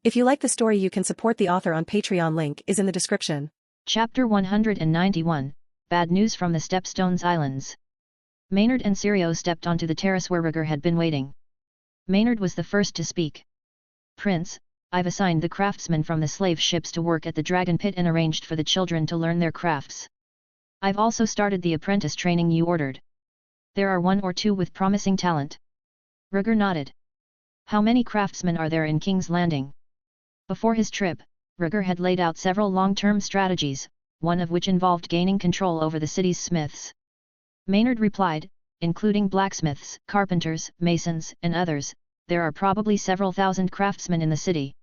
If you like the story, you can support the author on Patreon. Link is in the description. Chapter 191, Bad News from the Stepstones Islands. Maynard and Syrio stepped onto the terrace where Rhaegar had been waiting. Maynard was the first to speak. "Prince, I've assigned the craftsmen from the slave ships to work at the dragon pit and arranged for the children to learn their crafts. I've also started the apprentice training you ordered. There are 1 or 2 with promising talent." Rhaegar nodded. "How many craftsmen are there in King's Landing?" Before his trip, Rhaegar had laid out several long-term strategies, one of which involved gaining control over the city's smiths. Maynard replied, "Including blacksmiths, carpenters, masons, and others, there are probably several thousand craftsmen in the city.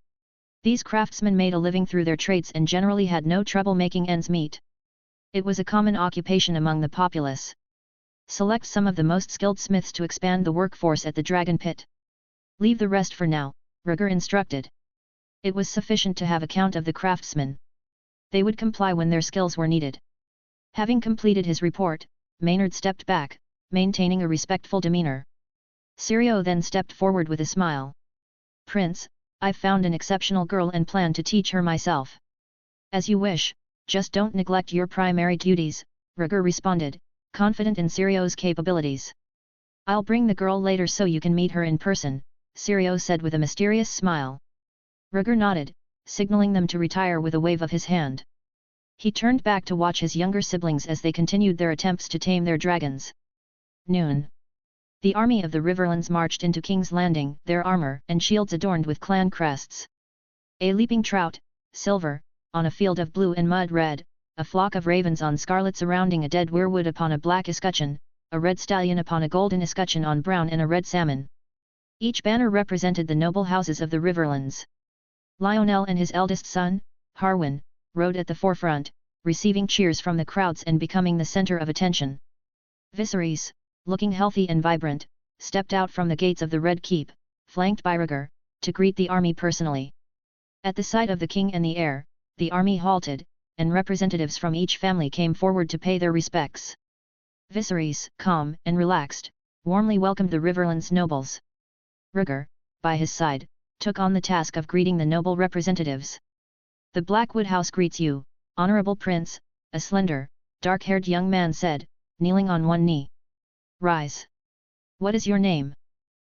These craftsmen made a living through their trades and generally had no trouble making ends meet. It was a common occupation among the populace. Select some of the most skilled smiths to expand the workforce at the dragon pit. Leave the rest for now," Rhaegar instructed. It was sufficient to have a count of the craftsmen. They would comply when their skills were needed. Having completed his report, Maynard stepped back, maintaining a respectful demeanor. Syrio then stepped forward with a smile. "Prince, I've found an exceptional girl and plan to teach her myself." "As you wish, just don't neglect your primary duties," Rhaegar responded, confident in Syrio's capabilities. "I'll bring the girl later so you can meet her in person," Syrio said with a mysterious smile. Rhaegar nodded, signaling them to retire with a wave of his hand. He turned back to watch his younger siblings as they continued their attempts to tame their dragons. Noon. The army of the Riverlands marched into King's Landing, their armor and shields adorned with clan crests. A leaping trout, silver, on a field of blue and mud red, a flock of ravens on scarlet surrounding a dead weirwood upon a black escutcheon, a red stallion upon a golden escutcheon on brown and a red salmon. Each banner represented the noble houses of the Riverlands. Lionel and his eldest son, Harwin, rode at the forefront, receiving cheers from the crowds and becoming the center of attention. Viserys, looking healthy and vibrant, stepped out from the gates of the Red Keep, flanked by Rhaegar, to greet the army personally. At the sight of the king and the heir, the army halted, and representatives from each family came forward to pay their respects. Viserys, calm and relaxed, warmly welcomed the Riverlands nobles. Rhaegar, by his side, took on the task of greeting the noble representatives. "The Blackwood House greets you, Honorable Prince," a slender, dark-haired young man said, kneeling on one knee. "Rise. What is your name?"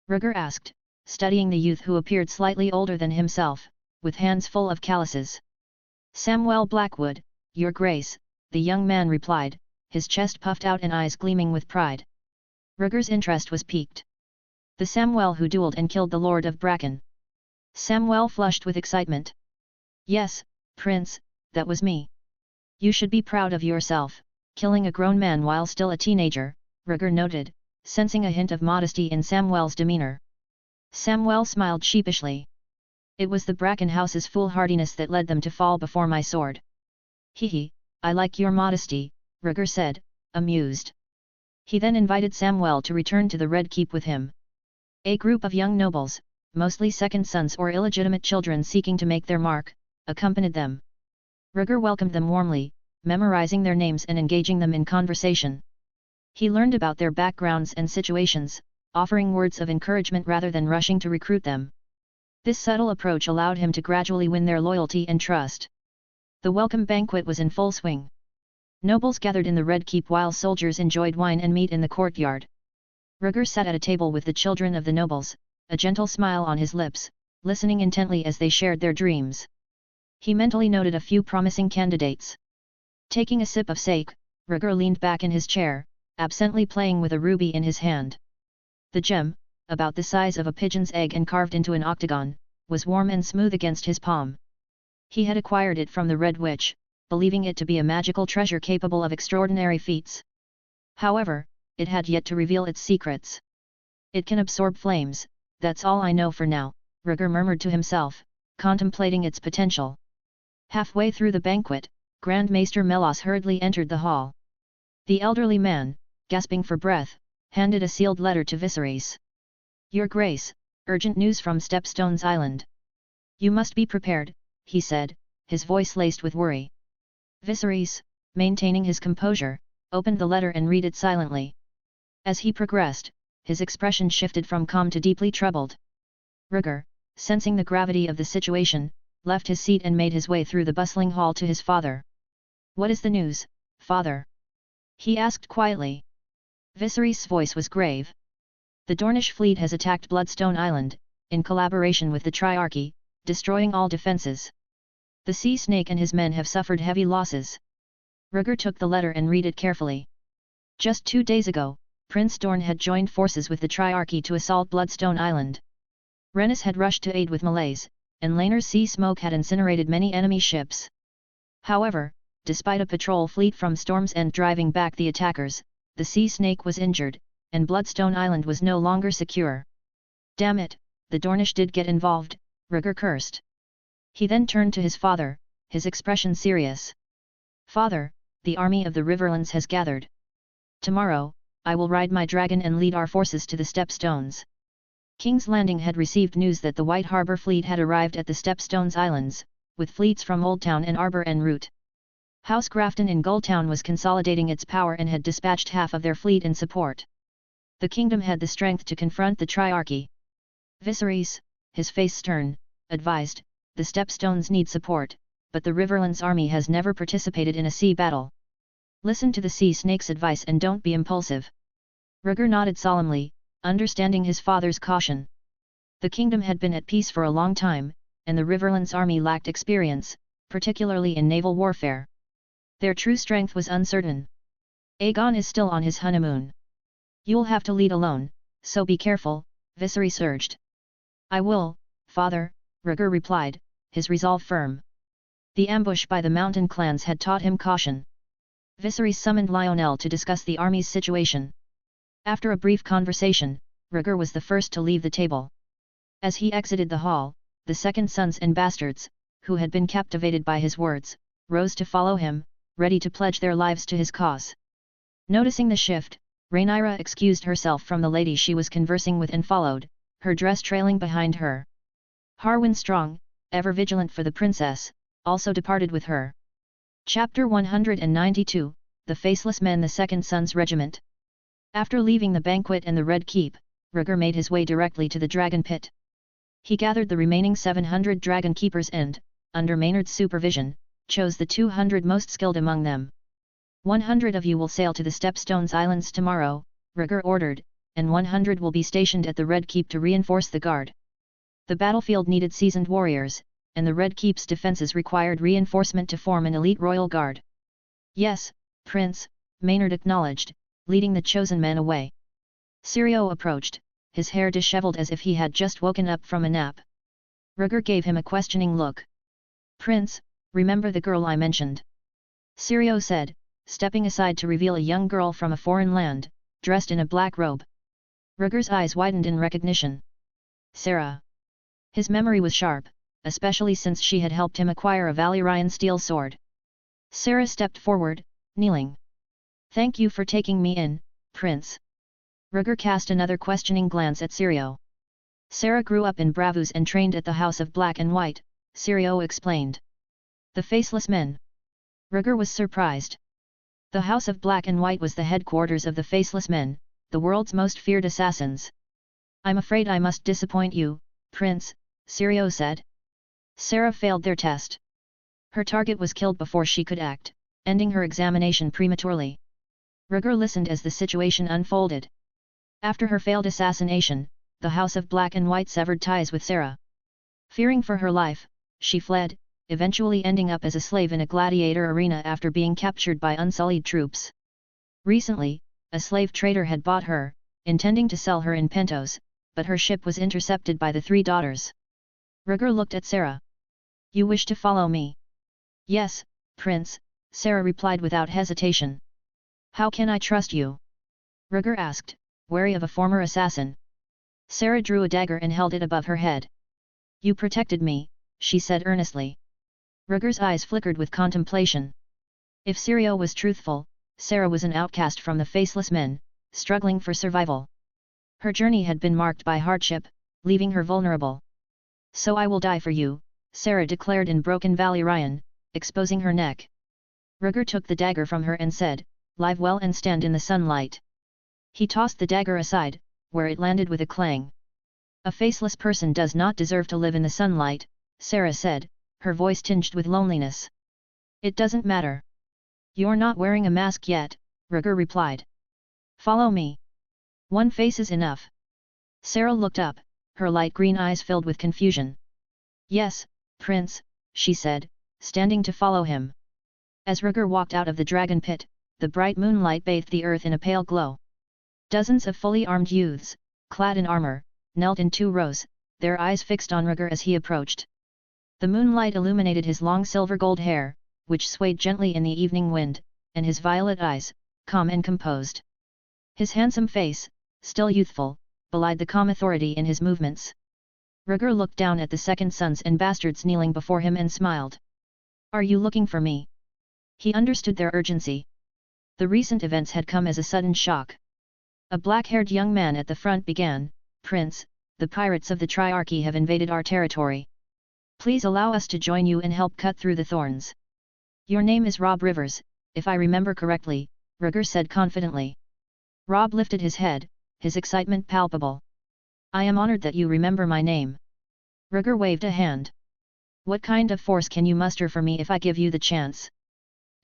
Rhaegar asked, studying the youth who appeared slightly older than himself, with hands full of calluses. "Samwell Blackwood, Your Grace," the young man replied, his chest puffed out and eyes gleaming with pride. Rhaegar's interest was piqued. "The Samwell who duelled and killed the Lord of Bracken." Samwell flushed with excitement. "Yes, Prince, that was me." "You should be proud of yourself, killing a grown man while still a teenager," Rhaegar noted, sensing a hint of modesty in Samwell's demeanor. Samwell smiled sheepishly. "It was the Bracken House's foolhardiness that led them to fall before my sword." "Hee, I like your modesty," Rhaegar said, amused. He then invited Samwell to return to the Red Keep with him. A group of young nobles, mostly second sons or illegitimate children seeking to make their mark, accompanied them. Rhaegar welcomed them warmly, memorizing their names and engaging them in conversation. He learned about their backgrounds and situations, offering words of encouragement rather than rushing to recruit them. This subtle approach allowed him to gradually win their loyalty and trust. The welcome banquet was in full swing. Nobles gathered in the Red Keep while soldiers enjoyed wine and meat in the courtyard. Rhaegar sat at a table with the children of the nobles, a gentle smile on his lips, listening intently as they shared their dreams. He mentally noted a few promising candidates. Taking a sip of sake, Rhaegar leaned back in his chair, absently playing with a ruby in his hand. The gem, about the size of a pigeon's egg and carved into an octagon, was warm and smooth against his palm. He had acquired it from the Red Witch, believing it to be a magical treasure capable of extraordinary feats. However, it had yet to reveal its secrets. "It can absorb flames, that's all I know for now," Rhaegar murmured to himself, contemplating its potential. Halfway through the banquet, Grand Maester Melos hurriedly entered the hall. The elderly man, gasping for breath, handed a sealed letter to Viserys. "Your Grace, urgent news from Stepstones Island." "You must be prepared," he said, his voice laced with worry. Viserys, maintaining his composure, opened the letter and read it silently. As he progressed, his expression shifted from calm to deeply troubled. Rhaegar, sensing the gravity of the situation, left his seat and made his way through the bustling hall to his father. "What is the news, father?" he asked quietly. Viserys' voice was grave. "The Dornish fleet has attacked Bloodstone Island, in collaboration with the Triarchy, destroying all defences. The Sea Snake and his men have suffered heavy losses." Rhaegar took the letter and read it carefully. Just 2 days ago, Prince Dorne had joined forces with the Triarchy to assault Bloodstone Island. Rhaenys had rushed to aid with melees, and Rhaenyra's sea smoke had incinerated many enemy ships. However, despite a patrol fleet from Storm's End driving back the attackers, the Sea Snake was injured, and Bloodstone Island was no longer secure. "Damn it, the Dornish did get involved," Rhaegar cursed. He then turned to his father, his expression serious. "Father, the army of the Riverlands has gathered. Tomorrow, I will ride my dragon and lead our forces to the Stepstones." King's Landing had received news that the White Harbour fleet had arrived at the Stepstones Islands, with fleets from Oldtown and Arbor en route. House Grafton in Gulltown was consolidating its power and had dispatched half of their fleet in support. The kingdom had the strength to confront the Triarchy. Viserys, his face stern, advised, "The Stepstones need support, but the Riverlands army has never participated in a sea battle. Listen to the Sea Snake's advice and don't be impulsive." Rhaegar nodded solemnly, understanding his father's caution. The kingdom had been at peace for a long time, and the Riverlands army lacked experience, particularly in naval warfare. Their true strength was uncertain. "Aegon is still on his honeymoon. You'll have to lead alone, so be careful," Viserys urged. "I will, father," Rhaegar replied, his resolve firm. The ambush by the mountain clans had taught him caution. Viserys summoned Lionel to discuss the army's situation. After a brief conversation, Rhaegar was the first to leave the table. As he exited the hall, the second sons and bastards, who had been captivated by his words, rose to follow him, ready to pledge their lives to his cause. Noticing the shift, Rhaenyra excused herself from the lady she was conversing with and followed, her dress trailing behind her. Harwin Strong, ever vigilant for the princess, also departed with her. Chapter 192, The Faceless Men, the Second Sons Regiment. After leaving the banquet and the Red Keep, Rhaegar made his way directly to the Dragon Pit. He gathered the remaining 700 Dragon Keepers and, under Maynard's supervision, chose the 200 most skilled among them. 100 of you will sail to the Stepstones Islands tomorrow, Rhaegar ordered, and 100 will be stationed at the Red Keep to reinforce the guard. The battlefield needed seasoned warriors, and the Red Keep's defences required reinforcement to form an elite royal guard. "Yes, Prince," Maynard acknowledged, leading the chosen men away. Syrio approached, his hair dishevelled as if he had just woken up from a nap. Rhaegar gave him a questioning look. "Prince, remember the girl I mentioned?" Syrio said, stepping aside to reveal a young girl from a foreign land, dressed in a black robe. Rhaegar's eyes widened in recognition. Sarah. His memory was sharp, especially since she had helped him acquire a Valyrian steel sword. Sarah stepped forward, kneeling. "Thank you for taking me in, Prince." Rhaegar cast another questioning glance at Syrio. "Sarah grew up in Bravos and trained at the House of Black and White," Syrio explained. "The Faceless Men." Rhaegar was surprised. The House of Black and White was the headquarters of the Faceless Men, the world's most feared assassins. "I'm afraid I must disappoint you, Prince," Syrio said. Sarah failed their test. Her target was killed before she could act, ending her examination prematurely. Rhaegar listened as the situation unfolded. After her failed assassination, the House of Black and White severed ties with Sarah. Fearing for her life, she fled, eventually ending up as a slave in a gladiator arena after being captured by unsullied troops. Recently, a slave trader had bought her, intending to sell her in Pentos, but her ship was intercepted by the three daughters. Rhaegar looked at Sarah. "You wish to follow me?" "Yes, Prince," Sarah replied without hesitation. "How can I trust you?" Rhaegar asked, wary of a former assassin. Sarah drew a dagger and held it above her head. "You protected me," she said earnestly. Rhaegar's eyes flickered with contemplation. If Syrio was truthful, Sarah was an outcast from the Faceless Men, struggling for survival. Her journey had been marked by hardship, leaving her vulnerable. "So I will die for you," Sarah declared in broken Valyrian, exposing her neck. Rhaegar took the dagger from her and said, "Lie well and stand in the sunlight." He tossed the dagger aside, where it landed with a clang. A faceless person does not deserve to live in the sunlight, Sarah said, her voice tinged with loneliness. It doesn't matter. You're not wearing a mask yet, Rhaegar replied. Follow me. One face is enough. Sarah looked up, her light green eyes filled with confusion. Yes, Prince, she said, standing to follow him. As Rhaegar walked out of the dragon pit, the bright moonlight bathed the earth in a pale glow. Dozens of fully armed youths, clad in armor, knelt in 2 rows, their eyes fixed on Rhaegar as he approached. The moonlight illuminated his long silver-gold hair, which swayed gently in the evening wind, and his violet eyes, calm and composed. His handsome face, still youthful, belied the calm authority in his movements. Rhaegar looked down at the second sons and bastards kneeling before him and smiled. Are you looking for me? He understood their urgency. The recent events had come as a sudden shock. A black-haired young man at the front began, Prince, the pirates of the Triarchy have invaded our territory. Please allow us to join you and help cut through the thorns. Your name is Robb Rivers, if I remember correctly, Rhaegar said confidently. Robb lifted his head, his excitement palpable. I am honored that you remember my name. Rhaegar waved a hand. What kind of force can you muster for me if I give you the chance?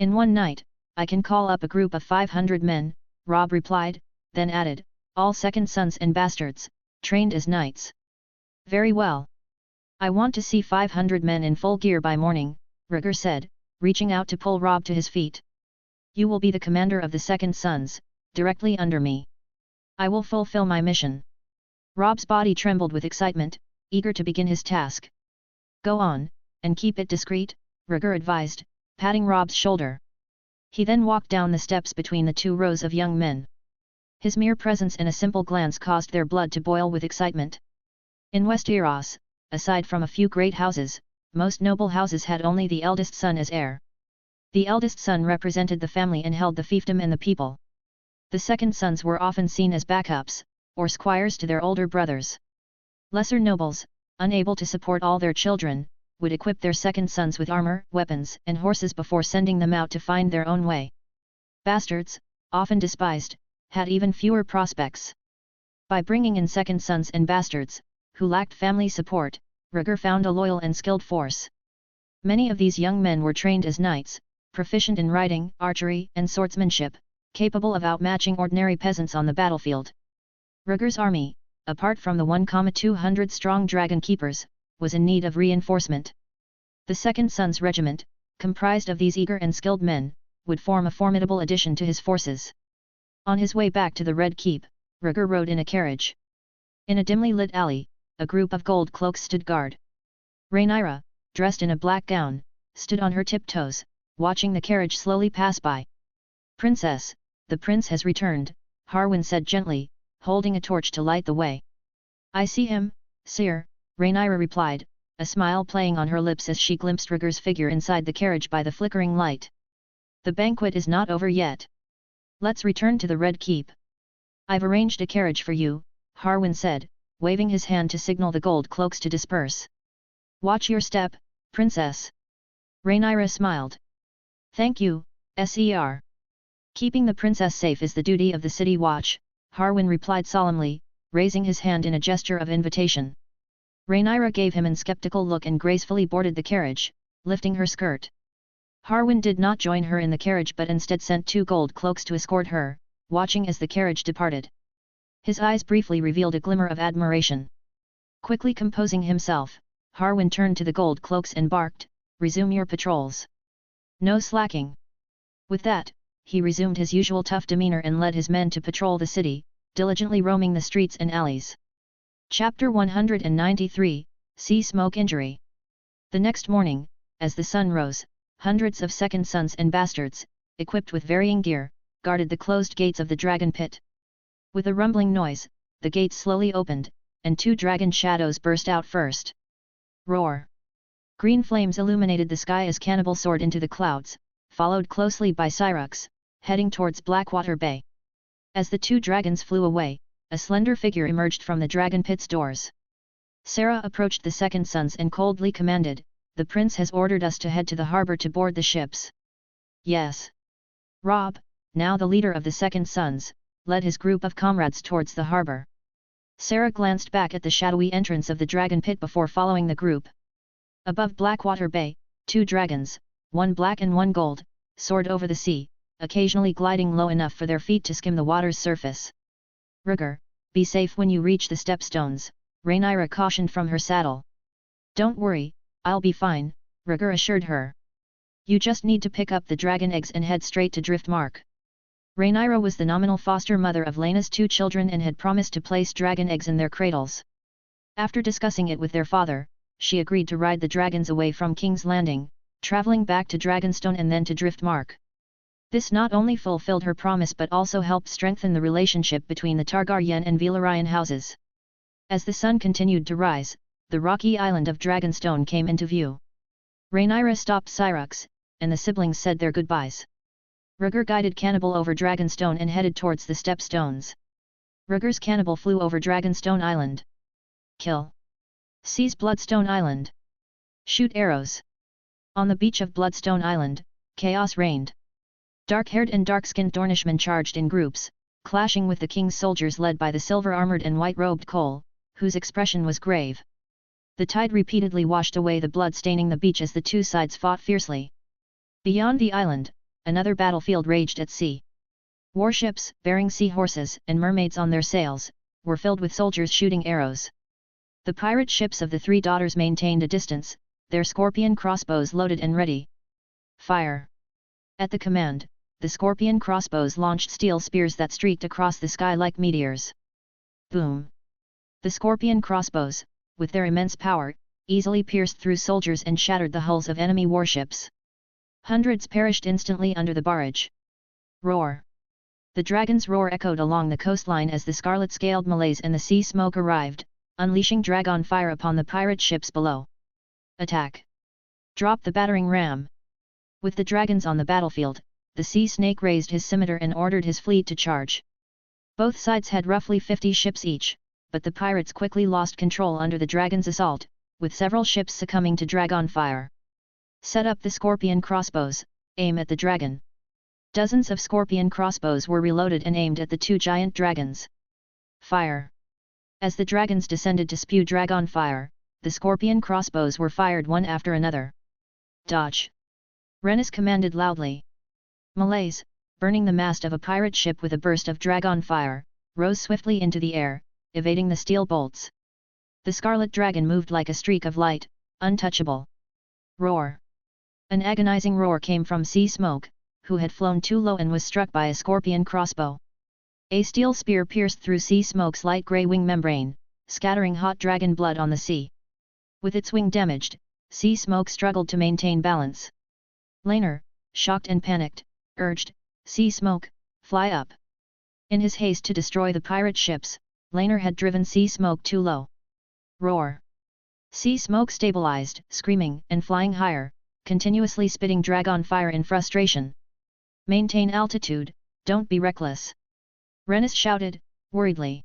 In one night, I can call up a group of 500 men, Robb replied, then added, all second sons and bastards, trained as knights. Very well. I want to see 500 men in full gear by morning, Rhaegar said, reaching out to pull Robb to his feet. You will be the commander of the second sons, directly under me. I will fulfill my mission. Robb's body trembled with excitement, eager to begin his task. Go on, and keep it discreet, Rhaegar advised, patting Robb's shoulder. He then walked down the steps between the 2 rows of young men. His mere presence and a simple glance caused their blood to boil with excitement. In Westeros, aside from a few great houses, most noble houses had only the eldest son as heir. The eldest son represented the family and held the fiefdom and the people. The second sons were often seen as backups, or squires to their older brothers. Lesser nobles, unable to support all their children, would equip their second sons with armor, weapons, and horses before sending them out to find their own way. Bastards, often despised, had even fewer prospects. By bringing in second sons and bastards, who lacked family support, Rhaegar found a loyal and skilled force. Many of these young men were trained as knights, proficient in riding, archery, and swordsmanship, capable of outmatching ordinary peasants on the battlefield. Rhaegar's army, apart from the 1,200-strong dragon keepers, was in need of reinforcement. The second son's regiment, comprised of these eager and skilled men, would form a formidable addition to his forces. On his way back to the Red Keep, Rhaegar rode in a carriage. In a dimly lit alley, a group of gold cloaks stood guard. Rhaenyra, dressed in a black gown, stood on her tiptoes, watching the carriage slowly pass by. Princess, the prince has returned, Harwin said gently, holding a torch to light the way. I see him, sire, Rhaenyra replied, a smile playing on her lips as she glimpsed Rhaegar's figure inside the carriage by the flickering light. The banquet is not over yet. Let's return to the Red Keep. I've arranged a carriage for you, Harwin said, waving his hand to signal the gold cloaks to disperse. Watch your step, princess. Rhaenyra smiled. Thank you, Ser. Keeping the princess safe is the duty of the city watch, Harwin replied solemnly, raising his hand in a gesture of invitation. Rhaenyra gave him an skeptical look and gracefully boarded the carriage, lifting her skirt. Harwin did not join her in the carriage but instead sent 2 gold cloaks to escort her, watching as the carriage departed. His eyes briefly revealed a glimmer of admiration. Quickly composing himself, Harwin turned to the gold cloaks and barked, "Resume your patrols. No slacking." With that, he resumed his usual tough demeanor and led his men to patrol the city, diligently roaming the streets and alleys. Chapter 193, Sea Smoke Injury. The next morning, as the sun rose, hundreds of second sons and bastards, equipped with varying gear, guarded the closed gates of the dragon pit. With a rumbling noise, the gates slowly opened, and 2 dragon shadows burst out first. Roar! Green flames illuminated the sky as Cannibal soared into the clouds, followed closely by Syrax, heading towards Blackwater Bay. As the 2 dragons flew away, a slender figure emerged from the dragon pit's doors. Sarah approached the second sons and coldly commanded, "The prince has ordered us to head to the harbor to board the ships." Yes. Robb, now the leader of the second sons, led his group of comrades towards the harbor. Sarah glanced back at the shadowy entrance of the dragon pit before following the group. Above Blackwater Bay, 2 dragons, one black and one gold, soared over the sea, occasionally gliding low enough for their feet to skim the water's surface. Rhaegar, be safe when you reach the Stepstones, Rhaenyra cautioned from her saddle. Don't worry, I'll be fine, Rhaegar assured her. You just need to pick up the dragon eggs and head straight to Driftmark. Rhaenyra was the nominal foster mother of Laena's 2 children and had promised to place dragon eggs in their cradles. After discussing it with their father, she agreed to ride the dragons away from King's Landing, traveling back to Dragonstone and then to Driftmark. This not only fulfilled her promise but also helped strengthen the relationship between the Targaryen and Velaryon houses. As the sun continued to rise, the rocky island of Dragonstone came into view. Rhaenyra stopped Syrax, and the siblings said their goodbyes. Rhaegar guided Cannibal over Dragonstone and headed towards the Stepstones. Rhaegar's Cannibal flew over Dragonstone Island. Kill. Seize Bloodstone Island. Shoot arrows. On the beach of Bloodstone Island, chaos reigned. Dark-haired and dark-skinned Dornishmen charged in groups, clashing with the king's soldiers led by the silver-armored and white-robed Cole, whose expression was grave. The tide repeatedly washed away the blood staining the beach as the 2 sides fought fiercely. Beyond the island, another battlefield raged at sea. Warships, bearing seahorses and mermaids on their sails, were filled with soldiers shooting arrows. The pirate ships of the 3 daughters maintained a distance, their scorpion crossbows loaded and ready. Fire! At the command, the scorpion crossbows launched steel spears that streaked across the sky like meteors. Boom! The scorpion crossbows, with their immense power, easily pierced through soldiers and shattered the hulls of enemy warships. Hundreds perished instantly under the barrage. Roar! The dragon's roar echoed along the coastline as the scarlet-scaled Malays and the sea smoke arrived, unleashing dragon fire upon the pirate ships below. Attack! Drop the battering ram! With the dragons on the battlefield, the sea snake raised his scimitar and ordered his fleet to charge. Both sides had roughly 50 ships each, but the pirates quickly lost control under the dragon's assault, with several ships succumbing to dragon fire. Set up the scorpion crossbows, aim at the dragon. Dozens of scorpion crossbows were reloaded and aimed at the 2 giant dragons. Fire! As the dragons descended to spew dragon fire, the scorpion crossbows were fired one after another. Dodge! Rhaenys commanded loudly. Malays, burning the mast of a pirate ship with a burst of dragon fire, rose swiftly into the air, evading the steel bolts. The scarlet dragon moved like a streak of light, untouchable. Roar! An agonizing roar came from Sea Smoke, who had flown too low and was struck by a scorpion crossbow. A steel spear pierced through Sea Smoke's light grey wing membrane, scattering hot dragon blood on the sea. With its wing damaged, Sea Smoke struggled to maintain balance. Rhaenyra, shocked and panicked, urged, "Sea Smoke, fly up." In his haste to destroy the pirate ships, Rhaenyra had driven Sea Smoke too low. Roar! Sea Smoke stabilized, screaming and flying higher, continuously spitting dragon fire in frustration. "Maintain altitude, don't be reckless," Rhaenys shouted, worriedly.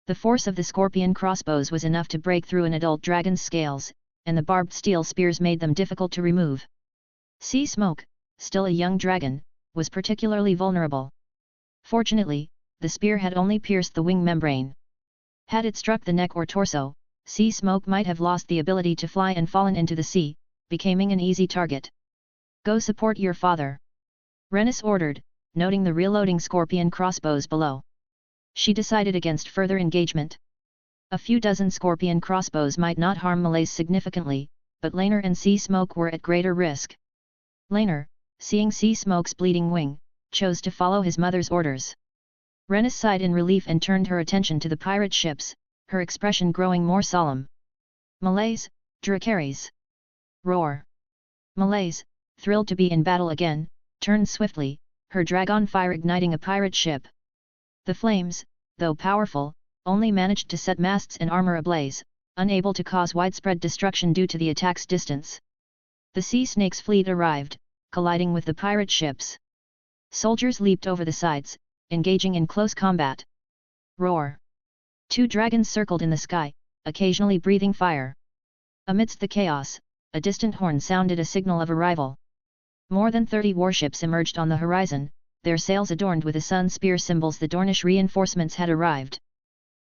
The force of the scorpion crossbows was enough to break through an adult dragon's scales, and the barbed steel spears made them difficult to remove. Sea Smoke, still a young dragon, was particularly vulnerable. Fortunately, the spear had only pierced the wing membrane. Had it struck the neck or torso, Sea Smoke might have lost the ability to fly and fallen into the sea, becoming an easy target. "Go support your father," Rhaenys ordered, noting the reloading scorpion crossbows below. She decided against further engagement. A few dozen scorpion crossbows might not harm Malays significantly, but Rhaenyra and Sea Smoke were at greater risk. Rhaenyra, seeing Sea Smoke's bleeding wing, chose to follow his mother's orders. Rhaenys sighed in relief and turned her attention to the pirate ships, her expression growing more solemn. "Malays, Dracarys!" Roar! Malays, thrilled to be in battle again, turned swiftly, her dragon fire igniting a pirate ship. The flames, though powerful, only managed to set masts and armor ablaze, unable to cause widespread destruction due to the attack's distance. The Sea Snake's fleet arrived, colliding with the pirate ships. Soldiers leaped over the sides, engaging in close combat. Roar! 2 dragons circled in the sky, occasionally breathing fire. Amidst the chaos, a distant horn sounded a signal of arrival. More than 30 warships emerged on the horizon, their sails adorned with the sun spear symbols. The Dornish reinforcements had arrived.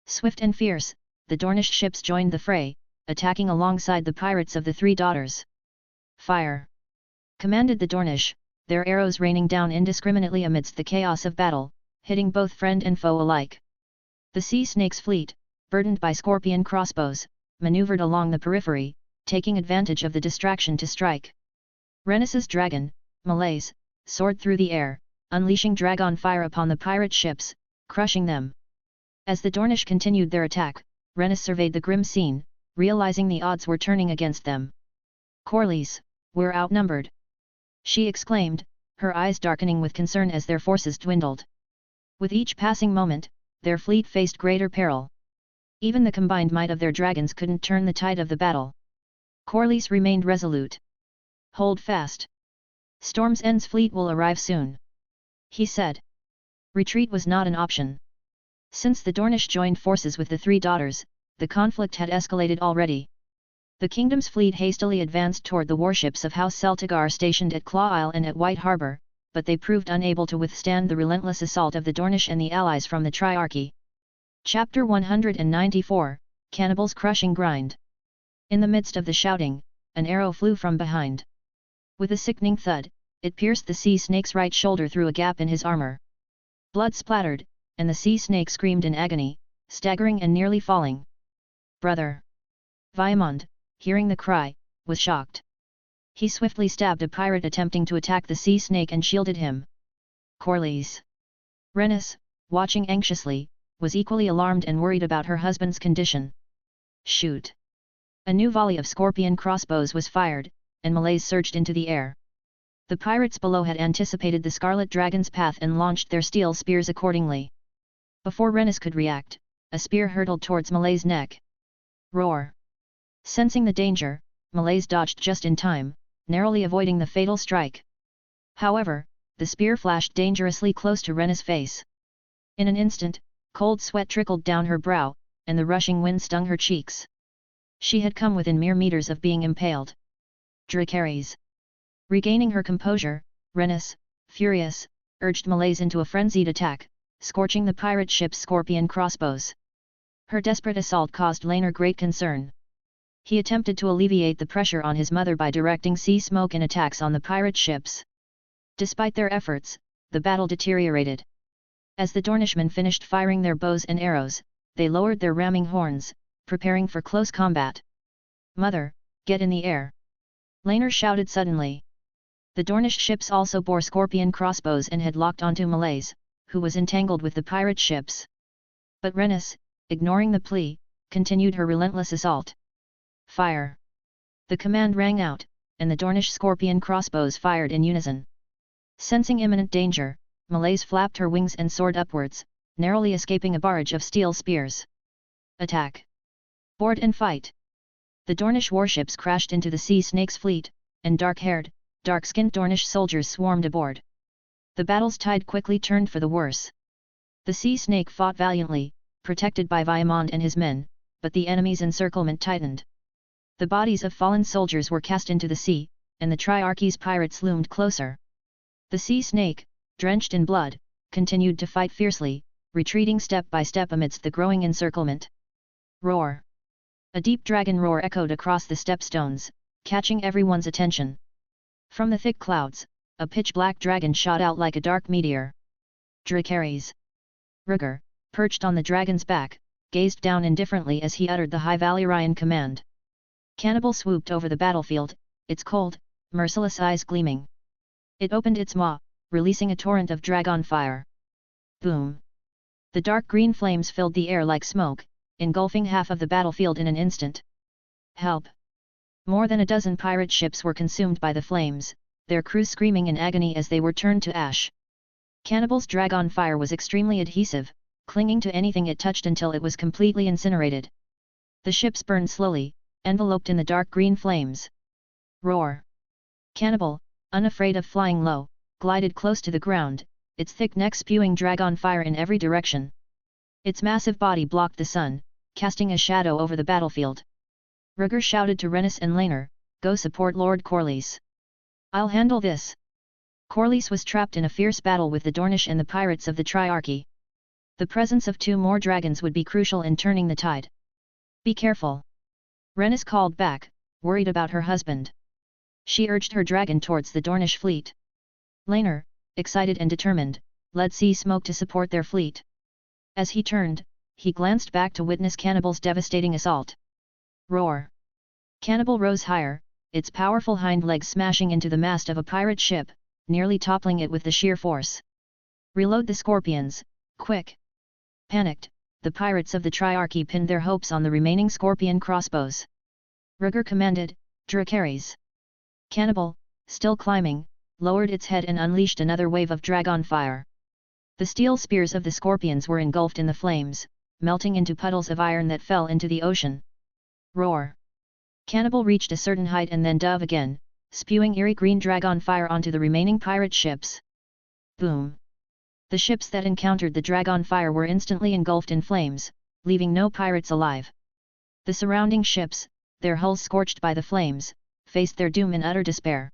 Swift and fierce, the Dornish ships joined the fray, attacking alongside the pirates of the Three Daughters. "Fire!" commanded the Dornish, their arrows raining down indiscriminately amidst the chaos of battle, hitting both friend and foe alike. The Sea Snake's fleet, burdened by scorpion crossbows, maneuvered along the periphery, taking advantage of the distraction to strike. Rhaenys's dragon, Maleys, soared through the air, unleashing dragon fire upon the pirate ships, crushing them. As the Dornish continued their attack, Rhaenys surveyed the grim scene, realizing the odds were turning against them. "Corlys, we're outnumbered!" she exclaimed, her eyes darkening with concern as their forces dwindled. With each passing moment, their fleet faced greater peril. Even the combined might of their dragons couldn't turn the tide of the battle. Corlys remained resolute. "Hold fast. Storm's End's fleet will arrive soon," he said. Retreat was not an option. Since the Dornish joined forces with the Three Daughters, the conflict had escalated already. The kingdom's fleet hastily advanced toward the warships of House Celtigar stationed at Claw Isle and at White Harbour, but they proved unable to withstand the relentless assault of the Dornish and the allies from the Triarchy. Chapter 194, Cannibal's Crushing Grind. In the midst of the shouting, an arrow flew from behind. With a sickening thud, it pierced the sea snake's right shoulder through a gap in his armor. Blood splattered, and the sea snake screamed in agony, staggering and nearly falling. "Brother!" Vaemond, hearing the cry, was shocked. He swiftly stabbed a pirate attempting to attack the sea snake and shielded him. Corlys. Rhaenys, watching anxiously, was equally alarmed and worried about her husband's condition. "Shoot!" A new volley of scorpion crossbows was fired, and Maleys surged into the air. The pirates below had anticipated the Scarlet Dragon's path and launched their steel spears accordingly. Before Rhaenys could react, a spear hurtled towards Maleys' neck. Roar! Sensing the danger, Maleys dodged just in time, narrowly avoiding the fatal strike. However, the spear flashed dangerously close to Rhaenys' face. In an instant, cold sweat trickled down her brow, and the rushing wind stung her cheeks. She had come within mere meters of being impaled. Dracarys. Regaining her composure, Rhaenys, furious, urged Maleys into a frenzied attack, scorching the pirate ship's scorpion crossbows. Her desperate assault caused Rhaenyra great concern. He attempted to alleviate the pressure on his mother by directing sea smoke and attacks on the pirate ships. Despite their efforts, the battle deteriorated. As the Dornishmen finished firing their bows and arrows, they lowered their ramming horns, preparing for close combat. "Mother, get in the air!" Rhaenyra shouted suddenly. The Dornish ships also bore scorpion crossbows and had locked onto Maleys, who was entangled with the pirate ships. But Rhaenys, ignoring the plea, continued her relentless assault. "Fire!" The command rang out, and the Dornish scorpion crossbows fired in unison. Sensing imminent danger, Maleys flapped her wings and soared upwards, narrowly escaping a barrage of steel spears. "Attack! Board and fight!" The Dornish warships crashed into the sea snake's fleet, and dark-haired, dark-skinned Dornish soldiers swarmed aboard. The battle's tide quickly turned for the worse. The sea snake fought valiantly, protected by Vaemond and his men, but the enemy's encirclement tightened. The bodies of fallen soldiers were cast into the sea, and the Triarchy's pirates loomed closer. The sea snake, drenched in blood, continued to fight fiercely, retreating step by step amidst the growing encirclement. Roar! A deep dragon roar echoed across the Stepstones, catching everyone's attention. From the thick clouds, a pitch-black dragon shot out like a dark meteor. Dracarys. Rhaegar, perched on the dragon's back, gazed down indifferently as he uttered the high Valyrian command. Cannibal swooped over the battlefield, its cold, merciless eyes gleaming. It opened its maw, releasing a torrent of dragon fire. Boom! The dark green flames filled the air like smoke, engulfing half of the battlefield in an instant. Help! More than a dozen pirate ships were consumed by the flames, their crews screaming in agony as they were turned to ash. Cannibal's dragon fire was extremely adhesive, clinging to anything it touched until it was completely incinerated. The ships burned slowly, enveloped in the dark green flames. Roar! Cannibal, unafraid of flying low, glided close to the ground, its thick neck spewing dragon fire in every direction. Its massive body blocked the sun, casting a shadow over the battlefield. Rhaegar shouted to Rhaenys and Rhaenyra, "Go support Lord Corlys. I'll handle this." Corlys was trapped in a fierce battle with the Dornish and the pirates of the Triarchy. The presence of 2 more dragons would be crucial in turning the tide. Be careful. Rhaenys called back, worried about her husband. She urged her dragon towards the Dornish fleet. Rhaenyra, excited and determined, led Sea Smoke to support their fleet. As he turned, he glanced back to witness Cannibal's devastating assault. Roar! Cannibal rose higher, its powerful hind legs smashing into the mast of a pirate ship, nearly toppling it with the sheer force. Reload the scorpions, quick! Panicked, the pirates of the Triarchy pinned their hopes on the remaining scorpion crossbows. Rhaegar commanded, Dracarys. Cannibal, still climbing, lowered its head and unleashed another wave of dragon fire. The steel spears of the scorpions were engulfed in the flames, melting into puddles of iron that fell into the ocean. Roar! Cannibal reached a certain height and then dove again, spewing eerie green dragon fire onto the remaining pirate ships. Boom! The ships that encountered the dragon fire were instantly engulfed in flames, leaving no pirates alive. The surrounding ships, their hulls scorched by the flames, faced their doom in utter despair.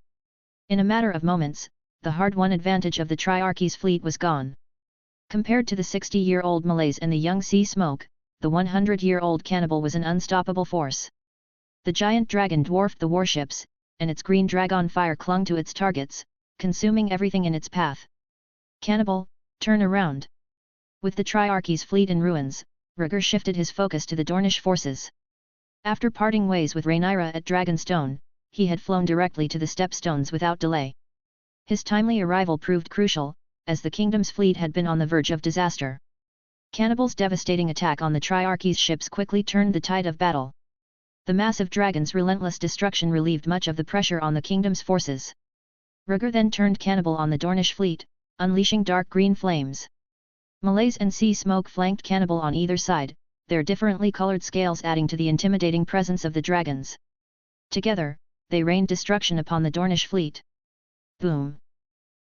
In a matter of moments, the hard-won advantage of the Triarchy's fleet was gone. Compared to the 60-year-old Malays and the young Sea Smoke, the 100-year-old Cannibal was an unstoppable force. The giant dragon dwarfed the warships, and its green dragon fire clung to its targets, consuming everything in its path. Cannibal, turn around! With the Triarchy's fleet in ruins, Rhaegar shifted his focus to the Dornish forces. After parting ways with Rhaenyra at Dragonstone, he had flown directly to the Stepstones without delay. His timely arrival proved crucial, as the kingdom's fleet had been on the verge of disaster. Cannibal's devastating attack on the Triarchy's ships quickly turned the tide of battle. The massive dragon's relentless destruction relieved much of the pressure on the kingdom's forces. Rhaegar then turned Cannibal on the Dornish fleet, unleashing dark green flames. Malays and Sea Smoke flanked Cannibal on either side, their differently colored scales adding to the intimidating presence of the dragons. Together, they rained destruction upon the Dornish fleet. Boom!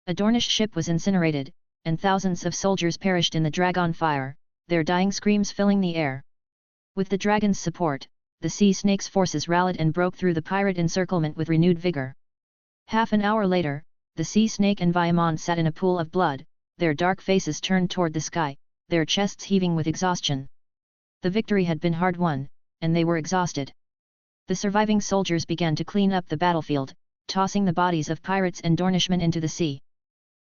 A Dornish ship was incinerated, and thousands of soldiers perished in the dragon fire, their dying screams filling the air. With the dragon's support, the Sea Snake's forces rallied and broke through the pirate encirclement with renewed vigor. Half an hour later, the Sea Snake and Viamond sat in a pool of blood, their dark faces turned toward the sky, their chests heaving with exhaustion. The victory had been hard won, and they were exhausted. The surviving soldiers began to clean up the battlefield, tossing the bodies of pirates and Dornishmen into the sea.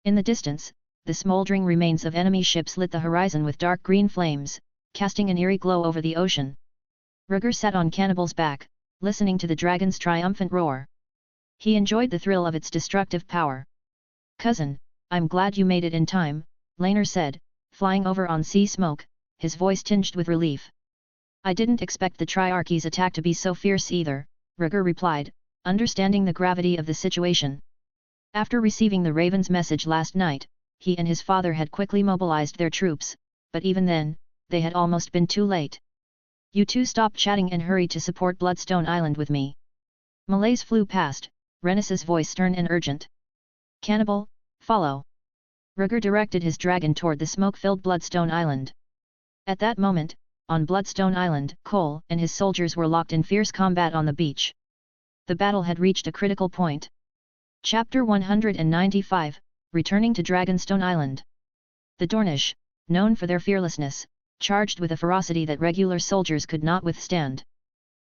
In the distance, the smoldering remains of enemy ships lit the horizon with dark green flames, casting an eerie glow over the ocean. Rhaegar sat on Cannibal's back, listening to the dragon's triumphant roar. He enjoyed the thrill of its destructive power. "Cousin, I'm glad you made it in time," Rhaenyra said, flying over on Sea Smoke, his voice tinged with relief. "I didn't expect the Triarchy's attack to be so fierce either," Rhaegar replied, understanding the gravity of the situation. After receiving the Raven's message last night, he and his father had quickly mobilized their troops, but even then, they had almost been too late. "You two stop chatting and hurry to support Bloodstone Island with me." Malays flew past, Rhaenys's voice stern and urgent. "Cannibal, follow." Rhaegar directed his dragon toward the smoke-filled Bloodstone Island. At that moment, on Bloodstone Island, Cole and his soldiers were locked in fierce combat on the beach. The battle had reached a critical point. Chapter 195, Returning to Dragonstone Island. The Dornish, known for their fearlessness, charged with a ferocity that regular soldiers could not withstand.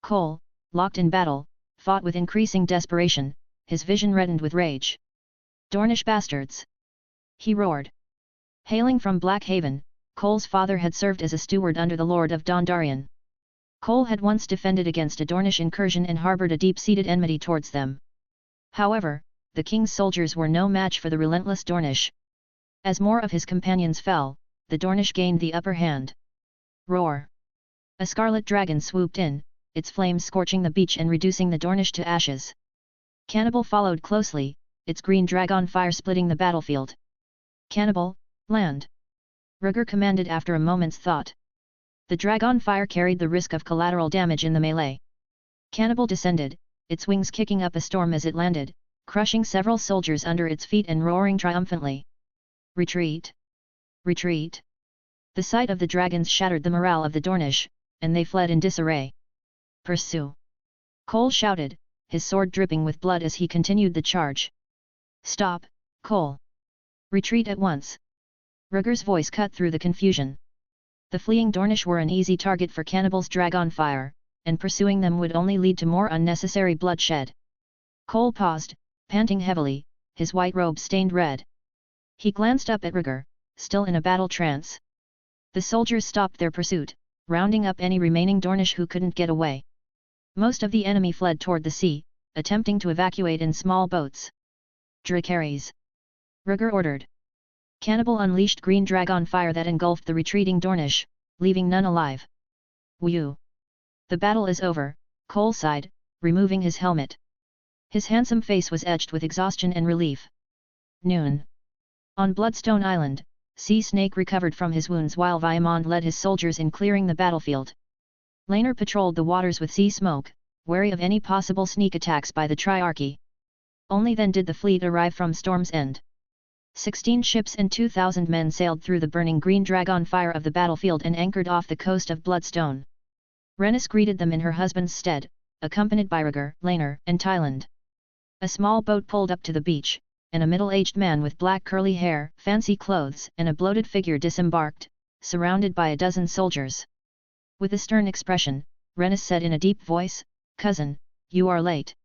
Cole, locked in battle, fought with increasing desperation, his vision reddened with rage. "Dornish bastards!" he roared. Hailing from Blackhaven, Cole's father had served as a steward under the Lord of Dondarrion. Cole had once defended against a Dornish incursion and harbored a deep-seated enmity towards them. However, the king's soldiers were no match for the relentless Dornish. As more of his companions fell, the Dornish gained the upper hand. Roar! A scarlet dragon swooped in, its flames scorching the beach and reducing the Dornish to ashes. Cannibal followed closely, its green dragon fire splitting the battlefield. "Cannibal, land!" Rhaegar commanded after a moment's thought. The dragon fire carried the risk of collateral damage in the melee. Cannibal descended, its wings kicking up a storm as it landed, crushing several soldiers under its feet and roaring triumphantly. "Retreat! Retreat!" The sight of the dragons shattered the morale of the Dornish, and they fled in disarray. "Pursue!" Cole shouted, his sword dripping with blood as he continued the charge. "Stop, Cole! Retreat at once!" Rhaegar's voice cut through the confusion. The fleeing Dornish were an easy target for Cannibal's Dragonfire, and pursuing them would only lead to more unnecessary bloodshed. Cole paused, panting heavily, his white robe stained red. He glanced up at Rhaegar, still in a battle trance. The soldiers stopped their pursuit, rounding up any remaining Dornish who couldn't get away. Most of the enemy fled toward the sea, attempting to evacuate in small boats. Dracarys! Rhaegar ordered. Cannibal unleashed green dragon fire that engulfed the retreating Dornish, leaving none alive. Whew! The battle is over, Cole sighed, removing his helmet. His handsome face was edged with exhaustion and relief. Noon. On Bloodstone Island, Sea Snake recovered from his wounds while Viamond led his soldiers in clearing the battlefield. Rhaenyra patrolled the waters with sea smoke, wary of any possible sneak attacks by the Triarchy. Only then did the fleet arrive from Storm's End. 16 ships and 2,000 men sailed through the burning green dragon fire of the battlefield and anchored off the coast of Bloodstone. Rhaenys greeted them in her husband's stead, accompanied by Rhaegar, Rhaenyra, and Tyland. A small boat pulled up to the beach, and a middle-aged man with black curly hair, fancy clothes, and a bloated figure disembarked, surrounded by a dozen soldiers. With a stern expression, Rhaenys said in a deep voice, "Cousin, you are late."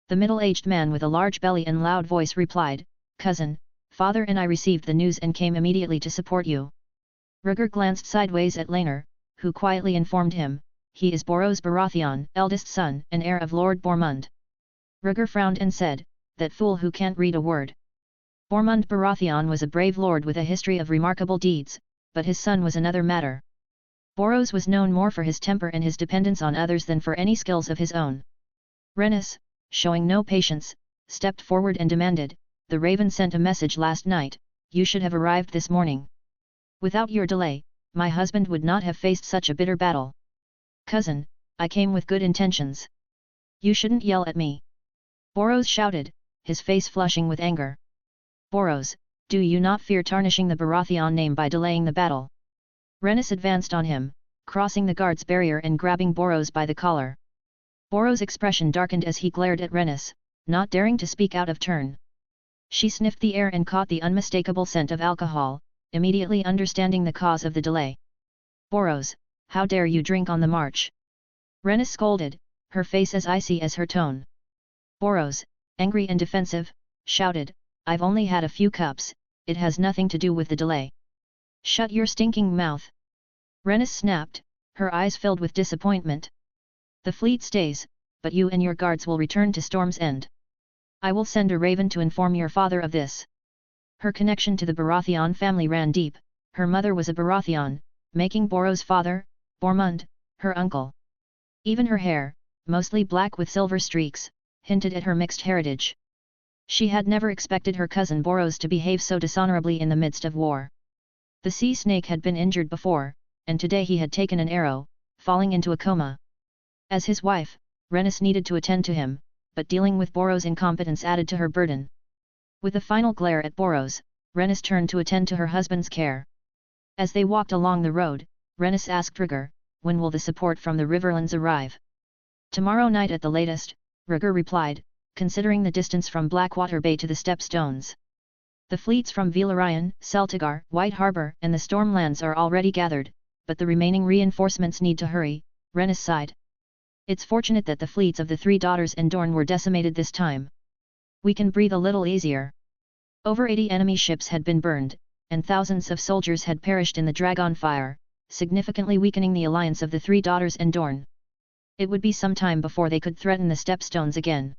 The middle-aged man with a large belly and loud voice replied, "Cousin, father and I received the news and came immediately to support you." Rhaegar glanced sideways at Rhaenyra, who quietly informed him, "He is Borros Baratheon, eldest son and heir of Lord Bormund." Rhaegar frowned and said, "That fool who can't read a word." Bormund Baratheon was a brave lord with a history of remarkable deeds, but his son was another matter. Borros was known more for his temper and his dependence on others than for any skills of his own. Rhaenys, showing no patience, stepped forward and demanded, "The Raven sent a message last night, you should have arrived this morning. Without your delay, my husband would not have faced such a bitter battle." "Cousin, I came with good intentions. You shouldn't yell at me," Borros shouted, his face flushing with anger. "Borros, do you not fear tarnishing the Baratheon name by delaying the battle?" Rhaenys advanced on him, crossing the guard's barrier and grabbing Borros by the collar. Borros' expression darkened as he glared at Rhaenys, not daring to speak out of turn. She sniffed the air and caught the unmistakable scent of alcohol, immediately understanding the cause of the delay. "Borros, how dare you drink on the march?" Rhaenys scolded, her face as icy as her tone. Borros, angry and defensive, shouted, "I've only had a few cups, it has nothing to do with the delay." "Shut your stinking mouth!" Rhaenys snapped, her eyes filled with disappointment. "The fleet stays, but you and your guards will return to Storm's End. I will send a raven to inform your father of this." Her connection to the Baratheon family ran deep. Her mother was a Baratheon, making Borros' father, Bormund, her uncle. Even her hair, mostly black with silver streaks, hinted at her mixed heritage. She had never expected her cousin Borros to behave so dishonorably in the midst of war. The sea snake had been injured before, and today he had taken an arrow, falling into a coma. As his wife, Rhaenys needed to attend to him, but dealing with Borros' incompetence added to her burden. With a final glare at Borros, Rhaenys turned to attend to her husband's care. As they walked along the road, Rhaenys asked Rhaegar, "When will the support from the Riverlands arrive?" "Tomorrow night at the latest," Rhaegar replied, considering the distance from Blackwater Bay to the Stepstones. "The fleets from Velaryon, Celtigar, White Harbour and the Stormlands are already gathered, but the remaining reinforcements need to hurry," Rhaenys sighed. "It's fortunate that the fleets of the Three Daughters and Dorne were decimated this time. We can breathe a little easier." Over 80 enemy ships had been burned, and thousands of soldiers had perished in the Dragonfire, significantly weakening the alliance of the Three Daughters and Dorne. It would be some time before they could threaten the Stepstones again.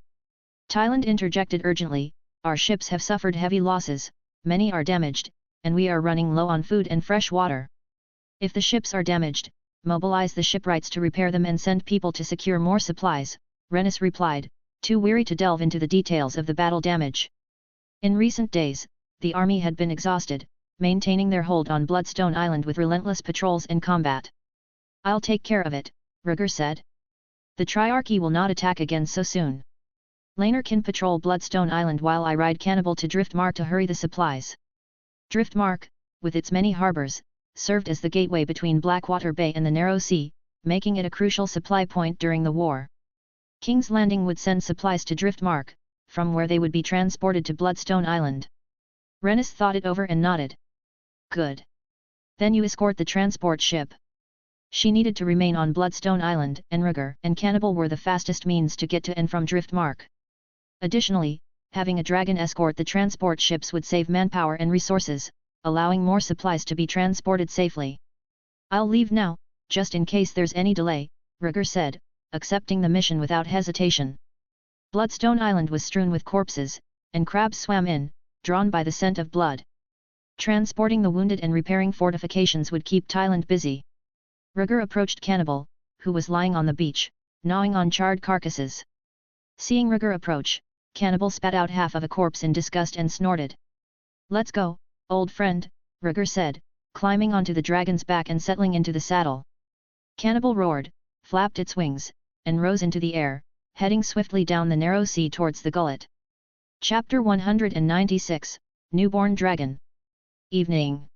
Tyland interjected urgently, "Our ships have suffered heavy losses, many are damaged, and we are running low on food and fresh water. If the ships are damaged, mobilize the shipwrights to repair them and send people to secure more supplies," Rhaenys replied, too weary to delve into the details of the battle damage. In recent days, the army had been exhausted, maintaining their hold on Bloodstone Island with relentless patrols and combat. "I'll take care of it," Rhaegar said. "The Triarchy will not attack again so soon. Rhaenyra can patrol Bloodstone Island while I ride Cannibal to Driftmark to hurry the supplies." Driftmark, with its many harbours, served as the gateway between Blackwater Bay and the Narrow Sea, making it a crucial supply point during the war. King's Landing would send supplies to Driftmark, from where they would be transported to Bloodstone Island. Rhaenys thought it over and nodded. "Good. Then you escort the transport ship. She needed to remain on Bloodstone Island, and Rhaegar and Cannibal were the fastest means to get to and from Driftmark. Additionally, having a dragon escort the transport ships would save manpower and resources, allowing more supplies to be transported safely. I'll leave now, just in case there's any delay, Rhaegar said, accepting the mission without hesitation. Bloodstone Island was strewn with corpses, and crabs swam in, drawn by the scent of blood. Transporting the wounded and repairing fortifications would keep Thailand busy. Rhaegar approached Cannibal, who was lying on the beach, gnawing on charred carcasses. Seeing Rhaegar approach, Cannibal spat out half of a corpse in disgust and snorted. "Let's go, old friend," Rhaegar said, climbing onto the dragon's back and settling into the saddle. Cannibal roared, flapped its wings, and rose into the air, heading swiftly down the narrow sea towards the gullet. Chapter 196, Newborn Dragon. Evening.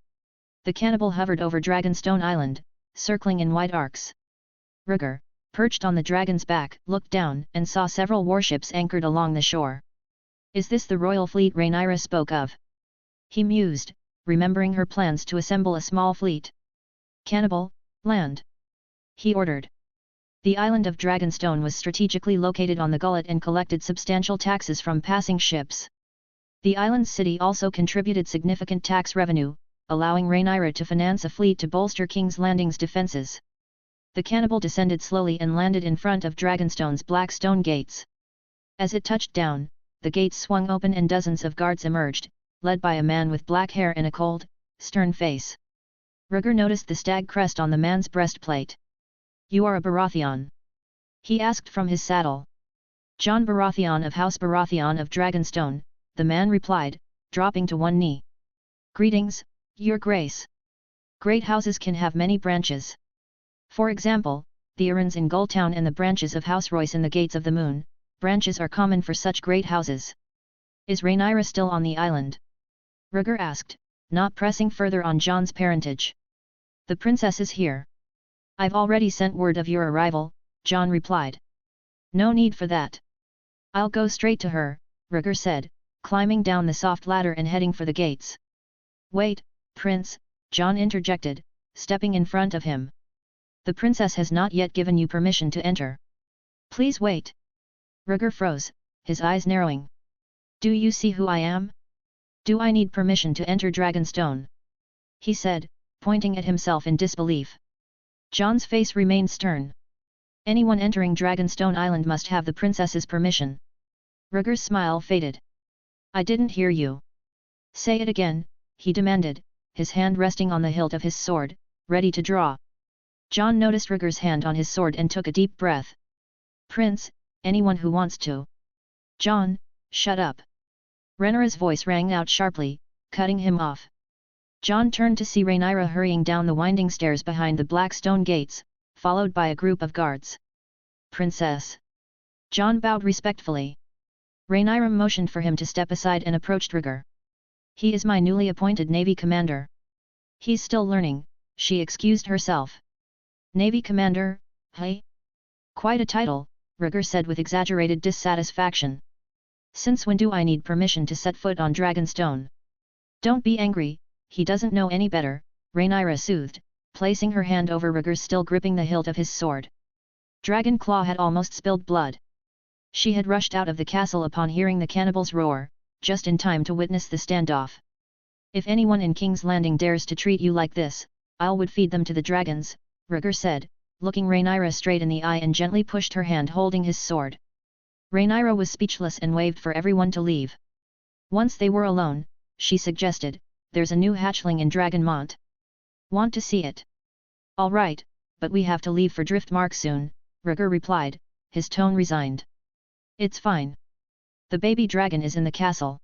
The Cannibal hovered over Dragonstone Island, circling in wide arcs. Rhaegar, perched on the dragon's back, looked down and saw several warships anchored along the shore. "Is this the royal fleet Rhaenyra spoke of?" he mused, remembering her plans to assemble a small fleet. "Cannibal, land!" he ordered. The island of Dragonstone was strategically located on the gullet and collected substantial taxes from passing ships. The island's city also contributed significant tax revenue, allowing Rhaenyra to finance a fleet to bolster King's Landing's defences. The Cannibal descended slowly and landed in front of Dragonstone's black stone gates. As it touched down, the gates swung open and dozens of guards emerged, led by a man with black hair and a cold, stern face. Rhaegar noticed the stag crest on the man's breastplate. "You are a Baratheon?" he asked from his saddle. "Jon Baratheon of House Baratheon of Dragonstone," the man replied, dropping to one knee. "Greetings, Your Grace. Great houses can have many branches. For example, the Arryns in Gulltown and the branches of House Royce in the Gates of the Moon, branches are common for such great houses. Is Rhaenyra still on the island?" Rhaegar asked, not pressing further on Jon's parentage. "The princess is here. I've already sent word of your arrival," Jon replied. "No need for that. I'll go straight to her," Rhaegar said, climbing down the soft ladder and heading for the gates. "Wait, Prince," Jon interjected, stepping in front of him. "The princess has not yet given you permission to enter. Please wait." Rhaegar froze, his eyes narrowing. "Do you see who I am? Do I need permission to enter Dragonstone?" he said, pointing at himself in disbelief. Jon's face remained stern. "Anyone entering Dragonstone Island must have the princess's permission." Rhaegar's smile faded. "I didn't hear you. Say it again," he demanded, his hand resting on the hilt of his sword, ready to draw. Jon noticed Rhaegar's hand on his sword and took a deep breath. "Prince, anyone who wants to." "Jon, shut up." Rhaenyra's voice rang out sharply, cutting him off. Jon turned to see Rhaenyra hurrying down the winding stairs behind the black stone gates, followed by a group of guards. "Princess." Jon bowed respectfully. Rhaenyra motioned for him to step aside and approached Rhaegar. "He is my newly appointed Navy commander." "He's still learning," she excused herself. "Navy commander, hey? Quite a title," Rhaegar said with exaggerated dissatisfaction. "Since when do I need permission to set foot on Dragonstone?" "Don't be angry, he doesn't know any better," Rhaenyra soothed, placing her hand over Rhaegar still gripping the hilt of his sword. Dragonclaw had almost spilled blood. She had rushed out of the castle upon hearing the cannibal's roar, just in time to witness the standoff. "If anyone in King's Landing dares to treat you like this, would feed them to the dragons," Rhaegar said, looking Rhaenyra straight in the eye and gently pushed her hand holding his sword. Rhaenyra was speechless and waved for everyone to leave. Once they were alone, she suggested, "There's a new hatchling in Dragonmont. Want to see it?" "All right, but we have to leave for Driftmark soon," Rhaegar replied, his tone resigned. "It's fine. The baby dragon is in the castle."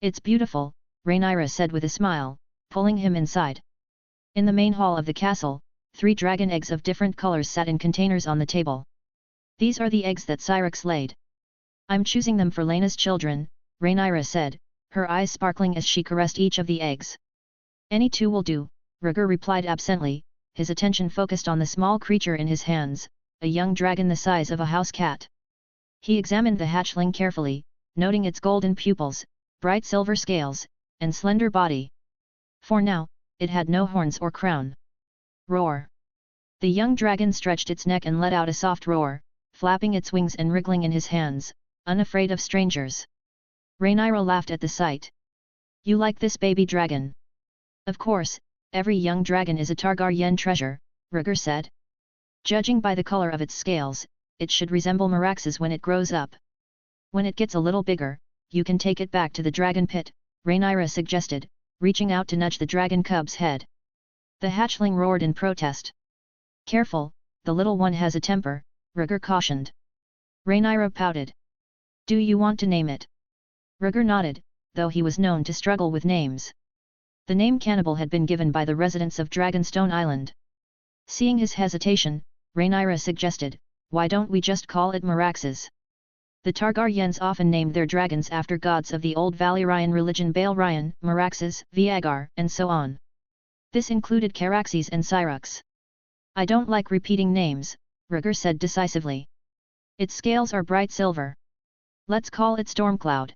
"It's beautiful," Rhaenyra said with a smile, pulling him inside. In the main hall of the castle, 3 dragon eggs of different colors sat in containers on the table. "These are the eggs that Syrax laid. I'm choosing them for Lena's children," Rhaenyra said, her eyes sparkling as she caressed each of the eggs. "Any 2 will do," Rhaegar replied absently, his attention focused on the small creature in his hands, a young dragon the size of a house cat. He examined the hatchling carefully, noting its golden pupils, bright silver scales, and slender body. "For now, it had no horns or crown. Roar! The young dragon stretched its neck and let out a soft roar, flapping its wings and wriggling in his hands, unafraid of strangers. Rhaenyra laughed at the sight. You like this baby dragon? Of course, every young dragon is a Targaryen treasure, Rhaegar said. Judging by the color of its scales, it should resemble Merax's when it grows up. When it gets a little bigger, you can take it back to the dragon pit, Rhaenyra suggested, reaching out to nudge the dragon cub's head. The hatchling roared in protest. Careful, the little one has a temper, Rhaegar cautioned. Rhaenyra pouted. Do you want to name it? Rhaegar nodded, though he was known to struggle with names. The name Cannibal had been given by the residents of Dragonstone Island. Seeing his hesitation, Rhaenyra suggested, why don't we just call it Merax's? The Targaryens often named their dragons after gods of the old Valyrian religion Balerion, Meraxes, Vhagar, and so on. This included Caraxes and Syrax. I don't like repeating names, Rhaegar said decisively. Its scales are bright silver. Let's call it Stormcloud.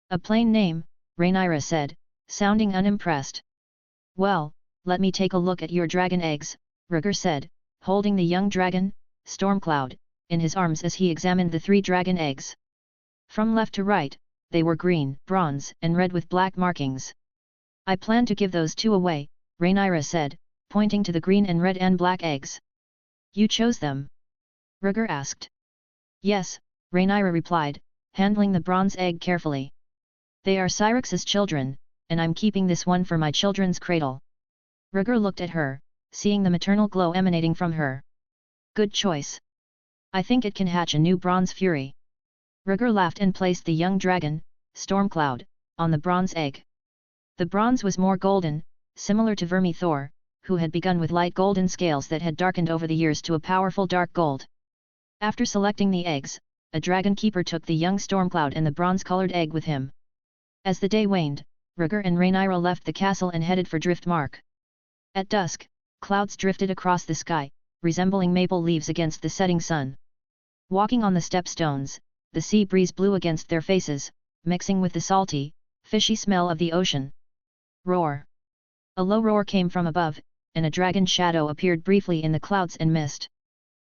A plain name, Rhaenyra said, sounding unimpressed. Well, let me take a look at your dragon eggs, Rhaegar said, holding the young dragon, Stormcloud, in his arms as he examined the 3 dragon eggs. From left to right, they were green, bronze, and red with black markings. I plan to give those 2 away, Rhaenyra said, pointing to the green and red and black eggs. You chose them? Rhaegar asked. Yes, Rhaenyra replied, handling the bronze egg carefully. They are Syrax's children, and I'm keeping this one for my children's cradle. Rhaegar looked at her, seeing the maternal glow emanating from her. Good choice. I think it can hatch a new bronze fury. Rhaegar laughed and placed the young dragon, Stormcloud, on the bronze egg. The bronze was more golden, similar to Vermithor, who had begun with light golden scales that had darkened over the years to a powerful dark gold. After selecting the eggs, a dragon keeper took the young Stormcloud and the bronze-colored egg with him. As the day waned, Rhaegar and Rhaenyra left the castle and headed for Driftmark. At dusk, clouds drifted across the sky, resembling maple leaves against the setting sun. Walking on the stepstones, the sea breeze blew against their faces, mixing with the salty, fishy smell of the ocean. Roar! A low roar came from above, and a dragon shadow appeared briefly in the clouds and mist.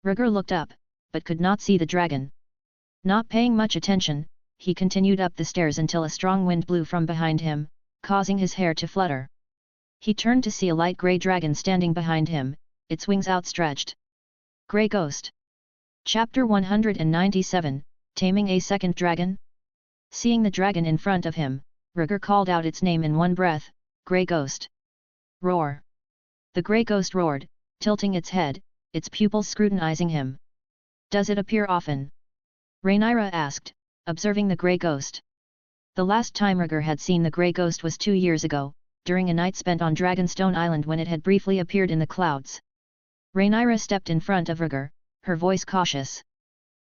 Rhaegar looked up, but could not see the dragon. Not paying much attention, he continued up the stairs until a strong wind blew from behind him, causing his hair to flutter. He turned to see a light grey dragon standing behind him, its wings outstretched. Grey Ghost. Chapter 197, Taming a Second Dragon? Seeing the dragon in front of him, Rhaegar called out its name in one breath, Grey Ghost. Roar! The Grey Ghost roared, tilting its head, its pupils scrutinizing him. Does it appear often? Rhaenyra asked, observing the Grey Ghost. The last time Rhaegar had seen the Grey Ghost was 2 years ago, during a night spent on Dragonstone Island when it had briefly appeared in the clouds. Rhaenyra stepped in front of Rhaegar, her voice cautious.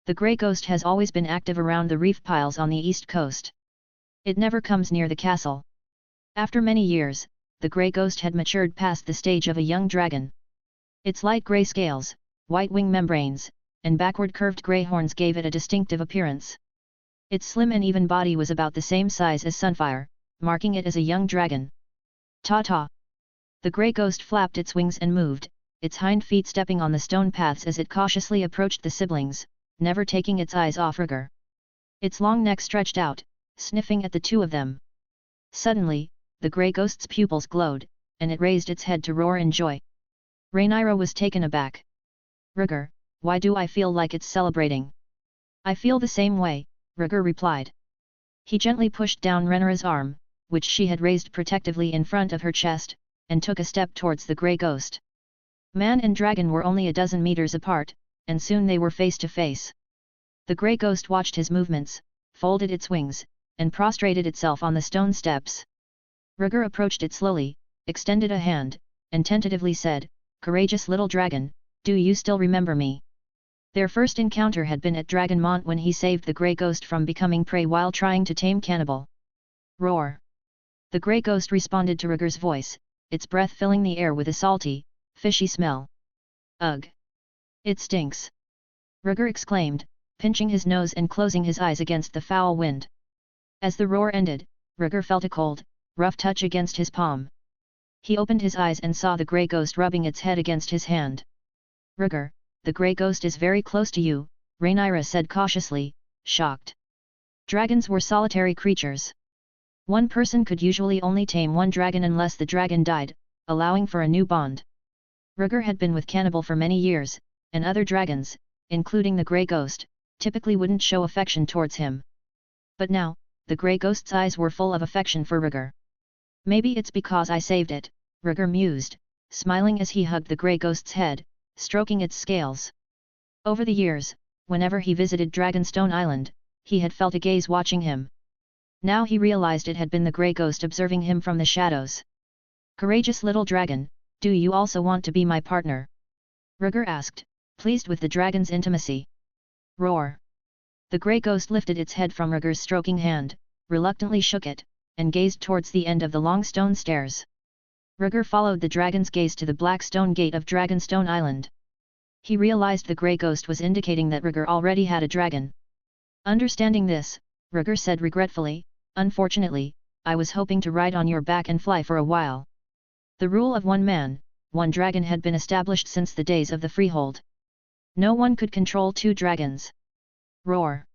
The Grey Ghost has always been active around the reef piles on the east coast. It never comes near the castle. After many years, the Grey Ghost had matured past the stage of a young dragon. Its light grey scales, white wing membranes, and backward curved grey horns gave it a distinctive appearance. Its slim and even body was about the same size as Sunfire, marking it as a young dragon. Ta-ta! The Grey Ghost flapped its wings and moved, its hind feet stepping on the stone paths as it cautiously approached the siblings, never taking its eyes off Rhaegar. Its long neck stretched out, sniffing at the 2 of them. Suddenly, the Grey Ghost's pupils glowed, and it raised its head to roar in joy. Rhaenyra was taken aback. Rhaegar, why do I feel like it's celebrating? I feel the same way, Rhaegar replied. He gently pushed down Rhaenyra's arm, which she had raised protectively in front of her chest, and took a step towards the Grey Ghost. Man and dragon were only a dozen meters apart, and soon they were face to face. The Grey Ghost watched his movements, folded its wings, and prostrated itself on the stone steps. Rhaegar approached it slowly, extended a hand, and tentatively said, "Courageous little dragon, do you still remember me?" Their first encounter had been at Dragonmont when he saved the Grey Ghost from becoming prey while trying to tame Cannibal. Roar! The Grey Ghost responded to Rhaegar's voice, its breath filling the air with a salty, fishy smell. Ugh! It stinks! Rhaegar exclaimed, pinching his nose and closing his eyes against the foul wind. As the roar ended, Rhaegar felt a cold, rough touch against his palm. He opened his eyes and saw the grey ghost rubbing its head against his hand. Rhaegar, the grey ghost is very close to you, Rhaenyra said cautiously, shocked. Dragons were solitary creatures. One person could usually only tame one dragon unless the dragon died, allowing for a new bond. Rhaegar had been with Cannibal for many years, and other dragons, including the grey ghost, typically wouldn't show affection towards him. But now, the grey ghost's eyes were full of affection for Rhaegar. Maybe it's because I saved it, Rhaegar mused, smiling as he hugged the grey ghost's head, stroking its scales. Over the years, whenever he visited Dragonstone Island, he had felt a gaze watching him. Now he realized it had been the grey ghost observing him from the shadows. Courageous little dragon, do you also want to be my partner? Rhaegar asked, pleased with the dragon's intimacy. Roar! The grey ghost lifted its head from Rhaegar's stroking hand, reluctantly shook it, and gazed towards the end of the long stone stairs. Rhaegar followed the dragon's gaze to the black stone gate of Dragonstone Island. He realized the grey ghost was indicating that Rhaegar already had a dragon. Understanding this, Rhaegar said regretfully, unfortunately, I was hoping to ride on your back and fly for a while. The rule of one man, one dragon had been established since the days of the freehold. No one could control two dragons. Roar!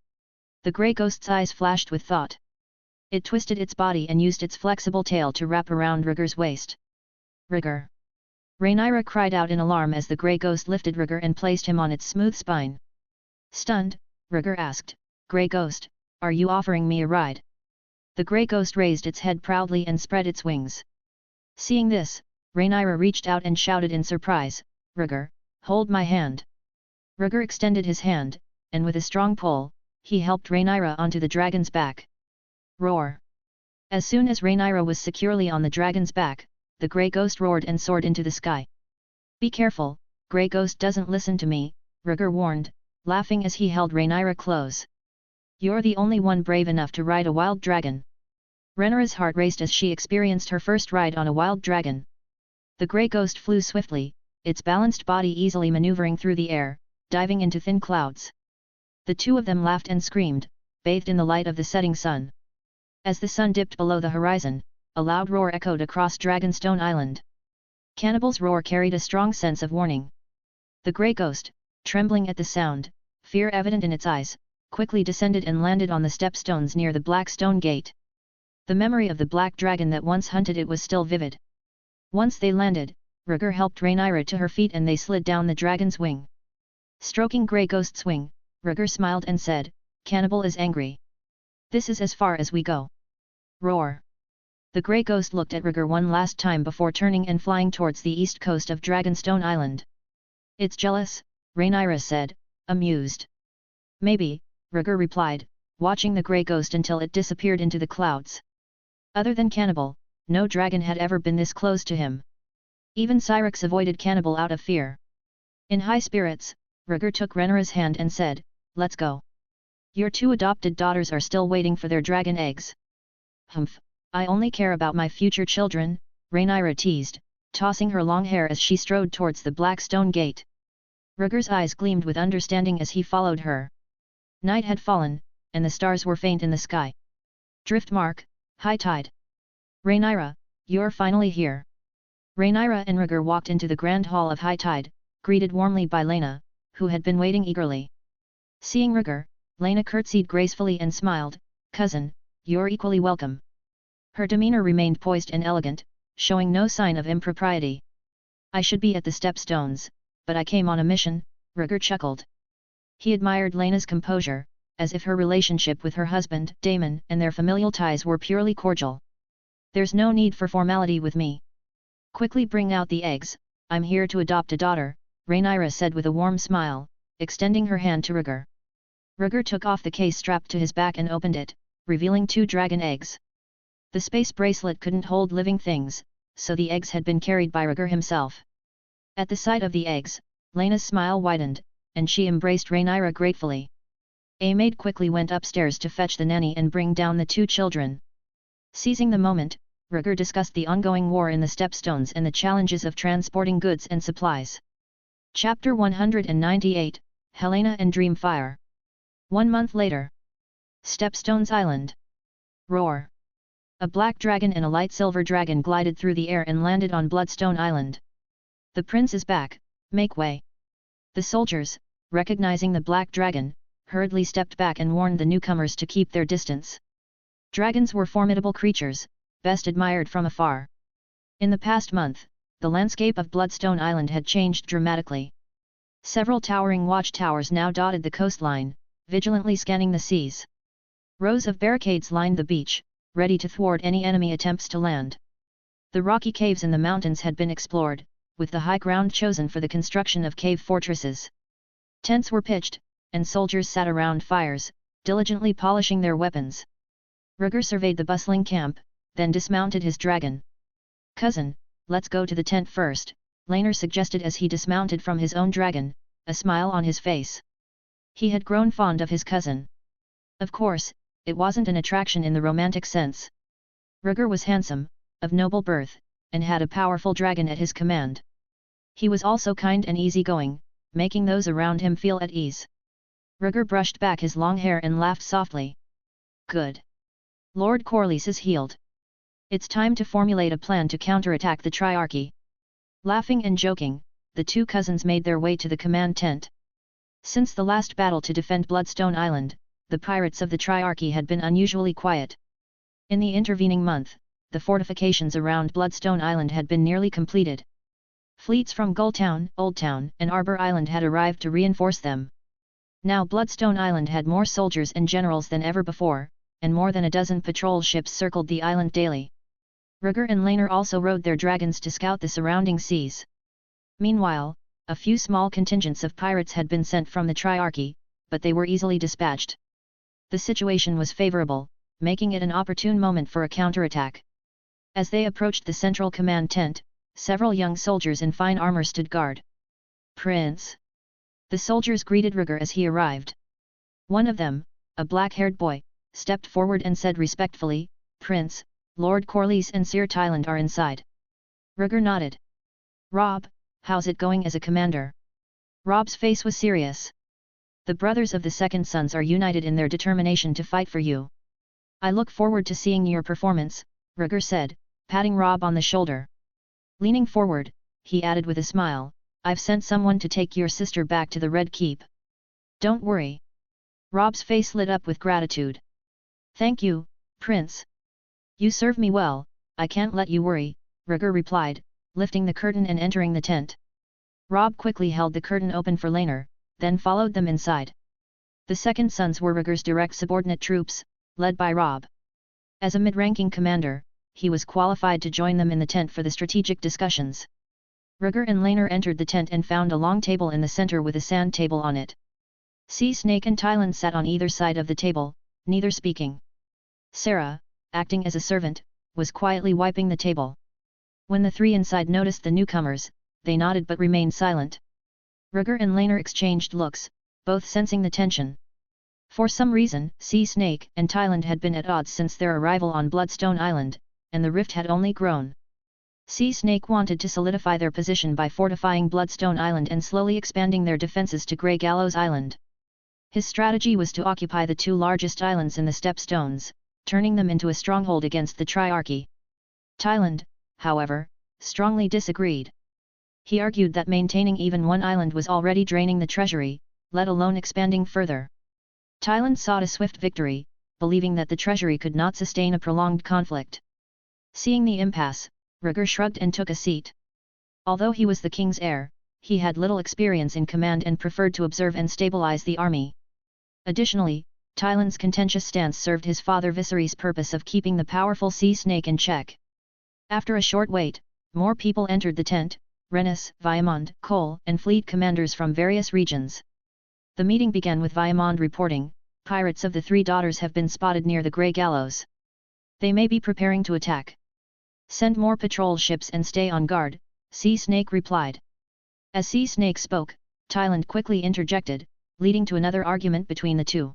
The grey ghost's eyes flashed with thought. It twisted its body and used its flexible tail to wrap around Rhaegar's waist. Rhaegar! Rhaenyra cried out in alarm as the grey ghost lifted Rhaegar and placed him on its smooth spine. Stunned, Rhaegar asked, Grey ghost, are you offering me a ride? The grey ghost raised its head proudly and spread its wings. Seeing this, Rhaenyra reached out and shouted in surprise, Rhaegar, hold my hand. Rhaegar extended his hand, and with a strong pull, he helped Rhaenyra onto the dragon's back. Roar! As soon as Rhaenyra was securely on the dragon's back, the grey ghost roared and soared into the sky. Be careful, grey ghost doesn't listen to me, Rhaegar warned, laughing as he held Rhaenyra close. You're the only one brave enough to ride a wild dragon. Rhaenyra's heart raced as she experienced her first ride on a wild dragon. The grey ghost flew swiftly, its balanced body easily maneuvering through the air, diving into thin clouds. The two of them laughed and screamed, bathed in the light of the setting sun. As the sun dipped below the horizon, a loud roar echoed across Dragonstone Island. Cannibal's roar carried a strong sense of warning. The grey ghost, trembling at the sound, fear evident in its eyes, quickly descended and landed on the stepstones near the black stone gate. The memory of the black dragon that once hunted it was still vivid. Once they landed, Rhaegar helped Rhaenyra to her feet and they slid down the dragon's wing. Stroking grey ghost's wing, Rhaegar smiled and said, Cannibal is angry. This is as far as we go. Roar! The grey ghost looked at Rhaegar one last time before turning and flying towards the east coast of Dragonstone Island. It's jealous, Rhaenyra said, amused. Maybe, Rhaegar replied, watching the grey ghost until it disappeared into the clouds. Other than Cannibal, no dragon had ever been this close to him. Even Syrax avoided Cannibal out of fear. In high spirits, Rhaegar took Rhaenyra's hand and said, Let's go. Your two adopted daughters are still waiting for their dragon eggs. Humph, I only care about my future children, Rhaenyra teased, tossing her long hair as she strode towards the black stone gate. Rhaegar's eyes gleamed with understanding as he followed her. Night had fallen, and the stars were faint in the sky. Driftmark, high tide. Rhaenyra, you're finally here. Rhaenyra and Rhaegar walked into the grand hall of high tide, greeted warmly by Helena, who had been waiting eagerly. Seeing Rhaegar, Helena curtsied gracefully and smiled, Cousin, you're equally welcome. Her demeanor remained poised and elegant, showing no sign of impropriety. I should be at the Stepstones, but I came on a mission, Rhaegar chuckled. He admired Helena's composure, as if her relationship with her husband, Daemon, and their familial ties were purely cordial. There's no need for formality with me. Quickly bring out the eggs, I'm here to adopt a daughter, Rhaenyra said with a warm smile, extending her hand to Rhaegar. Rhaegar took off the case strapped to his back and opened it, revealing 2 dragon eggs. The space bracelet couldn't hold living things, so the eggs had been carried by Rhaegar himself. At the sight of the eggs, Helena's smile widened, and she embraced Rhaenyra gratefully. A maid quickly went upstairs to fetch the nanny and bring down the 2 children. Seizing the moment, Rhaegar discussed the ongoing war in the Stepstones and the challenges of transporting goods and supplies. Chapter 198, Helena and Dreamfire. 1 month later. Stepstones Island. Roar! A black dragon and a light silver dragon glided through the air and landed on Bloodstone Island. The prince is back, make way. The soldiers, recognizing the black dragon, hurriedly stepped back and warned the newcomers to keep their distance. Dragons were formidable creatures, best admired from afar. In the past month, the landscape of Bloodstone Island had changed dramatically. Several towering watchtowers now dotted the coastline, vigilantly scanning the seas. Rows of barricades lined the beach, ready to thwart any enemy attempts to land. The rocky caves in the mountains had been explored, with the high ground chosen for the construction of cave fortresses. Tents were pitched, and soldiers sat around fires, diligently polishing their weapons. Rhaegar surveyed the bustling camp, then dismounted his dragon. "Cousin, let's go to the tent first," Rhaenyra suggested as he dismounted from his own dragon, a smile on his face. He had grown fond of his cousin. Of course, it wasn't an attraction in the romantic sense. Rhaegar was handsome, of noble birth, and had a powerful dragon at his command. He was also kind and easygoing, making those around him feel at ease. Rhaegar brushed back his long hair and laughed softly. "Good. Lord Corlys is healed. It's time to formulate a plan to counterattack the Triarchy." Laughing and joking, the two cousins made their way to the command tent. Since the last battle to defend Bloodstone Island, the pirates of the Triarchy had been unusually quiet. In the intervening month, the fortifications around Bloodstone Island had been nearly completed. Fleets from Gulltown, Oldtown, and Arbor Island had arrived to reinforce them. Now Bloodstone Island had more soldiers and generals than ever before, and more than a dozen patrol ships circled the island daily. Rhaegar and Rhaenyra also rode their dragons to scout the surrounding seas. Meanwhile, a few small contingents of pirates had been sent from the Triarchy, but they were easily dispatched. The situation was favorable, making it an opportune moment for a counterattack. As they approached the central command tent, several young soldiers in fine armor stood guard. "Prince!" The soldiers greeted Rhaegar as he arrived. One of them, a black-haired boy, stepped forward and said respectfully, "Prince, Lord Corlys and Sir Tyland are inside." Rhaegar nodded. "Robb, how's it going as a commander?" Robb's face was serious. "The brothers of the Second Sons are united in their determination to fight for you. I look forward to seeing your performance," Rhaegar said, patting Robb on the shoulder. Leaning forward, he added with a smile, "I've sent someone to take your sister back to the Red Keep." "Don't worry." Robb's face lit up with gratitude. "Thank you, Prince. You serve me well, I can't let you worry," Rhaegar replied, lifting the curtain and entering the tent. Robb quickly held the curtain open for Rhaenyra, then followed them inside. The Second Sons were Rhaegar's direct subordinate troops, led by Robb. As a mid-ranking commander, he was qualified to join them in the tent for the strategic discussions. Rhaegar and Rhaenyra entered the tent and found a long table in the center with a sand table on it. Sea Snake and Tyland sat on either side of the table, neither speaking. Sarah, acting as a servant, was quietly wiping the table. When the three inside noticed the newcomers, they nodded but remained silent. Rhaegar and Rhaenyra exchanged looks, both sensing the tension. For some reason, Sea Snake and Tyland had been at odds since their arrival on Bloodstone Island, and the rift had only grown. Sea Snake wanted to solidify their position by fortifying Bloodstone Island and slowly expanding their defenses to Grey Gallows Island. His strategy was to occupy the two largest islands in the Stepstones, turning them into a stronghold against the Triarchy. Tyland, however, strongly disagreed. He argued that maintaining even one island was already draining the treasury, let alone expanding further. Tyland sought a swift victory, believing that the treasury could not sustain a prolonged conflict. Seeing the impasse, Rhaegar shrugged and took a seat. Although he was the king's heir, he had little experience in command and preferred to observe and stabilize the army. Additionally, Tyland's contentious stance served his father Viserys' purpose of keeping the powerful Sea Snake in check. After a short wait, more people entered the tent, Rhaenys, Viamond, Cole, and fleet commanders from various regions. The meeting began with Viamond reporting, "Pirates of the Three Daughters have been spotted near the Grey Gallows. They may be preparing to attack. Send more patrol ships and stay on guard," Sea Snake replied. As Sea Snake spoke, Tyland quickly interjected, leading to another argument between the two.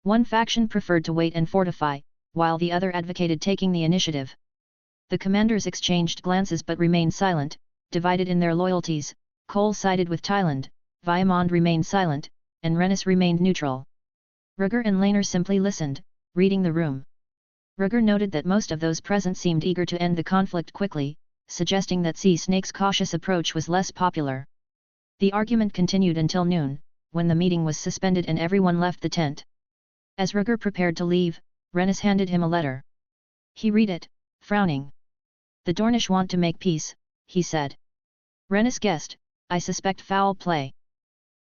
One faction preferred to wait and fortify, while the other advocated taking the initiative. The commanders exchanged glances but remained silent, divided in their loyalties. Cole sided with Tyland, Viamond remained silent, and Rhaenys remained neutral. Rhaegar and Rhaenyra simply listened, reading the room. Rhaegar noted that most of those present seemed eager to end the conflict quickly, suggesting that Sea Snake's cautious approach was less popular. The argument continued until noon, when the meeting was suspended and everyone left the tent. As Rhaegar prepared to leave, Rhaenys handed him a letter. He read it, frowning. "The Dornish want to make peace," he said. Rhaenys guessed, "I suspect foul play."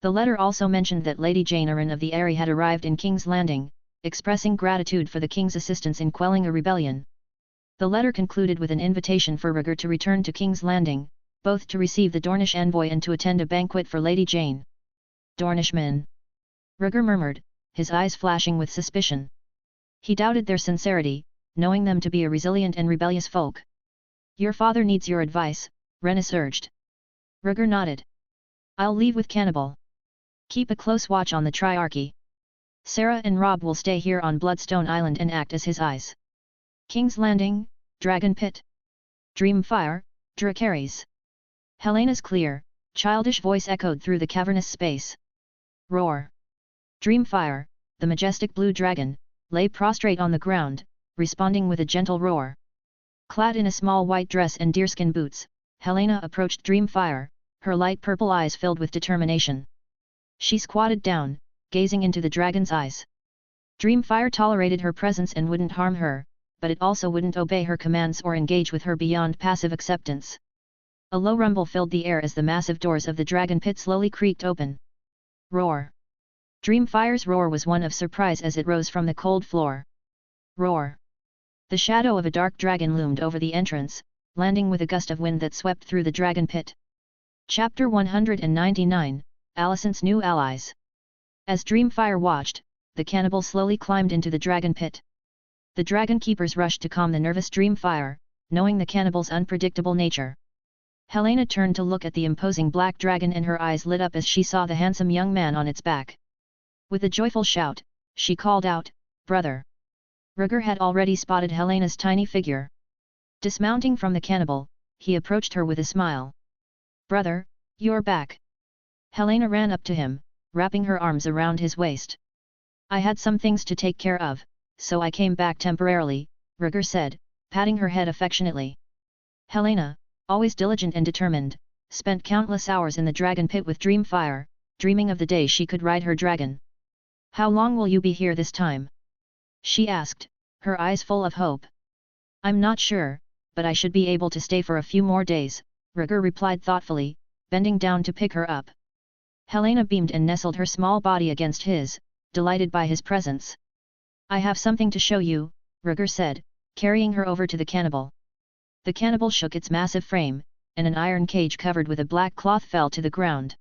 The letter also mentioned that Lady Rhaenyra of the Eyrie had arrived in King's Landing, expressing gratitude for the king's assistance in quelling a rebellion. The letter concluded with an invitation for Rhaegar to return to King's Landing, both to receive the Dornish envoy and to attend a banquet for Lady Jane. "Dornishmen," Rhaegar murmured, his eyes flashing with suspicion. He doubted their sincerity, knowing them to be a resilient and rebellious folk. "Your father needs your advice," Rhaenys urged. Rhaegar nodded. "I'll leave with Cannibal. Keep a close watch on the Triarchy. Sarah and Robb will stay here on Bloodstone Island and act as his eyes." King's Landing, Dragon Pit. Dreamfire, Dracarys. Helena's clear, childish voice echoed through the cavernous space. Roar. Dreamfire, the majestic blue dragon, lay prostrate on the ground, responding with a gentle roar. Clad in a small white dress and deerskin boots, Helena approached Dreamfire, her light purple eyes filled with determination. She squatted down, gazing into the dragon's eyes. Dreamfire tolerated her presence and wouldn't harm her, but it also wouldn't obey her commands or engage with her beyond passive acceptance. A low rumble filled the air as the massive doors of the dragon pit slowly creaked open. Roar. Dreamfire's roar was one of surprise as it rose from the cold floor. Roar. The shadow of a dark dragon loomed over the entrance, landing with a gust of wind that swept through the dragon pit. Chapter 199, Alicent's New Allies. As Dreamfire watched, the cannibal slowly climbed into the dragon pit. The dragon keepers rushed to calm the nervous Dreamfire, knowing the cannibal's unpredictable nature. Helena turned to look at the imposing black dragon and her eyes lit up as she saw the handsome young man on its back. With a joyful shout, she called out, "Brother!" Rhaegar had already spotted Helena's tiny figure. Dismounting from the cannibal, he approached her with a smile. "Brother, you're back." Helena ran up to him, wrapping her arms around his waist. "I had some things to take care of, so I came back temporarily," Rhaegar said, patting her head affectionately. Helena, always diligent and determined, spent countless hours in the dragon pit with Dreamfire, dreaming of the day she could ride her dragon. "How long will you be here this time?" she asked, her eyes full of hope. "I'm not sure, but I should be able to stay for a few more days," Rhaegar replied thoughtfully, bending down to pick her up. Helena beamed and nestled her small body against his, delighted by his presence. "I have something to show you," Rhaegar said, carrying her over to the cannibal. The cannibal shook its massive frame, and an iron cage covered with a black cloth fell to the ground.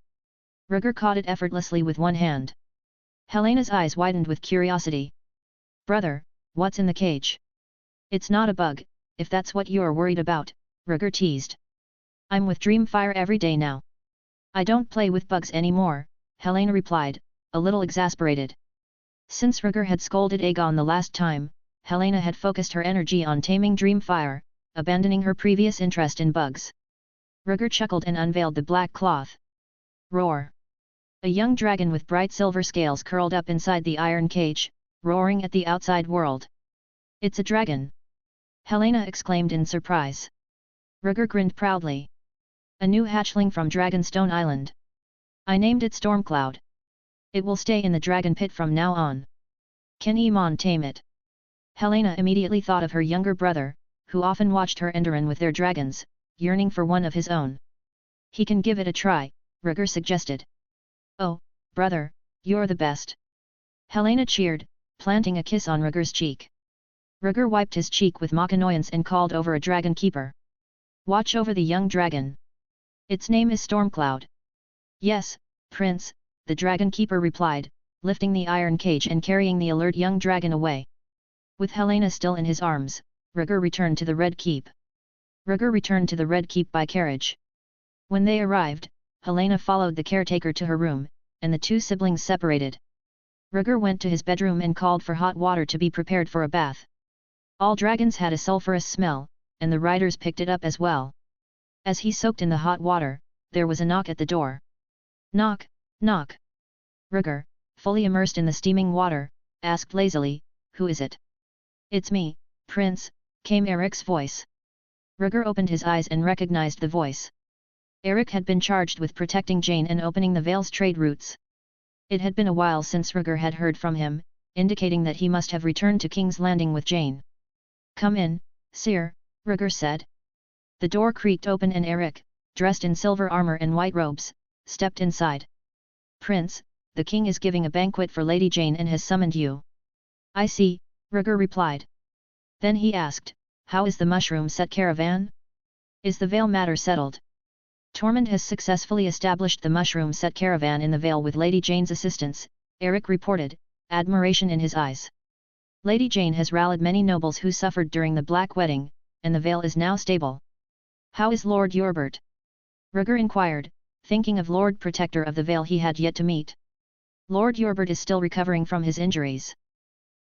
Rhaegar caught it effortlessly with one hand. Helena's eyes widened with curiosity. "Brother, what's in the cage?" "It's not a bug, if that's what you're worried about," Rhaegar teased. "I'm with Dreamfire every day now." "I don't play with bugs anymore," Helena replied, a little exasperated. Since Rhaegar had scolded Aegon the last time, Helena had focused her energy on taming Dreamfire, abandoning her previous interest in bugs. Rhaegar chuckled and unveiled the black cloth. Roar! A young dragon with bright silver scales curled up inside the iron cage, roaring at the outside world. "It's a dragon!" Helena exclaimed in surprise. Rhaegar grinned proudly. "A new hatchling from Dragonstone Island. I named it Stormcloud. It will stay in the dragon pit from now on. Can Aemon tame it?" Helena immediately thought of her younger brother, who often watched her and Doran with their dragons, yearning for one of his own. "He can give it a try," Rhaegar suggested. "Oh, brother, you're the best!" Helena cheered, planting a kiss on Rhaegar's cheek. Rhaegar wiped his cheek with mock annoyance and called over a dragon keeper. "Watch over the young dragon. Its name is Stormcloud." "Yes, Prince," the dragon keeper replied, lifting the iron cage and carrying the alert young dragon away. With Helena still in his arms, Rhaegar returned to the Red Keep. Rhaegar returned to the Red Keep by carriage. When they arrived, Helena followed the caretaker to her room, and the two siblings separated. Rhaegar went to his bedroom and called for hot water to be prepared for a bath. All dragons had a sulphurous smell, and the riders picked it up as well. As he soaked in the hot water, there was a knock at the door. "Knock, knock." Rhaegar, fully immersed in the steaming water, asked lazily, "Who is it?" "It's me, "Prince," came Eric's voice. Rhaegar opened his eyes and recognized the voice. Eric had been charged with protecting Jane and opening the Vale's trade routes. It had been a while since Rhaegar had heard from him, indicating that he must have returned to King's Landing with Jane. "Come in, Sire," Rhaegar said. The door creaked open and Eric, dressed in silver armor and white robes, stepped inside. "Prince, the king is giving a banquet for Lady Jane and has summoned you." "I see," Rhaegar replied. Then he asked, "How is the mushroom set caravan? Is the Vale matter settled?" "Tormund has successfully established the mushroom set caravan in the Vale with Lady Jane's assistance," Eric reported, admiration in his eyes. "Lady Jane has rallied many nobles who suffered during the Black Wedding, and the Vale is now stable." "How is Lord Yorbert?" Rhaegar inquired, thinking of Lord Protector of the Vale he had yet to meet. "Lord Yorbert is still recovering from his injuries.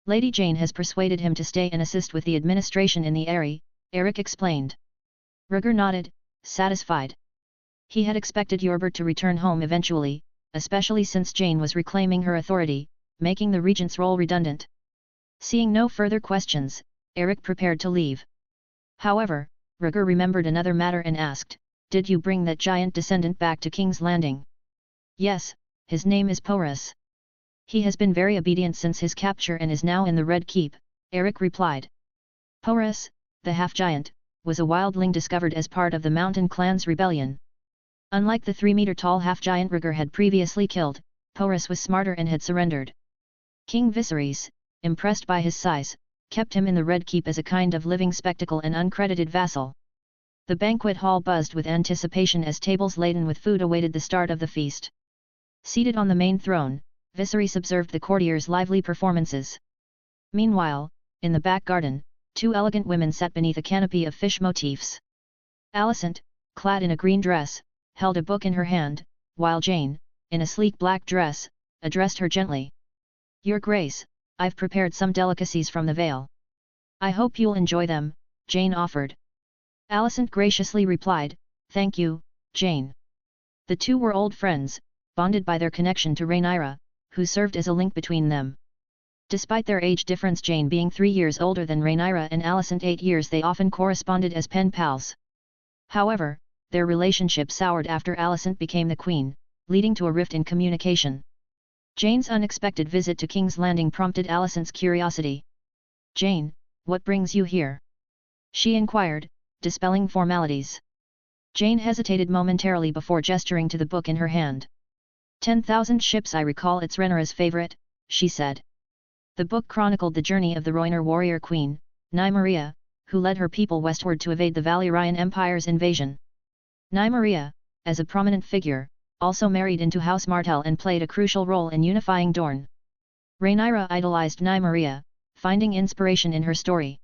Lady Jane has persuaded him to stay and assist with the administration in the Eyrie," Eric explained. Rhaegar nodded, satisfied. He had expected Yorbert to return home eventually, especially since Jane was reclaiming her authority, making the regent's role redundant. Seeing no further questions, Eric prepared to leave. However, Rhaegar remembered another matter and asked, "Did you bring that giant descendant back to King's Landing?" "Yes, his name is Porus. He has been very obedient since his capture and is now in the Red Keep," Eric replied. Porus, the half-giant, was a wildling discovered as part of the Mountain Clan's rebellion. Unlike the 3-meter-tall half-giant Rhaegar had previously killed, Porus was smarter and had surrendered. King Viserys, impressed by his size, kept him in the Red Keep as a kind of living spectacle and uncredited vassal. The banquet hall buzzed with anticipation as tables laden with food awaited the start of the feast. Seated on the main throne, Viserys observed the courtiers' lively performances. Meanwhile, in the back garden, 2 elegant women sat beneath a canopy of fish motifs. Alicent, clad in a green dress, held a book in her hand, while Jane, in a sleek black dress, addressed her gently. "Your Grace, I've prepared some delicacies from the Vale. I hope you'll enjoy them," Jane offered. Alicent graciously replied, "Thank you, Jane." The two were old friends, bonded by their connection to Rhaenyra, who served as a link between them. Despite their age difference, Jane being 3 years older than Rhaenyra and Alicent 8 years, they often corresponded as pen pals. However, their relationship soured after Alicent became the queen, leading to a rift in communication. Jane's unexpected visit to King's Landing prompted Alicent's curiosity. "Jane, what brings you here?" she inquired, dispelling formalities. Jane hesitated momentarily before gesturing to the book in her hand. 10,000 ships. I recall it's Rhaenyra's favorite," she said. The book chronicled the journey of the Rhoynar warrior queen, Nymeria, who led her people westward to evade the Valyrian Empire's invasion. Nymeria, as a prominent figure, also married into House Martell and played a crucial role in unifying Dorne. Rhaenyra idolized Nymeria, finding inspiration in her story.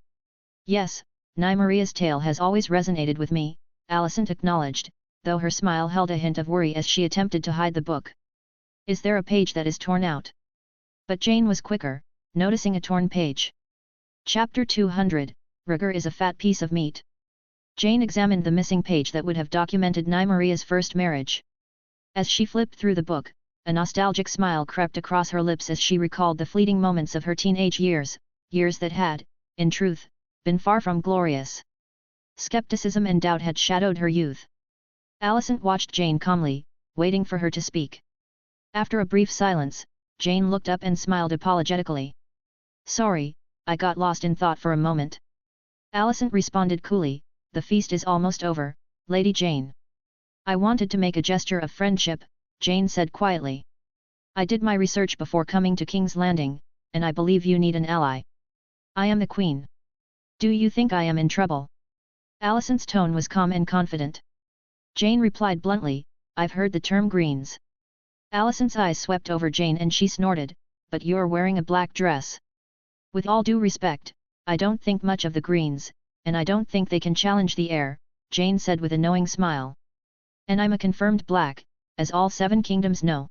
"Yes, Nymeria's tale has always resonated with me," Alicent acknowledged, though her smile held a hint of worry as she attempted to hide the book. "Is there a page that is torn out?" But Jane was quicker, noticing a torn page. Chapter 200, Rhaegar is a fat piece of meat. Jane examined the missing page that would have documented Nymeria's first marriage. As she flipped through the book, a nostalgic smile crept across her lips as she recalled the fleeting moments of her teenage years, years that had, in truth, been far from glorious. Skepticism and doubt had shadowed her youth. Alicent watched Jane calmly, waiting for her to speak. After a brief silence, Jane looked up and smiled apologetically. "Sorry, I got lost in thought for a moment." Alicent responded coolly, "The feast is almost over, Lady Jane." "I wanted to make a gesture of friendship," Jane said quietly. "I did my research before coming to King's Landing, and I believe you need an ally. I am the Queen. Do you think I am in trouble?" Alicent's tone was calm and confident. Jane replied bluntly, "I've heard the term greens." Alicent's eyes swept over Jane and she snorted, "But you're wearing a black dress." "With all due respect, I don't think much of the greens, and I don't think they can challenge the heir," Jane said with a knowing smile. "And I'm a confirmed black, as all 7 kingdoms know."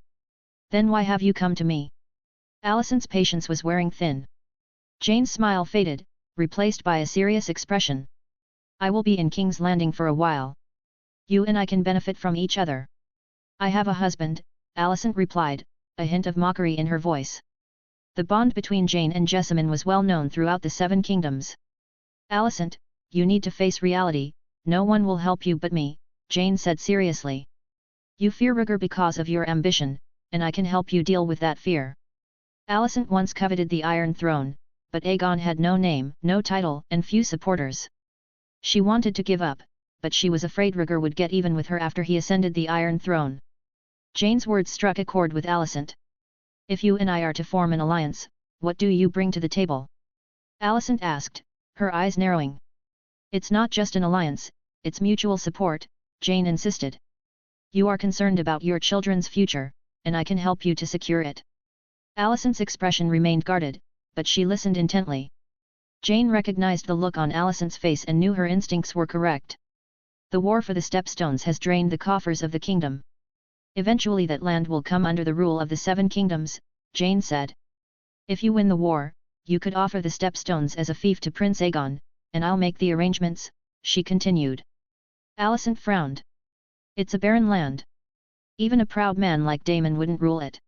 "Then why have you come to me?" Alicent's patience was wearing thin. Jane's smile faded, replaced by a serious expression. "I will be in King's Landing for a while. You and I can benefit from each other." "I have a husband," Alicent replied, a hint of mockery in her voice. The bond between Jane and Jessamine was well known throughout the 7 kingdoms. Alicent, you need to face reality, no one will help you but me, Jane said seriously. You fear Rhaegar because of your ambition, and I can help you deal with that fear. Alicent once coveted the Iron Throne, but Aegon had no name, no title, and few supporters. She wanted to give up, but she was afraid Rhaegar would get even with her after he ascended the Iron Throne. Jane's words struck a chord with Alicent. If you and I are to form an alliance, what do you bring to the table? Alicent asked, her eyes narrowing. It's not just an alliance, it's mutual support, Jane insisted. You are concerned about your children's future, and I can help you to secure it. Alicent's expression remained guarded, but she listened intently. Jane recognized the look on Alicent's face and knew her instincts were correct. The war for the Stepstones has drained the coffers of the kingdom. Eventually that land will come under the rule of the Seven Kingdoms, Jane said. If you win the war, you could offer the Stepstones as a fief to Prince Aegon, and I'll make the arrangements, she continued. Alicent frowned. It's a barren land. Even a proud man like Daemon wouldn't rule it.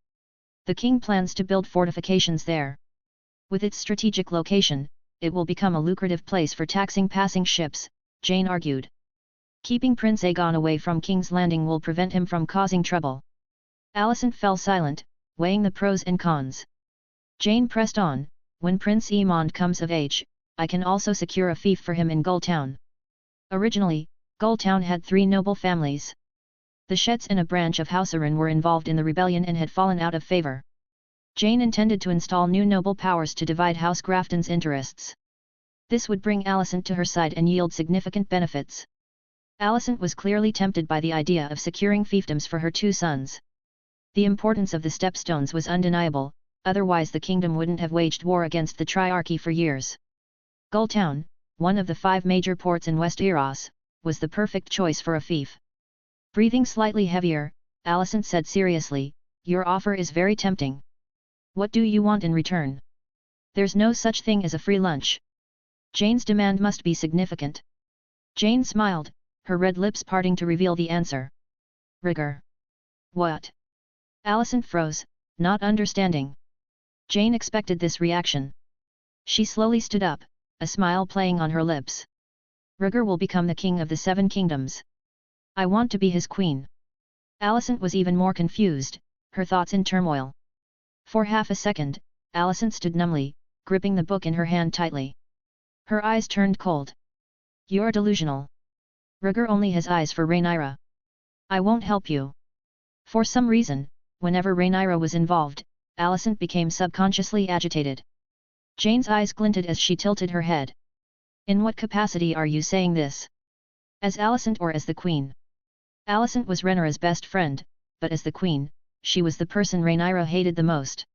The king plans to build fortifications there. With its strategic location, it will become a lucrative place for taxing passing ships, Jane argued. Keeping Prince Aegon away from King's Landing will prevent him from causing trouble. Alicent fell silent, weighing the pros and cons. Jane pressed on, when Prince Aemond comes of age, I can also secure a fief for him in Gulltown. Originally, Gulltown had 3 noble families. The Shetts and a branch of House Arryn were involved in the rebellion and had fallen out of favor. Jane intended to install new noble powers to divide House Grafton's interests. This would bring Alicent to her side and yield significant benefits. Alicent was clearly tempted by the idea of securing fiefdoms for her 2 sons. The importance of the Stepstones was undeniable, otherwise the kingdom wouldn't have waged war against the Triarchy for years. Gulltown, one of the 5 major ports in West Eros, was the perfect choice for a fief. Breathing slightly heavier, Alicent said seriously, your offer is very tempting. What do you want in return? There's no such thing as a free lunch. Jane's demand must be significant. Jane smiled, her red lips parting to reveal the answer. Rhaegar. What? Alicent froze, not understanding. Jane expected this reaction. She slowly stood up, a smile playing on her lips. Rhaegar will become the king of the 7 kingdoms. I want to be his queen. Alicent was even more confused, her thoughts in turmoil. For half a second, Alicent stood numbly, gripping the book in her hand tightly. Her eyes turned cold. You're delusional. Rhaegar only has eyes for Rhaenyra. I won't help you. For some reason, whenever Rhaenyra was involved, Alicent became subconsciously agitated. Jane's eyes glinted as she tilted her head. In what capacity are you saying this? As Alicent or as the queen? Alicent was Rhaenyra's best friend, but as the queen, she was the person Rhaenyra hated the most.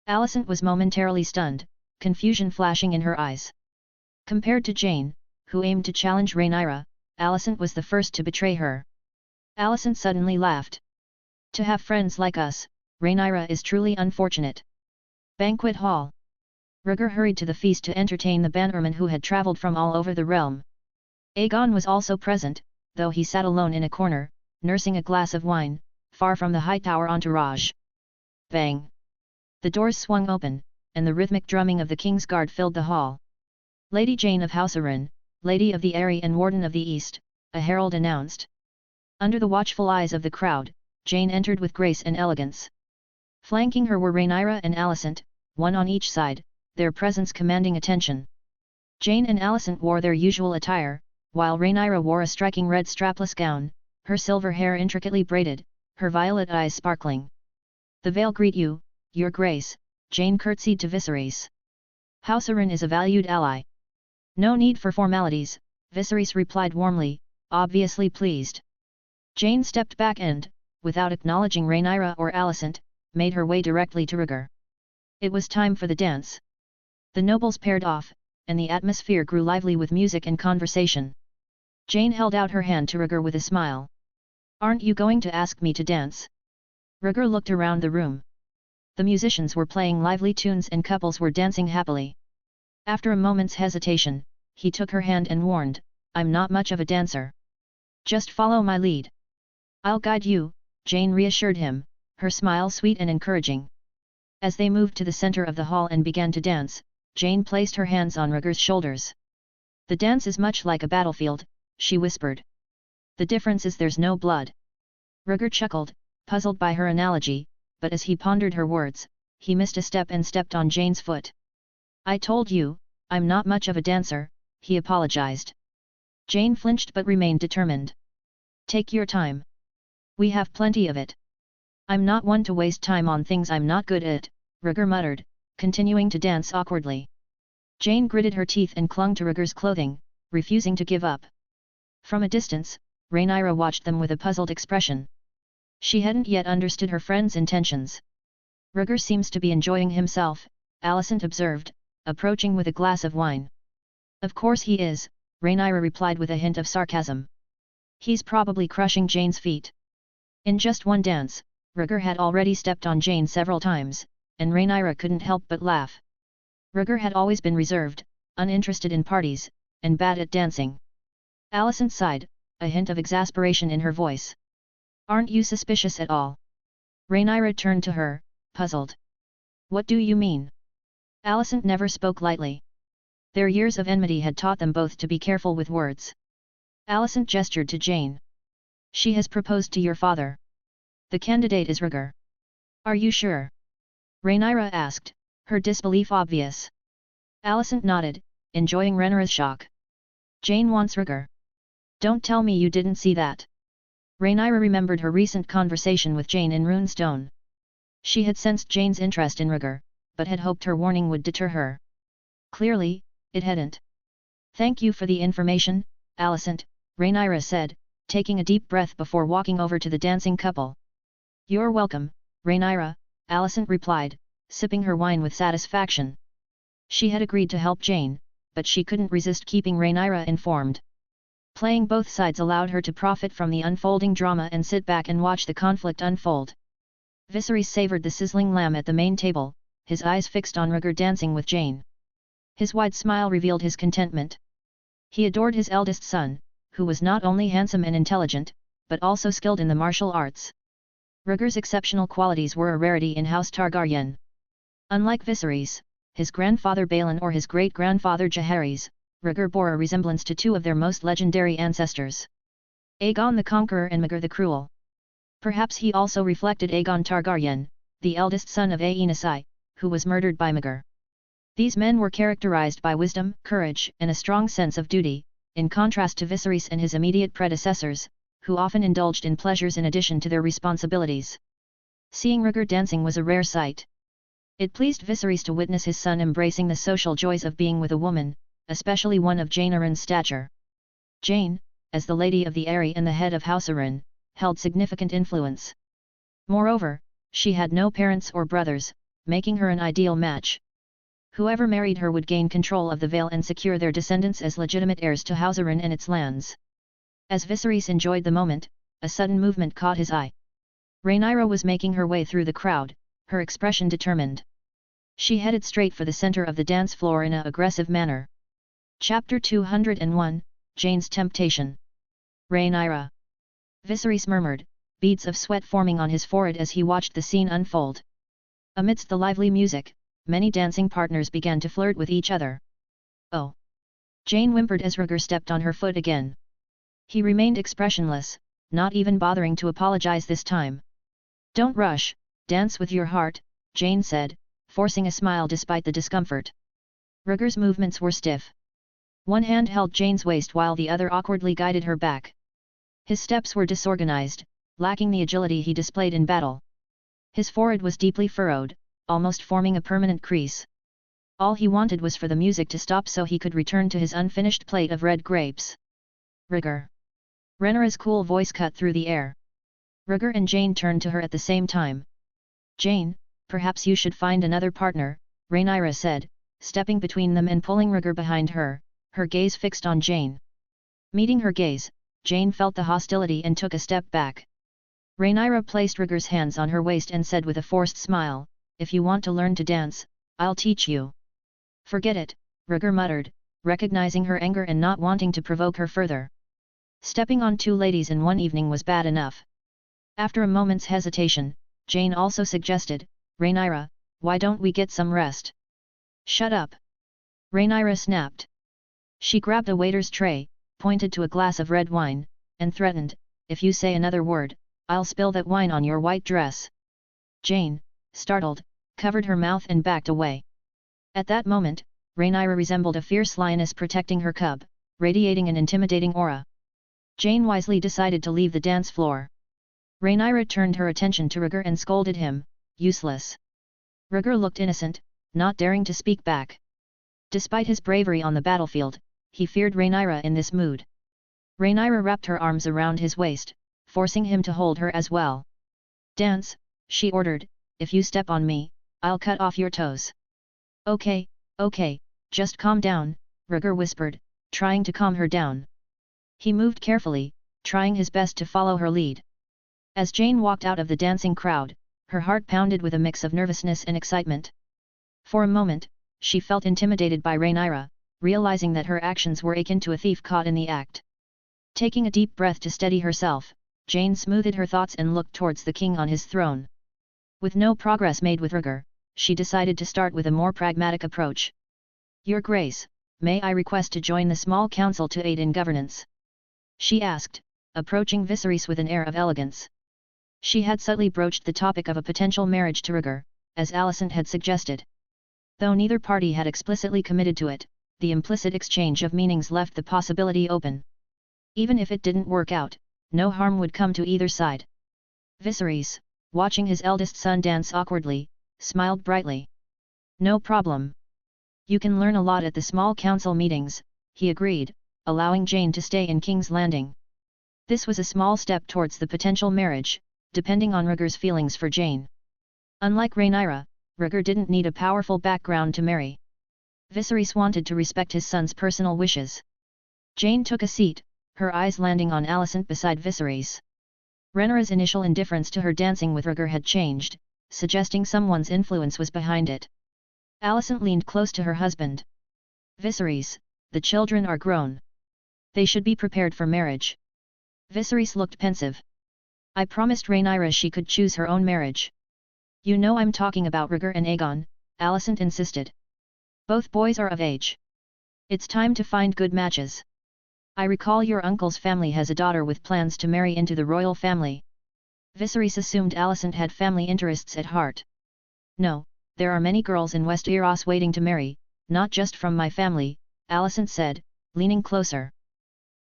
Alicent was momentarily stunned, confusion flashing in her eyes. Compared to Jane, who aimed to challenge Rhaenyra, Alicent was the first to betray her. Alicent suddenly laughed. To have friends like us, Rhaenyra is truly unfortunate. Banquet Hall. Rhaegar hurried to the feast to entertain the bannermen who had travelled from all over the realm. Aegon was also present, though he sat alone in a corner, nursing a glass of wine, far from the Hightower entourage. Bang! The doors swung open, and the rhythmic drumming of the King's Guard filled the hall. Lady Jane of House Arryn, Lady of the Eyrie and Warden of the East, a herald announced. Under the watchful eyes of the crowd, Jane entered with grace and elegance. Flanking her were Rhaenyra and Alicent, one on each side, their presence commanding attention. Jane and Alicent wore their usual attire, while Rhaenyra wore a striking red strapless gown, her silver hair intricately braided, her violet eyes sparkling. The veil greet you, your grace, Jane curtsied to Viserys. House Arryn is a valued ally. No need for formalities, Viserys replied warmly, obviously pleased. Jane stepped back and, without acknowledging Rhaenyra or Alicent, made her way directly to Rhaegar. It was time for the dance. The nobles paired off, and the atmosphere grew lively with music and conversation. Jane held out her hand to Rhaegar with a smile. Aren't you going to ask me to dance? Rhaegar looked around the room. The musicians were playing lively tunes and couples were dancing happily. After a moment's hesitation, he took her hand and warned, I'm not much of a dancer. Just follow my lead. I'll guide you, Jane reassured him, her smile sweet and encouraging. As they moved to the center of the hall and began to dance, Jane placed her hands on Rhaegar's shoulders. The dance is much like a battlefield, she whispered. The difference is there's no blood. Rhaegar chuckled, puzzled by her analogy, but as he pondered her words, he missed a step and stepped on Jane's foot. I told you, I'm not much of a dancer, he apologized. Jane flinched but remained determined. Take your time. We have plenty of it. I'm not one to waste time on things I'm not good at, Rhaegar muttered, continuing to dance awkwardly. Jane gritted her teeth and clung to Rhaegar's clothing, refusing to give up. From a distance, Rhaenyra watched them with a puzzled expression. She hadn't yet understood her friend's intentions. Rhaegar seems to be enjoying himself, Alicent observed, approaching with a glass of wine. Of course he is, Rhaenyra replied with a hint of sarcasm. He's probably crushing Jane's feet. In just one dance, Rhaegar had already stepped on Jane several times, and Rhaenyra couldn't help but laugh. Rhaegar had always been reserved, uninterested in parties, and bad at dancing. Alicent sighed, a hint of exasperation in her voice. Aren't you suspicious at all? Rhaenyra turned to her, puzzled. What do you mean? Alicent never spoke lightly. Their years of enmity had taught them both to be careful with words. Alicent gestured to Jane. She has proposed to your father. The candidate is Rhaegar. Are you sure? Rhaenyra asked, her disbelief obvious. Alicent nodded, enjoying Rhaenyra's shock. Jane wants Rhaegar. Don't tell me you didn't see that. Rhaenyra remembered her recent conversation with Jane in Runestone. She had sensed Jane's interest in Rhaegar, but had hoped her warning would deter her. Clearly, it hadn't. Thank you for the information, Alicent, Rhaenyra said, taking a deep breath before walking over to the dancing couple. You're welcome, Rhaenyra, Alicent replied, sipping her wine with satisfaction. She had agreed to help Jane, but she couldn't resist keeping Rhaenyra informed. Playing both sides allowed her to profit from the unfolding drama and sit back and watch the conflict unfold. Viserys savored the sizzling lamb at the main table, his eyes fixed on Rhaegar dancing with Jane. His wide smile revealed his contentment. He adored his eldest son, who was not only handsome and intelligent, but also skilled in the martial arts. Rhaegar's exceptional qualities were a rarity in House Targaryen. Unlike Viserys, his grandfather Balon or his great-grandfather Jaehaerys, Rhaegar bore a resemblance to two of their most legendary ancestors. Aegon the Conqueror and Maegor the Cruel. Perhaps he also reflected Aegon Targaryen, the eldest son of Aenys, who was murdered by Maegor. These men were characterized by wisdom, courage, and a strong sense of duty, in contrast to Viserys and his immediate predecessors, who often indulged in pleasures in addition to their responsibilities. Seeing Rhaegar dancing was a rare sight. It pleased Viserys to witness his son embracing the social joys of being with a woman, especially one of Jane Arryn's stature. Jane, as the Lady of the Eyrie and the head of House Arryn, held significant influence. Moreover, she had no parents or brothers, making her an ideal match. Whoever married her would gain control of the Vale and secure their descendants as legitimate heirs to House Arryn and its lands. As Viserys enjoyed the moment, a sudden movement caught his eye. Rhaenyra was making her way through the crowd, her expression determined. She headed straight for the center of the dance floor in an aggressive manner. Chapter 201, Jane's Temptation. Rhaenyra. Viserys murmured, beads of sweat forming on his forehead as he watched the scene unfold. Amidst the lively music, many dancing partners began to flirt with each other. Oh! Jane whimpered as Rhaegar stepped on her foot again. He remained expressionless, not even bothering to apologize this time. Don't rush, dance with your heart, Jane said, forcing a smile despite the discomfort. Rhaegar's movements were stiff. One hand held Jane's waist while the other awkwardly guided her back. His steps were disorganized, lacking the agility he displayed in battle. His forehead was deeply furrowed, almost forming a permanent crease. All he wanted was for the music to stop so he could return to his unfinished plate of red grapes. Rhaegar. Rhaenyra's cool voice cut through the air. Rhaegar and Jane turned to her at the same time. Jane, perhaps you should find another partner, Rhaenyra said, stepping between them and pulling Rhaegar behind her, her gaze fixed on Jane. Meeting her gaze, Jane felt the hostility and took a step back. Rhaenyra placed Rhaegar's hands on her waist and said with a forced smile, if you want to learn to dance, I'll teach you. Forget it, Rhaegar muttered, recognizing her anger and not wanting to provoke her further. Stepping on two ladies in one evening was bad enough. After a moment's hesitation, Jane also suggested, Rhaenyra, why don't we get some rest? Shut up! Rhaenyra snapped. She grabbed a waiter's tray, pointed to a glass of red wine, and threatened, "If you say another word, I'll spill that wine on your white dress." Jane, startled, covered her mouth and backed away. At that moment, Rhaenyra resembled a fierce lioness protecting her cub, radiating an intimidating aura. Jane wisely decided to leave the dance floor. Rhaenyra turned her attention to Rhaegar and scolded him, "Useless." Rhaegar looked innocent, not daring to speak back. Despite his bravery on the battlefield, he feared Rhaenyra in this mood. Rhaenyra wrapped her arms around his waist, forcing him to hold her as well. "Dance," she ordered, "if you step on me, I'll cut off your toes." Okay, just calm down," Rhaegar whispered, trying to calm her down. He moved carefully, trying his best to follow her lead. As Jane walked out of the dancing crowd, her heart pounded with a mix of nervousness and excitement. For a moment, she felt intimidated by Rhaenyra, realizing that her actions were akin to a thief caught in the act. Taking a deep breath to steady herself, Jane smoothed her thoughts and looked towards the king on his throne. With no progress made with Rhaegar, she decided to start with a more pragmatic approach. "Your Grace, may I request to join the small council to aid in governance?" she asked, approaching Viserys with an air of elegance. She had subtly broached the topic of a potential marriage to Rhaegar, as Alicent had suggested. Though neither party had explicitly committed to it, the implicit exchange of meanings left the possibility open. Even if it didn't work out, no harm would come to either side. Viserys, watching his eldest son dance awkwardly, smiled brightly. "No problem. You can learn a lot at the small council meetings," he agreed, allowing Jane to stay in King's Landing. This was a small step towards the potential marriage, depending on Rhaegar's feelings for Jane. Unlike Rhaenyra, Rhaegar didn't need a powerful background to marry. Viserys wanted to respect his son's personal wishes. Jane took a seat, her eyes landing on Alicent beside Viserys. Rhaenyra's initial indifference to her dancing with Rhaegar had changed, suggesting someone's influence was behind it. Alicent leaned close to her husband. "Viserys, the children are grown. They should be prepared for marriage." Viserys looked pensive. "I promised Rhaenyra she could choose her own marriage." "You know I'm talking about Rhaegar and Aegon," Alicent insisted. "Both boys are of age. It's time to find good matches. I recall your uncle's family has a daughter with plans to marry into the royal family." Viserys assumed Alicent had family interests at heart. "No, there are many girls in Westeros waiting to marry, not just from my family," Alicent said, leaning closer.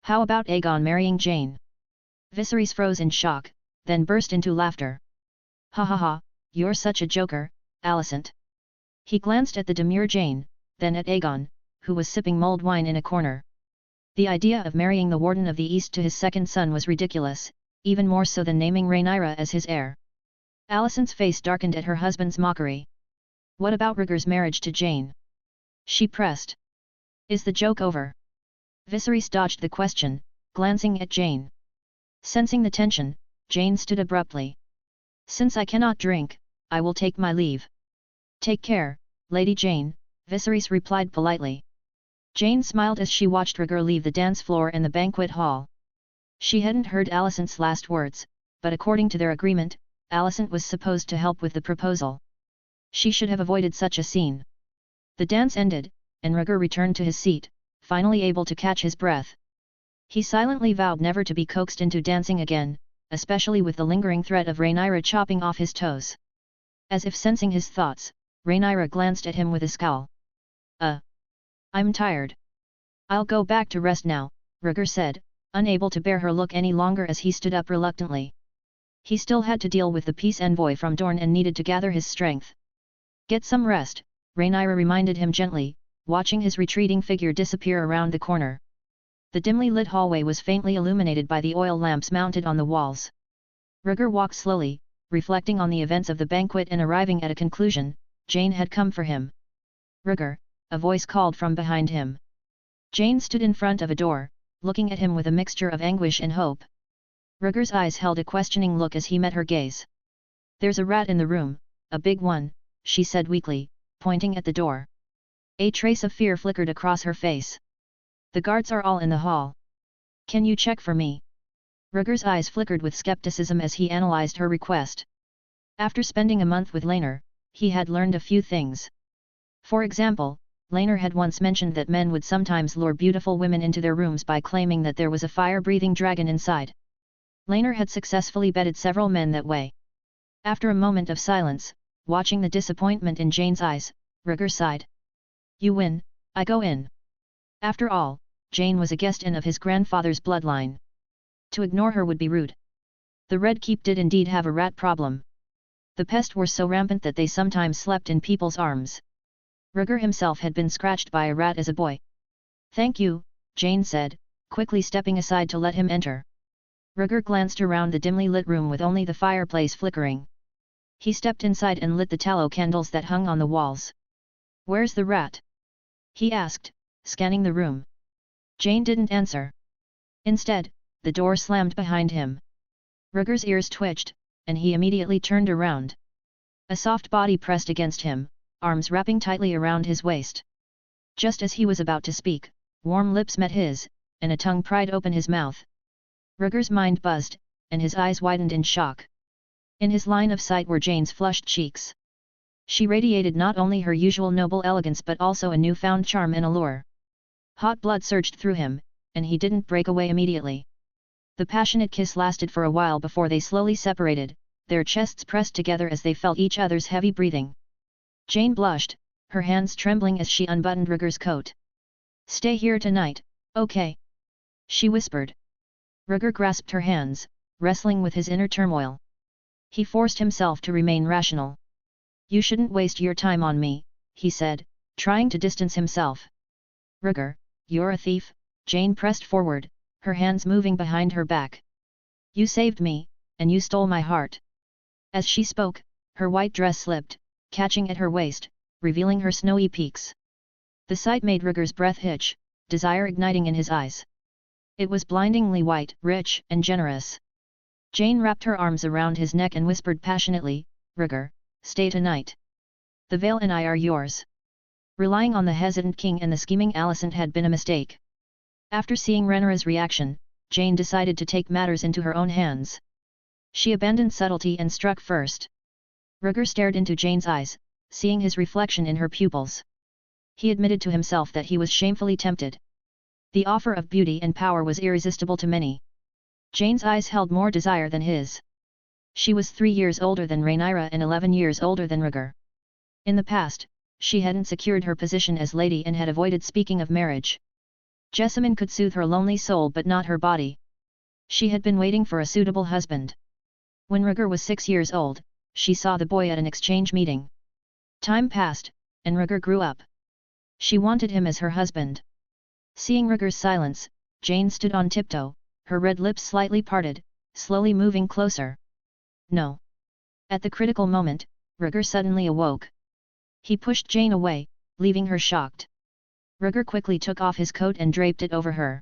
"How about Aegon marrying Jane?" Viserys froze in shock, then burst into laughter. "Ha ha ha, you're such a joker, Alicent." He glanced at the demure Jane, then at Aegon, who was sipping mulled wine in a corner. The idea of marrying the Warden of the East to his second son was ridiculous, even more so than naming Rhaenyra as his heir. Alicent's face darkened at her husband's mockery. "What about Rhaegar's marriage to Jane?" she pressed. "Is the joke over?" Viserys dodged the question, glancing at Jane. Sensing the tension, Jane stood abruptly. "Since I cannot drink, I will take my leave." "Take care, Lady Jane," Viserys replied politely. Jane smiled as she watched Rhaegar leave the dance floor and the banquet hall. She hadn't heard Alicent's last words, but according to their agreement, Alicent was supposed to help with the proposal. She should have avoided such a scene. The dance ended, and Rhaegar returned to his seat, finally able to catch his breath. He silently vowed never to be coaxed into dancing again, especially with the lingering threat of Rhaenyra chopping off his toes. As if sensing his thoughts, Rhaenyra glanced at him with a scowl. I'm tired. I'll go back to rest now," Rhaegar said, unable to bear her look any longer as he stood up reluctantly. He still had to deal with the peace envoy from Dorne and needed to gather his strength. "Get some rest," Rhaenyra reminded him gently, watching his retreating figure disappear around the corner. The dimly lit hallway was faintly illuminated by the oil lamps mounted on the walls. Rhaegar walked slowly, reflecting on the events of the banquet and arriving at a conclusion. Jane had come for him. "Rhaegar," a voice called from behind him. Jane stood in front of a door, looking at him with a mixture of anguish and hope. Rhaegar's eyes held a questioning look as he met her gaze. "There's a rat in the room, a big one," she said weakly, pointing at the door. A trace of fear flickered across her face. "The guards are all in the hall. Can you check for me?" Rhaegar's eyes flickered with skepticism as he analyzed her request. After spending a month with Rhaenyra, he had learned a few things. For example, Rhaenyra had once mentioned that men would sometimes lure beautiful women into their rooms by claiming that there was a fire-breathing dragon inside. Rhaenyra had successfully bedded several men that way. After a moment of silence, watching the disappointment in Jane's eyes, Rhaegar sighed. You win, I go in. After all, Jane was a guest-in of his grandfather's bloodline. To ignore her would be rude. The Red Keep did indeed have a rat problem. The pest were so rampant that they sometimes slept in people's arms. Rhaegar himself had been scratched by a rat as a boy. Thank you, Jane said, quickly stepping aside to let him enter. Rhaegar glanced around the dimly lit room with only the fireplace flickering. He stepped inside and lit the tallow candles that hung on the walls. Where's the rat? He asked, scanning the room. Jane didn't answer. Instead, the door slammed behind him. Rhaegar's ears twitched, and he immediately turned around. A soft body pressed against him, arms wrapping tightly around his waist. Just as he was about to speak, warm lips met his, and a tongue pried open his mouth. Rhaegar's mind buzzed, and his eyes widened in shock. In his line of sight were Jane's flushed cheeks. She radiated not only her usual noble elegance but also a newfound charm and allure. Hot blood surged through him, and he didn't break away immediately. The passionate kiss lasted for a while before they slowly separated, their chests pressed together as they felt each other's heavy breathing. Jane blushed, her hands trembling as she unbuttoned Rhaegar's coat. Stay here tonight, okay? She whispered. Rhaegar grasped her hands, wrestling with his inner turmoil. He forced himself to remain rational. You shouldn't waste your time on me, he said, trying to distance himself. Rhaegar, you're a thief, Jane pressed forward, her hands moving behind her back. You saved me, and you stole my heart. As she spoke, her white dress slipped, catching at her waist, revealing her snowy peaks. The sight made Rhaegar's breath hitch, desire igniting in his eyes. It was blindingly white, rich, and generous. Jane wrapped her arms around his neck and whispered passionately, Rhaegar, stay tonight. The veil and I are yours. Relying on the hesitant king and the scheming Alicent had been a mistake. After seeing Rhaenyra's reaction, Jane decided to take matters into her own hands. She abandoned subtlety and struck first. Rhaegar stared into Jane's eyes, seeing his reflection in her pupils. He admitted to himself that he was shamefully tempted. The offer of beauty and power was irresistible to many. Jane's eyes held more desire than his. She was 3 years older than Rhaenyra and 11 years older than Rhaegar. In the past, she hadn't secured her position as lady and had avoided speaking of marriage. Jessamine could soothe her lonely soul but not her body. She had been waiting for a suitable husband. When Rhaegar was 6 years old, she saw the boy at an exchange meeting. Time passed, and Rhaegar grew up. She wanted him as her husband. Seeing Rhaegar's silence, Jane stood on tiptoe, her red lips slightly parted, slowly moving closer. No. At the critical moment, Rhaegar suddenly awoke. He pushed Jane away, leaving her shocked. Rhaegar quickly took off his coat and draped it over her.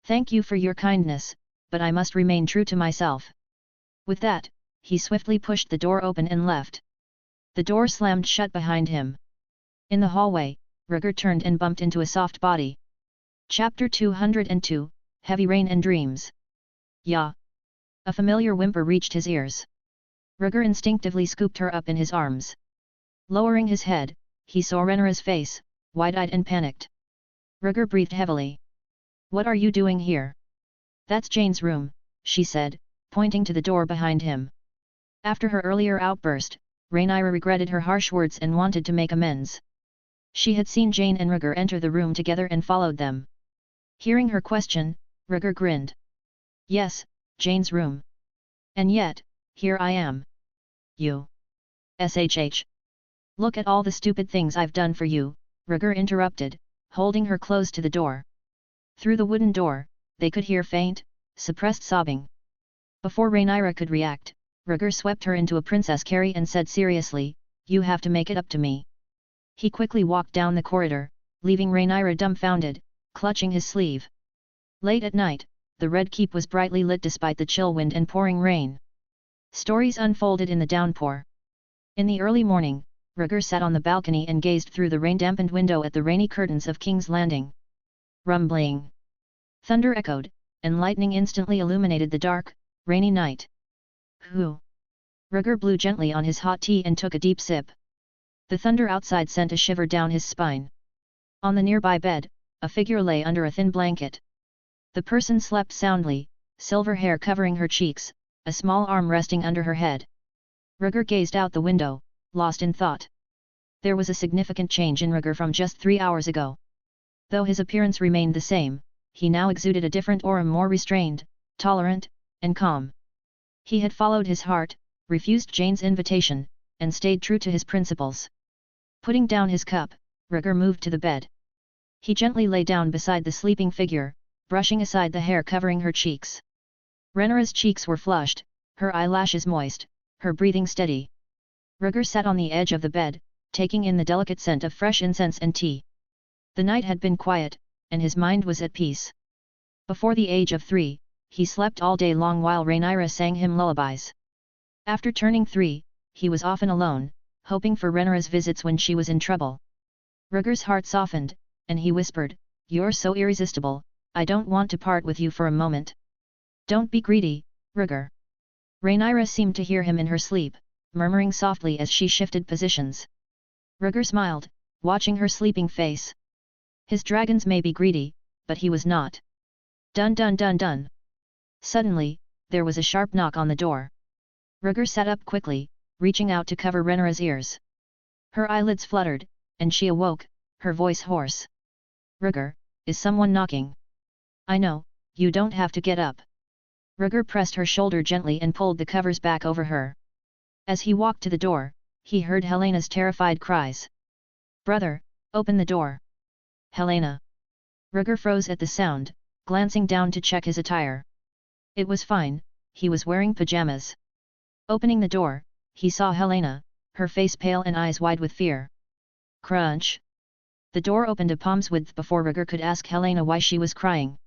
Thank you for your kindness, but I must remain true to myself. With that, he swiftly pushed the door open and left. The door slammed shut behind him. In the hallway, Rhaegar turned and bumped into a soft body. Chapter 202, Heavy Rain and Dreams. Ya! A familiar whimper reached his ears. Rhaegar instinctively scooped her up in his arms. Lowering his head, he saw Rhaenyra's face, wide-eyed and panicked. Rhaegar breathed heavily. What are you doing here? That's Jane's room, she said, pointing to the door behind him. After her earlier outburst, Rhaenyra regretted her harsh words and wanted to make amends. She had seen Jane and Rhaegar enter the room together and followed them. Hearing her question, Rhaegar grinned. Yes, Jane's room. And yet, here I am. You. SHH. Look at all the stupid things I've done for you, Rhaegar interrupted, holding her close to the door. Through the wooden door, they could hear faint, suppressed sobbing. Before Rhaenyra could react, Rhaegar swept her into a princess carry and said seriously, You have to make it up to me. He quickly walked down the corridor, leaving Rhaenyra dumbfounded, clutching his sleeve. Late at night, the Red Keep was brightly lit despite the chill wind and pouring rain. Stories unfolded in the downpour. In the early morning, Rhaegar sat on the balcony and gazed through the rain-dampened window at the rainy curtains of King's Landing. Rumbling. Thunder echoed, and lightning instantly illuminated the dark, rainy night. Hoo! Rhaegar blew gently on his hot tea and took a deep sip. The thunder outside sent a shiver down his spine. On the nearby bed, a figure lay under a thin blanket. The person slept soundly, silver hair covering her cheeks, a small arm resting under her head. Rhaegar gazed out the window, lost in thought. There was a significant change in Rhaegar from just 3 hours ago. Though his appearance remained the same, he now exuded a different aura, more restrained, tolerant, and calm. He had followed his heart, refused Jane's invitation, and stayed true to his principles. Putting down his cup, Rhaegar moved to the bed. He gently lay down beside the sleeping figure, brushing aside the hair covering her cheeks. Rhaenyra's cheeks were flushed, her eyelashes moist, her breathing steady. Rhaegar sat on the edge of the bed, taking in the delicate scent of fresh incense and tea. The night had been quiet, and his mind was at peace. Before the age of 3, he slept all day long while Rhaenyra sang him lullabies. After turning 3, he was often alone, hoping for Rhaenyra's visits when she was in trouble. Rhaegar's heart softened, and he whispered, "You're so irresistible, I don't want to part with you for a moment." "Don't be greedy, Rhaegar." Rhaenyra seemed to hear him in her sleep, murmuring softly as she shifted positions. Rhaegar smiled, watching her sleeping face. His dragons may be greedy, but he was not. Dun dun dun dun. Suddenly, there was a sharp knock on the door. Rhaegar sat up quickly, reaching out to cover Rhaenyra's ears. Her eyelids fluttered, and she awoke, her voice hoarse. "Rhaegar, is someone knocking?" "I know, you don't have to get up." Rhaegar pressed her shoulder gently and pulled the covers back over her. As he walked to the door, he heard Helena's terrified cries. "Brother, open the door!" "Helena!" Rhaegar froze at the sound, glancing down to check his attire. It was fine, he was wearing pajamas. Opening the door, he saw Helena, her face pale and eyes wide with fear. Crunch! The door opened a palm's width before Rhaegar could ask Helena why she was crying.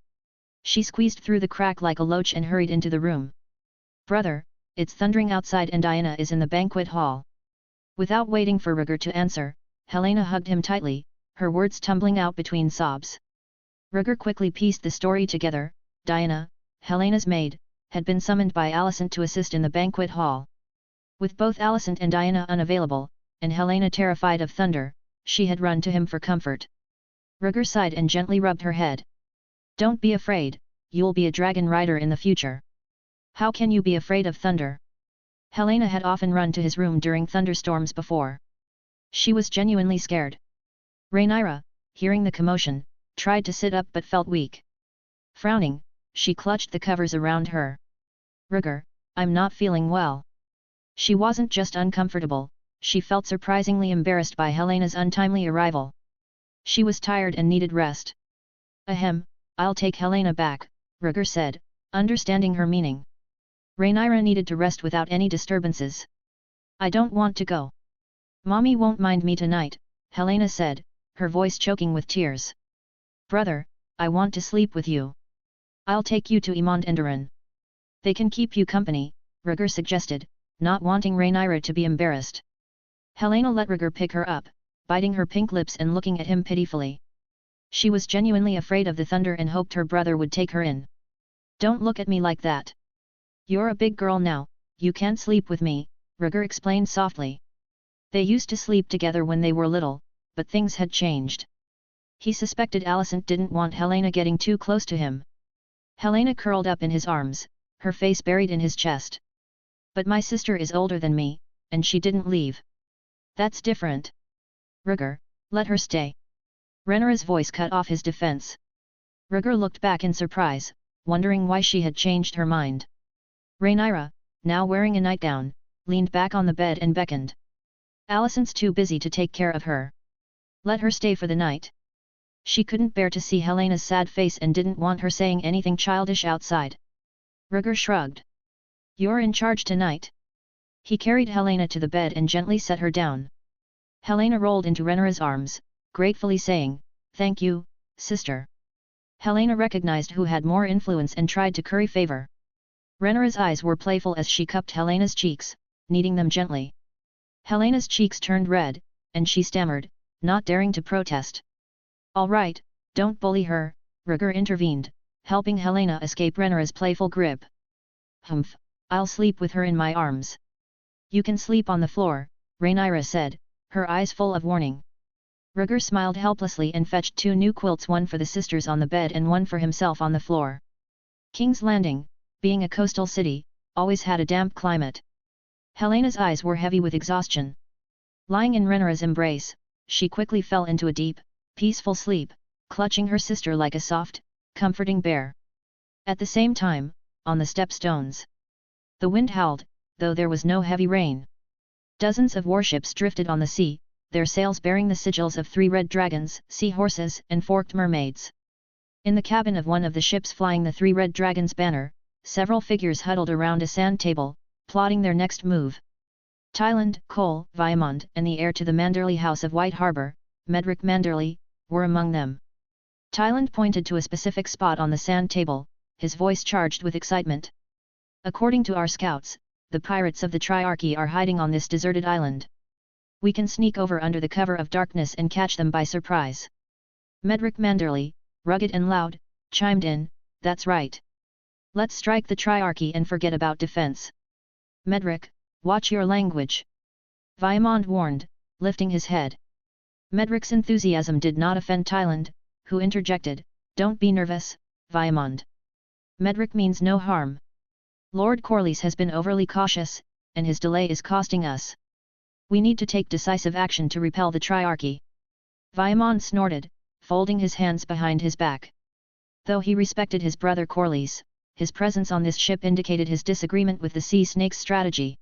She squeezed through the crack like a loach and hurried into the room. "Brother, it's thundering outside and Diana is in the banquet hall." Without waiting for Rhaegar to answer, Helena hugged him tightly, her words tumbling out between sobs. Rhaegar quickly pieced the story together. Diana, Helena's maid, had been summoned by Alicent to assist in the banquet hall. With both Alicent and Diana unavailable, and Helena terrified of thunder, she had run to him for comfort. Rhaegar sighed and gently rubbed her head. "Don't be afraid, you'll be a dragon rider in the future." "How can you be afraid of thunder?" Helena had often run to his room during thunderstorms before. She was genuinely scared. Rhaenyra, hearing the commotion, tried to sit up but felt weak. Frowning, she clutched the covers around her. "Rhaegar, I'm not feeling well." She wasn't just uncomfortable, she felt surprisingly embarrassed by Helena's untimely arrival. She was tired and needed rest. "Ahem, I'll take Helena back," Rhaegar said, understanding her meaning. Rhaenyra needed to rest without any disturbances. "I don't want to go. Mommy won't mind me tonight," Helena said, her voice choking with tears. "Brother, I want to sleep with you. I'll take you to Emond and Doran. They can keep you company," Rhaegar suggested, not wanting Rhaenyra to be embarrassed. Helena let Rhaegar pick her up, biting her pink lips and looking at him pitifully. She was genuinely afraid of the thunder and hoped her brother would take her in. "Don't look at me like that. You're a big girl now, you can't sleep with me," Rhaegar explained softly. They used to sleep together when they were little, but things had changed. He suspected Alicent didn't want Helena getting too close to him. Helena curled up in his arms, her face buried in his chest. "But my sister is older than me, and she didn't leave." "That's different." "Rhaegar, let her stay." Rhaenyra's voice cut off his defense. Rhaegar looked back in surprise, wondering why she had changed her mind. Rhaenyra, now wearing a nightgown, leaned back on the bed and beckoned. "Alicent's too busy to take care of her. Let her stay for the night." She couldn't bear to see Helena's sad face and didn't want her saying anything childish outside. Rhaegar shrugged. "You're in charge tonight." He carried Helena to the bed and gently set her down. Helena rolled into Rhaenyra's arms, gratefully saying, "Thank you, sister." Helena recognized who had more influence and tried to curry favor. Rhaenyra's eyes were playful as she cupped Helena's cheeks, kneading them gently. Helena's cheeks turned red, and she stammered, not daring to protest. "All right, don't bully her," Rhaegar intervened, helping Helena escape Rhaenyra's playful grip. "Humph, I'll sleep with her in my arms." "You can sleep on the floor," Rhaenyra said, her eyes full of warning. Rhaegar smiled helplessly and fetched 2 new quilts, one for the sisters on the bed and one for himself on the floor. King's Landing, being a coastal city, always had a damp climate. Helena's eyes were heavy with exhaustion. Lying in Rhaenyra's embrace, she quickly fell into a deep, peaceful sleep, clutching her sister like a soft, comforting bear. At the same time, on the Stepstones, the wind howled, though there was no heavy rain. Dozens of warships drifted on the sea, their sails bearing the sigils of 3 red dragons, seahorses, and forked mermaids. In the cabin of one of the ships flying the 3 red dragons banner, several figures huddled around a sand table, plotting their next move. Tyland, Cole, Viamond, and the heir to the Manderley House of White Harbour, Medric Manderley, were among them. Tyland pointed to a specific spot on the sand table, his voice charged with excitement. According to our scouts, the pirates of the Triarchy are hiding on this deserted island. We can sneak over under the cover of darkness and catch them by surprise. Medric Manderley, rugged and loud, chimed in, "That's right. Let's strike the Triarchy and forget about defense." Medric, watch your language. Viamond warned, lifting his head. Medric's enthusiasm did not offend Tyland, who interjected, "Don't be nervous, Viamond. Medric means no harm. Lord Corlys has been overly cautious, and his delay is costing us. We need to take decisive action to repel the Triarchy." Viamond snorted, folding his hands behind his back. Though he respected his brother Corlys, his presence on this ship indicated his disagreement with the Sea Snake's strategy.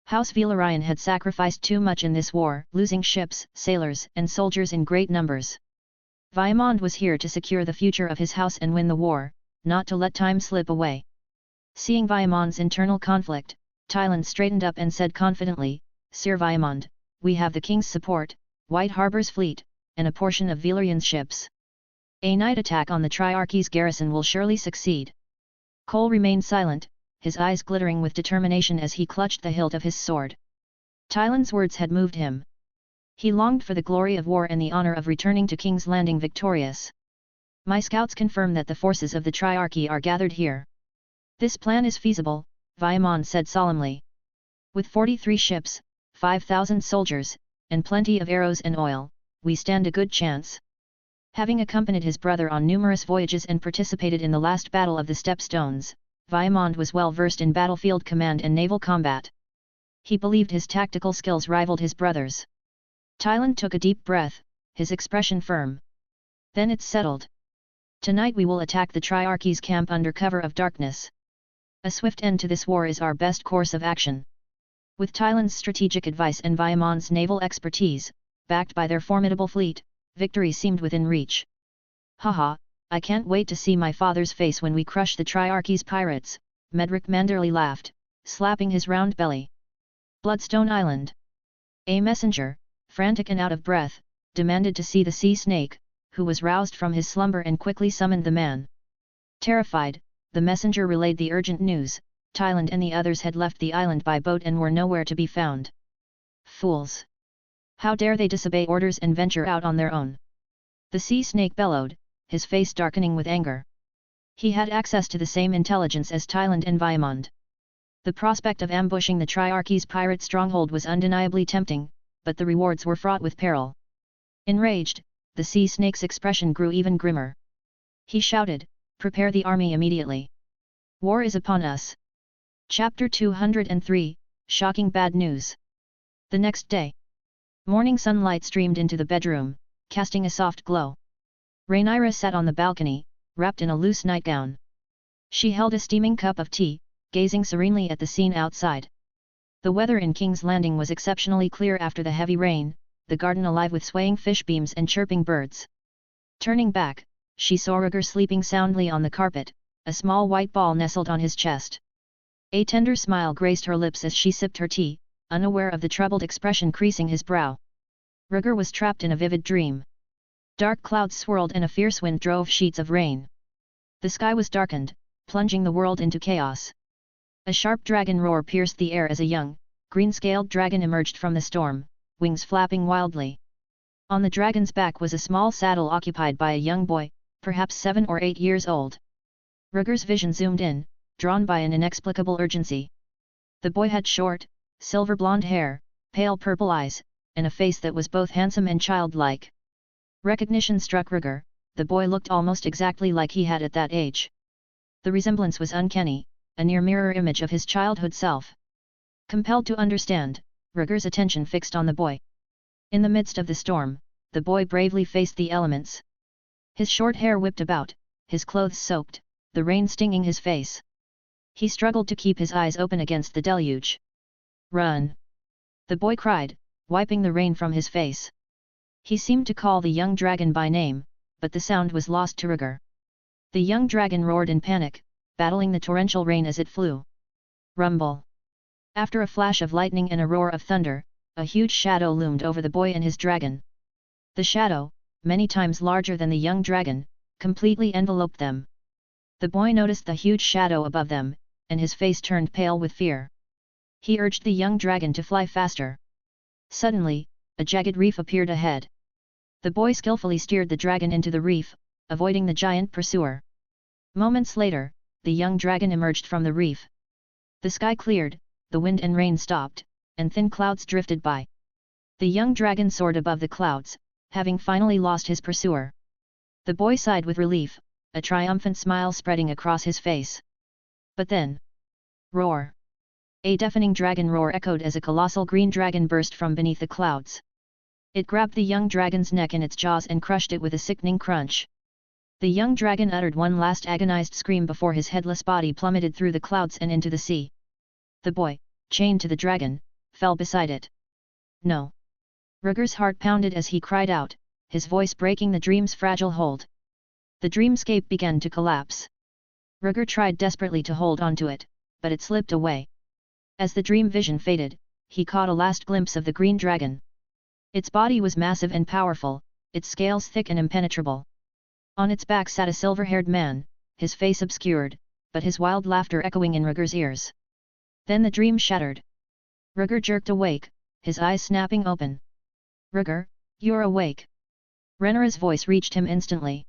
House Velaryon had sacrificed too much in this war, losing ships, sailors, and soldiers in great numbers. Viamond was here to secure the future of his house and win the war, not to let time slip away. Seeing Viamond's internal conflict, Tyland straightened up and said confidently, "Sir Viamond, we have the King's support, White Harbour's fleet, and a portion of Velaryon's ships. A night attack on the Triarchy's garrison will surely succeed." Cole remained silent, his eyes glittering with determination as he clutched the hilt of his sword. Tyland's words had moved him. He longed for the glory of war and the honour of returning to King's Landing victorious. "My scouts confirm that the forces of the Triarchy are gathered here." "This plan is feasible," Viamond said solemnly. "With 43 ships, 5,000 soldiers, and plenty of arrows and oil, we stand a good chance." Having accompanied his brother on numerous voyages and participated in the last battle of the Stepstones, Viamond was well versed in battlefield command and naval combat. He believed his tactical skills rivaled his brother's. Tyland took a deep breath, his expression firm. "Then it's settled. Tonight we will attack the Triarchy's camp under cover of darkness. A swift end to this war is our best course of action." With Tyland's strategic advice and Viamond's naval expertise, backed by their formidable fleet, victory seemed within reach. "Haha, I can't wait to see my father's face when we crush the Triarchy's pirates," Medric Manderley laughed, slapping his round belly. Bloodstone Island. A messenger, frantic and out of breath, demanded to see the Sea Snake, who was roused from his slumber and quickly summoned the man. Terrified, the messenger relayed the urgent news: Tyland and the others had left the island by boat and were nowhere to be found. Fools! How dare they disobey orders and venture out on their own? The Sea Snake bellowed, his face darkening with anger. He had access to the same intelligence as Tyland and Viamond. The prospect of ambushing the Triarchy's pirate stronghold was undeniably tempting, but the rewards were fraught with peril. Enraged, the Sea Snake's expression grew even grimmer. He shouted, "Prepare the army immediately. War is upon us." Chapter 203, Shocking Bad News. The next day, morning sunlight streamed into the bedroom, casting a soft glow. Rhaenyra sat on the balcony, wrapped in a loose nightgown. She held a steaming cup of tea, gazing serenely at the scene outside. The weather in King's Landing was exceptionally clear after the heavy rain, the garden alive with swaying fish beams and chirping birds. Turning back, she saw Rhaegar sleeping soundly on the carpet, a small white ball nestled on his chest. A tender smile graced her lips as she sipped her tea, unaware of the troubled expression creasing his brow. Rhaegar was trapped in a vivid dream. Dark clouds swirled and a fierce wind drove sheets of rain. The sky was darkened, plunging the world into chaos. A sharp dragon roar pierced the air as a young, green-scaled dragon emerged from the storm, wings flapping wildly. On the dragon's back was a small saddle occupied by a young boy, perhaps 7 or 8 years old. Rhaegar's vision zoomed in, drawn by an inexplicable urgency. The boy had short, silver blonde hair, pale purple eyes, and a face that was both handsome and childlike. Recognition struck Rhaegar. The boy looked almost exactly like he had at that age. The resemblance was uncanny, a near mirror image of his childhood self. Compelled to understand, Rhaegar's attention fixed on the boy. In the midst of the storm, the boy bravely faced the elements. His short hair whipped about, his clothes soaked, the rain stinging his face. He struggled to keep his eyes open against the deluge. "Run!" the boy cried, wiping the rain from his face. He seemed to call the young dragon by name, but the sound was lost to Rhaegar. The young dragon roared in panic, battling the torrential rain as it flew. Rumble! After a flash of lightning and a roar of thunder, a huge shadow loomed over the boy and his dragon. The shadow, many times larger than the young dragon, completely enveloped them. The boy noticed the huge shadow above them, and his face turned pale with fear. He urged the young dragon to fly faster. Suddenly, a jagged reef appeared ahead. The boy skillfully steered the dragon into the reef, avoiding the giant pursuer. Moments later, the young dragon emerged from the reef. The sky cleared, the wind and rain stopped, and thin clouds drifted by. The young dragon soared above the clouds, having finally lost his pursuer. The boy sighed with relief, a triumphant smile spreading across his face. But then... roar! A deafening dragon roar echoed as a colossal green dragon burst from beneath the clouds. It grabbed the young dragon's neck in its jaws and crushed it with a sickening crunch. The young dragon uttered one last agonized scream before his headless body plummeted through the clouds and into the sea. The boy, chained to the dragon, fell beside it. No! Rhaegar's heart pounded as he cried out, his voice breaking the dream's fragile hold. The dreamscape began to collapse. Rhaegar tried desperately to hold onto it, but it slipped away. As the dream vision faded, he caught a last glimpse of the green dragon. Its body was massive and powerful, its scales thick and impenetrable. On its back sat a silver-haired man, his face obscured, but his wild laughter echoing in Rhaegar's ears. Then the dream shattered. Rhaegar jerked awake, his eyes snapping open. "Rhaegar, you're awake!" Rhaenyra's voice reached him instantly.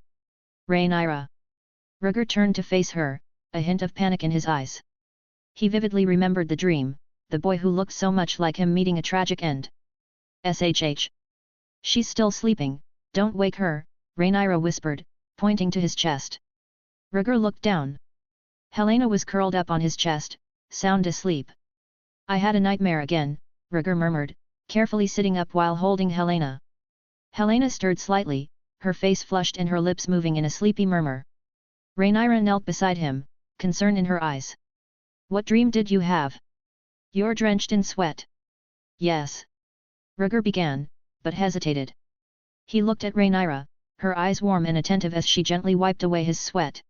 "Rhaenyra!" Rhaegar turned to face her, a hint of panic in his eyes. He vividly remembered the dream, the boy who looked so much like him meeting a tragic end. "Shh! She's still sleeping, don't wake her," Rhaenyra whispered, pointing to his chest. Rhaegar looked down. Helena was curled up on his chest, sound asleep. "I had a nightmare again," Rhaegar murmured, carefully sitting up while holding Helena. Helena stirred slightly, her face flushed and her lips moving in a sleepy murmur. Rhaenyra knelt beside him, concern in her eyes. "What dream did you have? You're drenched in sweat." "Yes." Rhaegar began, but hesitated. He looked at Rhaenyra, her eyes warm and attentive as she gently wiped away his sweat.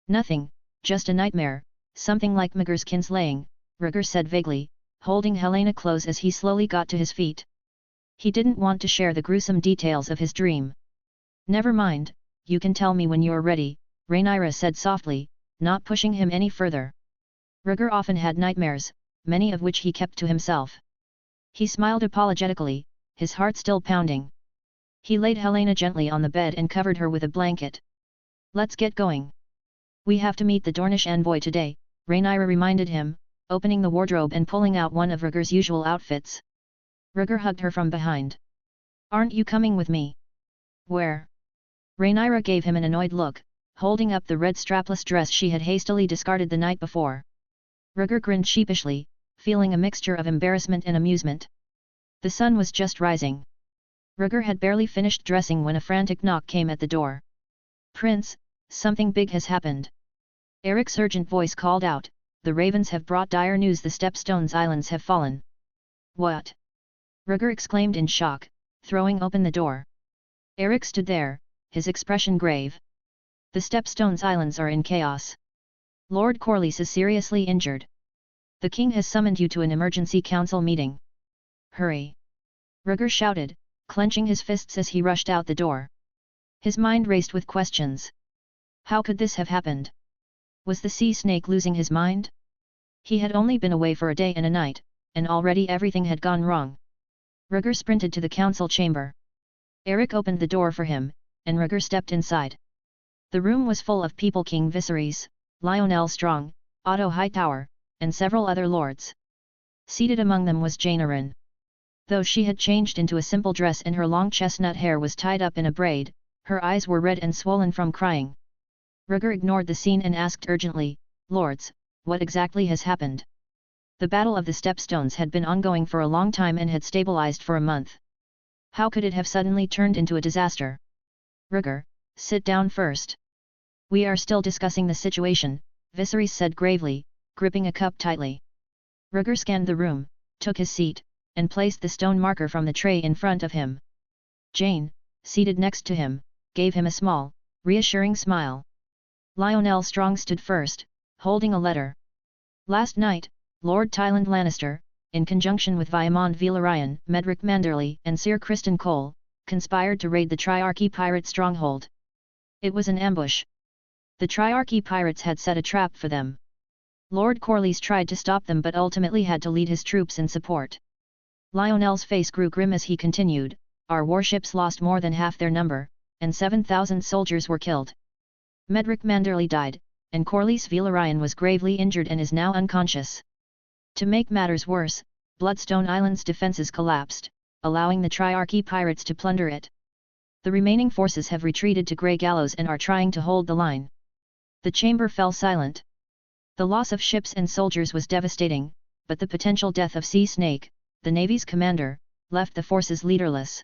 "Nothing, just a nightmare, something like Maegor's kinslaying," Rhaegar said vaguely, holding Helena close as he slowly got to his feet. He didn't want to share the gruesome details of his dream. "Never mind, you can tell me when you're ready," Rhaenyra said softly, not pushing him any further. Rhaegar often had nightmares, many of which he kept to himself. He smiled apologetically, his heart still pounding. He laid Helena gently on the bed and covered her with a blanket. "Let's get going. We have to meet the Dornish envoy today," Rhaenyra reminded him, opening the wardrobe and pulling out one of Rhaegar's usual outfits. Rhaegar hugged her from behind. "Aren't you coming with me?" "Where?" Rhaenyra gave him an annoyed look, holding up the red strapless dress she had hastily discarded the night before. Rhaegar grinned sheepishly, feeling a mixture of embarrassment and amusement. The sun was just rising. Rhaegar had barely finished dressing when a frantic knock came at the door. "Prince, something big has happened." Eric's urgent voice called out, "The ravens have brought dire news, the Stepstones Islands have fallen." "What?" Rhaegar exclaimed in shock, throwing open the door. Eric stood there, his expression grave. "The Stepstones Islands are in chaos. Lord Corlys is seriously injured. The king has summoned you to an emergency council meeting. Hurry!" Rhaegar shouted, clenching his fists as he rushed out the door. His mind raced with questions. How could this have happened? Was the sea snake losing his mind? He had only been away for a day and a night, and already everything had gone wrong. Rhaegar sprinted to the council chamber. Eric opened the door for him, and Rhaegar stepped inside. The room was full of people: King Viserys, Lionel Strong, Otto Hightower, and several other lords. Seated among them was Rhaenyra. Though she had changed into a simple dress and her long chestnut hair was tied up in a braid, her eyes were red and swollen from crying. Rhaegar ignored the scene and asked urgently, "Lords, what exactly has happened?" The Battle of the Stepstones had been ongoing for a long time and had stabilized for a month. How could it have suddenly turned into a disaster? "Rhaegar, sit down first. We are still discussing the situation," Viserys said gravely, gripping a cup tightly. Rhaegar scanned the room, took his seat, and placed the stone marker from the tray in front of him. Jane, seated next to him, gave him a small, reassuring smile. Lionel Strong stood first, holding a letter. Last night, Lord Tyland Lannister, in conjunction with Vaemond Velaryon, Medric Manderly and Sir Criston Cole, conspired to raid the Triarchy pirate stronghold. It was an ambush. The Triarchy pirates had set a trap for them. Lord Corlys tried to stop them but ultimately had to lead his troops in support. Lionel's face grew grim as he continued, "Our warships lost more than half their number, and 7,000 soldiers were killed. Medric Manderly died, and Corlys Velaryon was gravely injured and is now unconscious. To make matters worse, Bloodstone Island's defences collapsed, allowing the Triarchy pirates to plunder it. The remaining forces have retreated to Grey Gallows and are trying to hold the line." The chamber fell silent. The loss of ships and soldiers was devastating, but the potential death of Sea Snake, the Navy's commander, left the forces leaderless.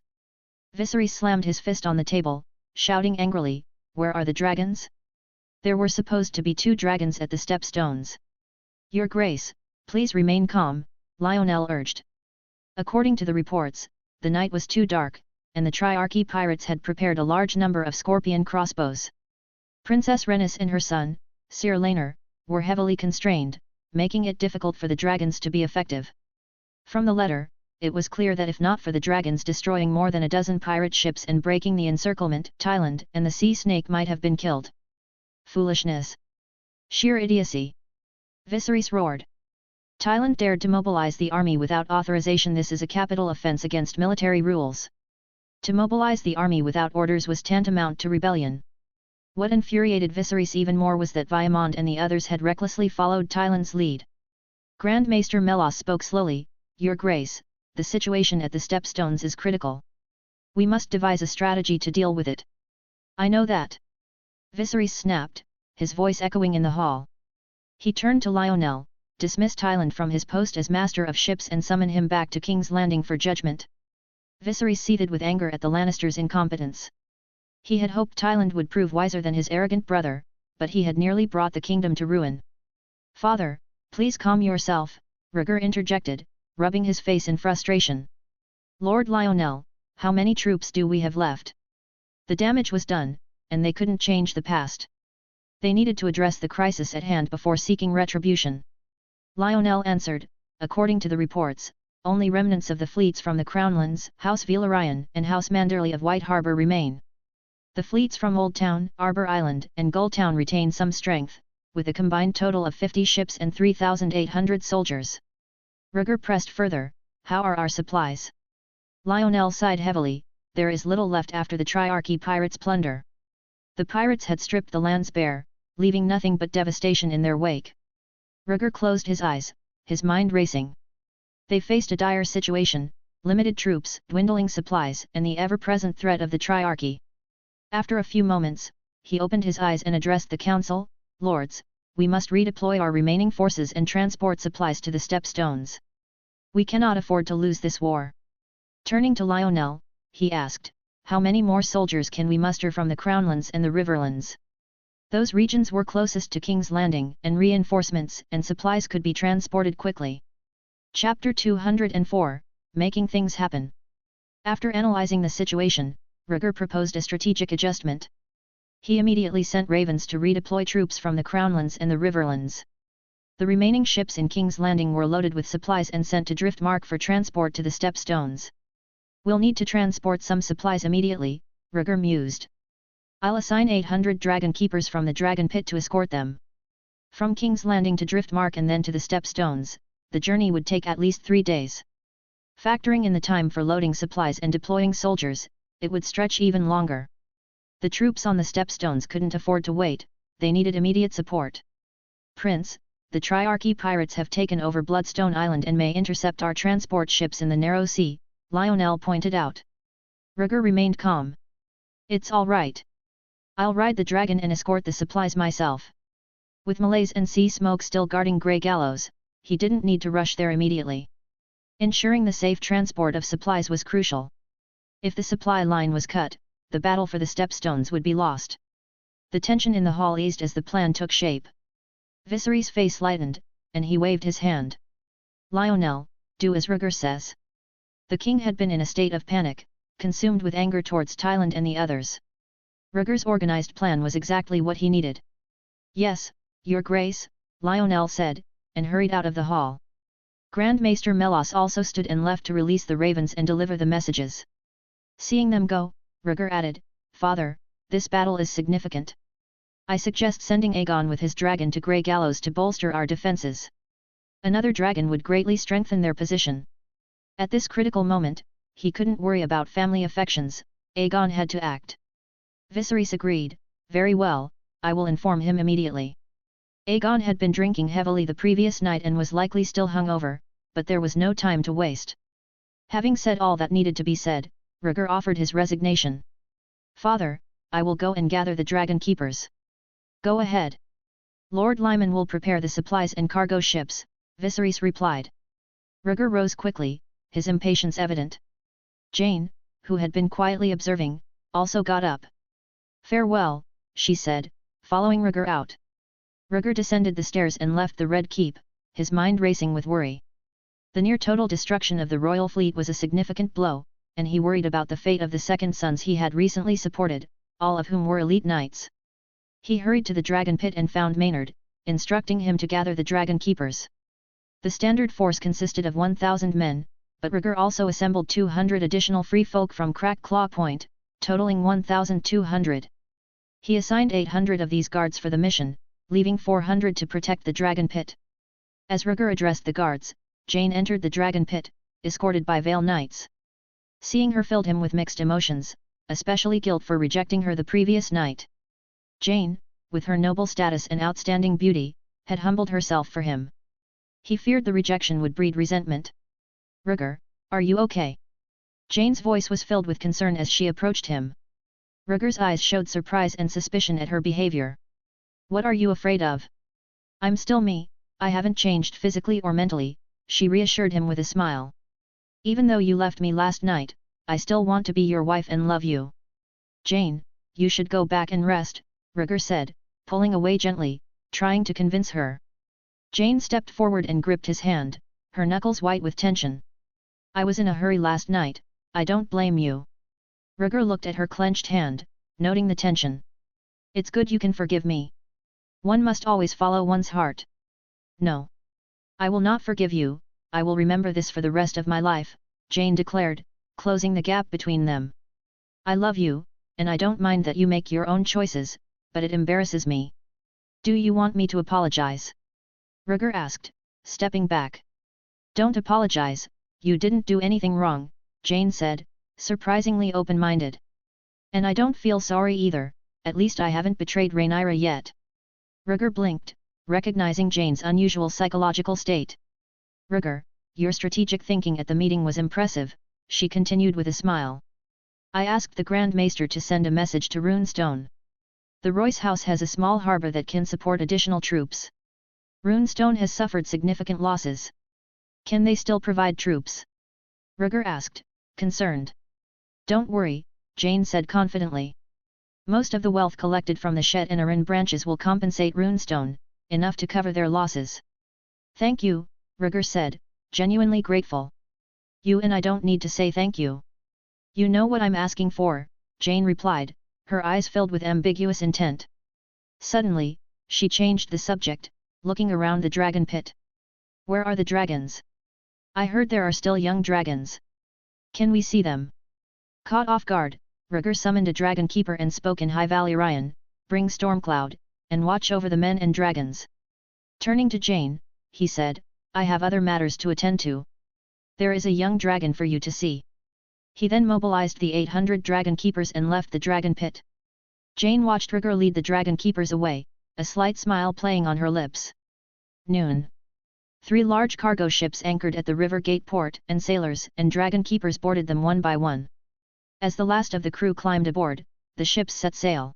Viserys slammed his fist on the table, shouting angrily, "Where are the dragons?" There were supposed to be 2 dragons at the Stepstones. "Your Grace, please remain calm," Lionel urged. According to the reports, the night was too dark, and the Triarchy pirates had prepared a large number of scorpion crossbows. Princess Rhaenys and her son, Sir Rhaenyra, were heavily constrained, making it difficult for the dragons to be effective. From the letter, it was clear that if not for the dragons destroying more than a dozen pirate ships and breaking the encirclement, Tyland and the Sea Snake might have been killed. Foolishness! Sheer idiocy! Viserys roared. Tyland dared to mobilize the army without authorization. This is a capital offense against military rules. To mobilize the army without orders was tantamount to rebellion. What infuriated Viserys even more was that Vaemond and the others had recklessly followed Tyland's lead. Grand Maester Melos spoke slowly, "Your Grace, the situation at the Stepstones is critical. We must devise a strategy to deal with it." "I know that." Viserys snapped, his voice echoing in the hall. He turned to Lionel, "Dismiss Tyland from his post as Master of Ships and summon him back to King's Landing for judgment." Viserys seethed with anger at the Lannisters' incompetence. He had hoped Tyland would prove wiser than his arrogant brother, but he had nearly brought the kingdom to ruin. "Father, please calm yourself," Rhaegar interjected, rubbing his face in frustration. "Lord Lionel, how many troops do we have left?" The damage was done, and they couldn't change the past. They needed to address the crisis at hand before seeking retribution. Lionel answered, "According to the reports, only remnants of the fleets from the Crownlands, House Velaryon and House Manderly of White Harbour remain. The fleets from Old Town, Arbor Island and Gulltown retain some strength, with a combined total of 50 ships and 3,800 soldiers." Rhaegar pressed further, "How are our supplies?" Lionel sighed heavily, "There is little left after the Triarchy pirates' plunder. The pirates had stripped the lands bare, leaving nothing but devastation in their wake." Rhaegar closed his eyes, his mind racing. They faced a dire situation, limited troops, dwindling supplies and the ever-present threat of the Triarchy. After a few moments, he opened his eyes and addressed the council, "Lords, we must redeploy our remaining forces and transport supplies to the Stepstones. We cannot afford to lose this war." Turning to Lionel, he asked, "How many more soldiers can we muster from the Crownlands and the Riverlands?" Those regions were closest to King's Landing, and reinforcements and supplies could be transported quickly. Chapter 204, Making Things Happen. After analyzing the situation, Rhaegar proposed a strategic adjustment. He immediately sent ravens to redeploy troops from the Crownlands and the Riverlands. The remaining ships in King's Landing were loaded with supplies and sent to Driftmark for transport to the Stepstones. "We'll need to transport some supplies immediately," Rhaegar mused. "I'll assign 800 dragon keepers from the Dragon Pit to escort them. From King's Landing to Driftmark and then to the Stepstones, the journey would take at least 3 days. Factoring in the time for loading supplies and deploying soldiers, it would stretch even longer. The troops on the Stepstones couldn't afford to wait, they needed immediate support. Prince, the Triarchy pirates have taken over Bloodstone Island and may intercept our transport ships in the narrow sea," Lionel pointed out. Rhaegar remained calm. It's all right. I'll ride the dragon and escort the supplies myself. With malaise and sea smoke still guarding Grey Gallows, he didn't need to rush there immediately. Ensuring the safe transport of supplies was crucial. If the supply line was cut, the battle for the Stepstones would be lost. The tension in the hall eased as the plan took shape. Viserys' face lightened, and he waved his hand. Lionel, do as Rhaegar says. The king had been in a state of panic, consumed with anger towards Tyland and the others. Rhaegar's organized plan was exactly what he needed. Yes, Your Grace, Lionel said, and hurried out of the hall. Grand Maester Melos also stood and left to release the ravens and deliver the messages. Seeing them go, Rhaegar added, Father, this battle is significant. I suggest sending Aegon with his dragon to Grey Gallows to bolster our defences. Another dragon would greatly strengthen their position. At this critical moment, he couldn't worry about family affections, Aegon had to act. Viserys agreed, very well, I will inform him immediately. Aegon had been drinking heavily the previous night and was likely still hungover, but there was no time to waste. Having said all that needed to be said, Rhaegar offered his resignation. Father, I will go and gather the dragon keepers. Go ahead. Lord Lyman will prepare the supplies and cargo ships, Viserys replied. Rhaegar rose quickly, his impatience evident. Jane, who had been quietly observing, also got up. Farewell, she said, following Rhaegar out. Rhaegar descended the stairs and left the Red Keep, his mind racing with worry. The near-total destruction of the royal fleet was a significant blow, and he worried about the fate of the second sons he had recently supported, all of whom were elite knights. He hurried to the dragon pit and found Maynard, instructing him to gather the dragon keepers. The standard force consisted of 1,000 men, but Rhaegar also assembled 200 additional free folk from Crack Claw Point, totaling 1,200. He assigned 800 of these guards for the mission, leaving 400 to protect the dragon pit. As Rhaegar addressed the guards, Jane entered the dragon pit, escorted by Vale Knights. Seeing her filled him with mixed emotions, especially guilt for rejecting her the previous night. Jane, with her noble status and outstanding beauty, had humbled herself for him. He feared the rejection would breed resentment. Rhaegar, are you okay? Jane's voice was filled with concern as she approached him. Rhaegar's eyes showed surprise and suspicion at her behavior. What are you afraid of? I'm still me, I haven't changed physically or mentally, she reassured him with a smile. Even though you left me last night, I still want to be your wife and love you. Jane, you should go back and rest, Rhaegar said, pulling away gently, trying to convince her. Jane stepped forward and gripped his hand, her knuckles white with tension. I was in a hurry last night, I don't blame you. Rhaegar looked at her clenched hand, noting the tension. It's good you can forgive me. One must always follow one's heart. No. I will not forgive you, I will remember this for the rest of my life, Jane declared, closing the gap between them. I love you, and I don't mind that you make your own choices, but it embarrasses me. Do you want me to apologize? Rhaegar asked, stepping back. Don't apologize, you didn't do anything wrong, Jane said, surprisingly open-minded. And I don't feel sorry either, at least I haven't betrayed Rhaenyra yet. Rhaegar blinked, recognizing Jane's unusual psychological state. Rhaegar, your strategic thinking at the meeting was impressive, she continued with a smile. I asked the Grand Maester to send a message to Runestone. The Royce House has a small harbour that can support additional troops. Runestone has suffered significant losses. Can they still provide troops? Rhaegar asked, concerned. Don't worry, Jane said confidently. Most of the wealth collected from the Shed and Arryn branches will compensate Runestone, enough to cover their losses. Thank you, Rhaegar said, genuinely grateful. You and I don't need to say thank you. You know what I'm asking for, Jane replied, her eyes filled with ambiguous intent. Suddenly, she changed the subject, looking around the dragon pit. Where are the dragons? I heard there are still young dragons. Can we see them? Caught off guard, Rhaegar summoned a dragon keeper and spoke in High Valyrian, bring Stormcloud, and watch over the men and dragons. Turning to Jane, he said, I have other matters to attend to. There is a young dragon for you to see. He then mobilized the 800 dragon keepers and left the dragon pit. Jane watched Rhaegar lead the dragon keepers away, a slight smile playing on her lips. Noon. 3 large cargo ships anchored at the river gate port, and sailors and dragon keepers boarded them one by one. As the last of the crew climbed aboard, the ships set sail.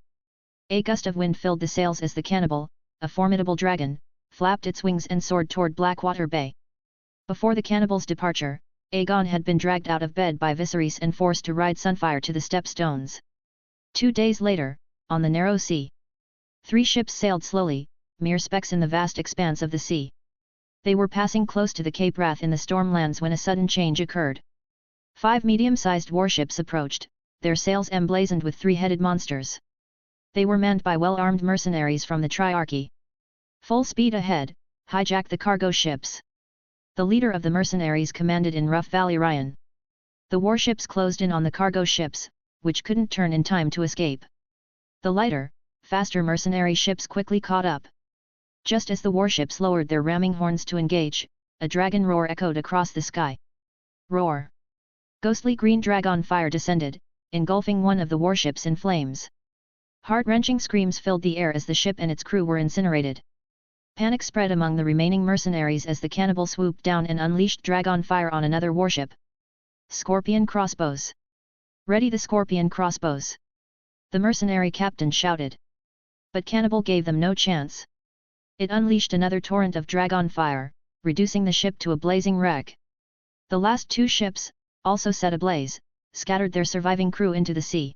A gust of wind filled the sails as the Cannibal, a formidable dragon, flapped its wings and soared toward Blackwater Bay. Before the Cannibal's departure, Aegon had been dragged out of bed by Viserys and forced to ride Sunfire to the Stepstones. 2 days later, on the narrow sea, 3 ships sailed slowly, mere specks in the vast expanse of the sea. They were passing close to the Cape Wrath in the Stormlands when a sudden change occurred. 5 medium-sized warships approached, their sails emblazoned with 3-headed monsters. They were manned by well-armed mercenaries from the Triarchy. Full speed ahead, hijack the cargo ships. The leader of the mercenaries commanded in Rough Valley Ryan. The warships closed in on the cargo ships, which couldn't turn in time to escape. The lighter, faster mercenary ships quickly caught up. Just as the warships lowered their ramming horns to engage, a dragon roar echoed across the sky. Roar! Ghostly green dragon fire descended, engulfing one of the warships in flames. Heart-wrenching screams filled the air as the ship and its crew were incinerated. Panic spread among the remaining mercenaries as the Cannibal swooped down and unleashed dragon fire on another warship. Scorpion crossbows! Ready the scorpion crossbows! The mercenary captain shouted. But Cannibal gave them no chance. It unleashed another torrent of dragon fire, reducing the ship to a blazing wreck. The last 2 ships, also set ablaze, scattered their surviving crew into the sea.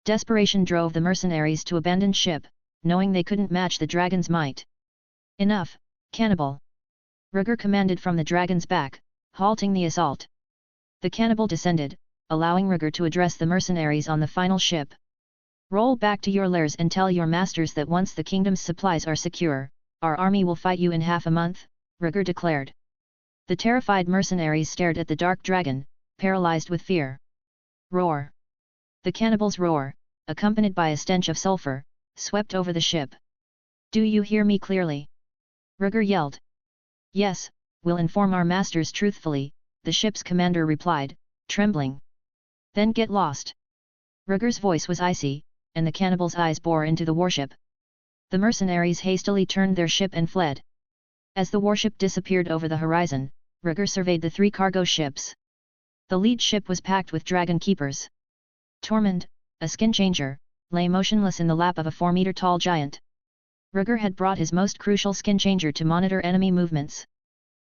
Desperation drove the mercenaries to abandon ship, knowing they couldn't match the dragon's might. Enough, Cannibal! Rhaegar commanded from the dragon's back, halting the assault. The Cannibal descended, allowing Rhaegar to address the mercenaries on the final ship. Roll back to your lairs and tell your masters that once the kingdom's supplies are secure, our army will fight you in half a month, Rhaegar declared. The terrified mercenaries stared at the dark dragon, paralyzed with fear. Roar! The Cannibal's roar, accompanied by a stench of sulfur, swept over the ship. Do you hear me clearly? Rhaegar yelled. Yes, we'll inform our masters truthfully, the ship's commander replied, trembling. Then get lost. Rhaegar's voice was icy, and the Cannibal's eyes bore into the warship. The mercenaries hastily turned their ship and fled. As the warship disappeared over the horizon, Rhaegar surveyed the 3 cargo ships. The lead ship was packed with dragon keepers. Tormund, a skin changer, lay motionless in the lap of a 4-meter-tall giant. Rhaegar had brought his most crucial skin changer to monitor enemy movements.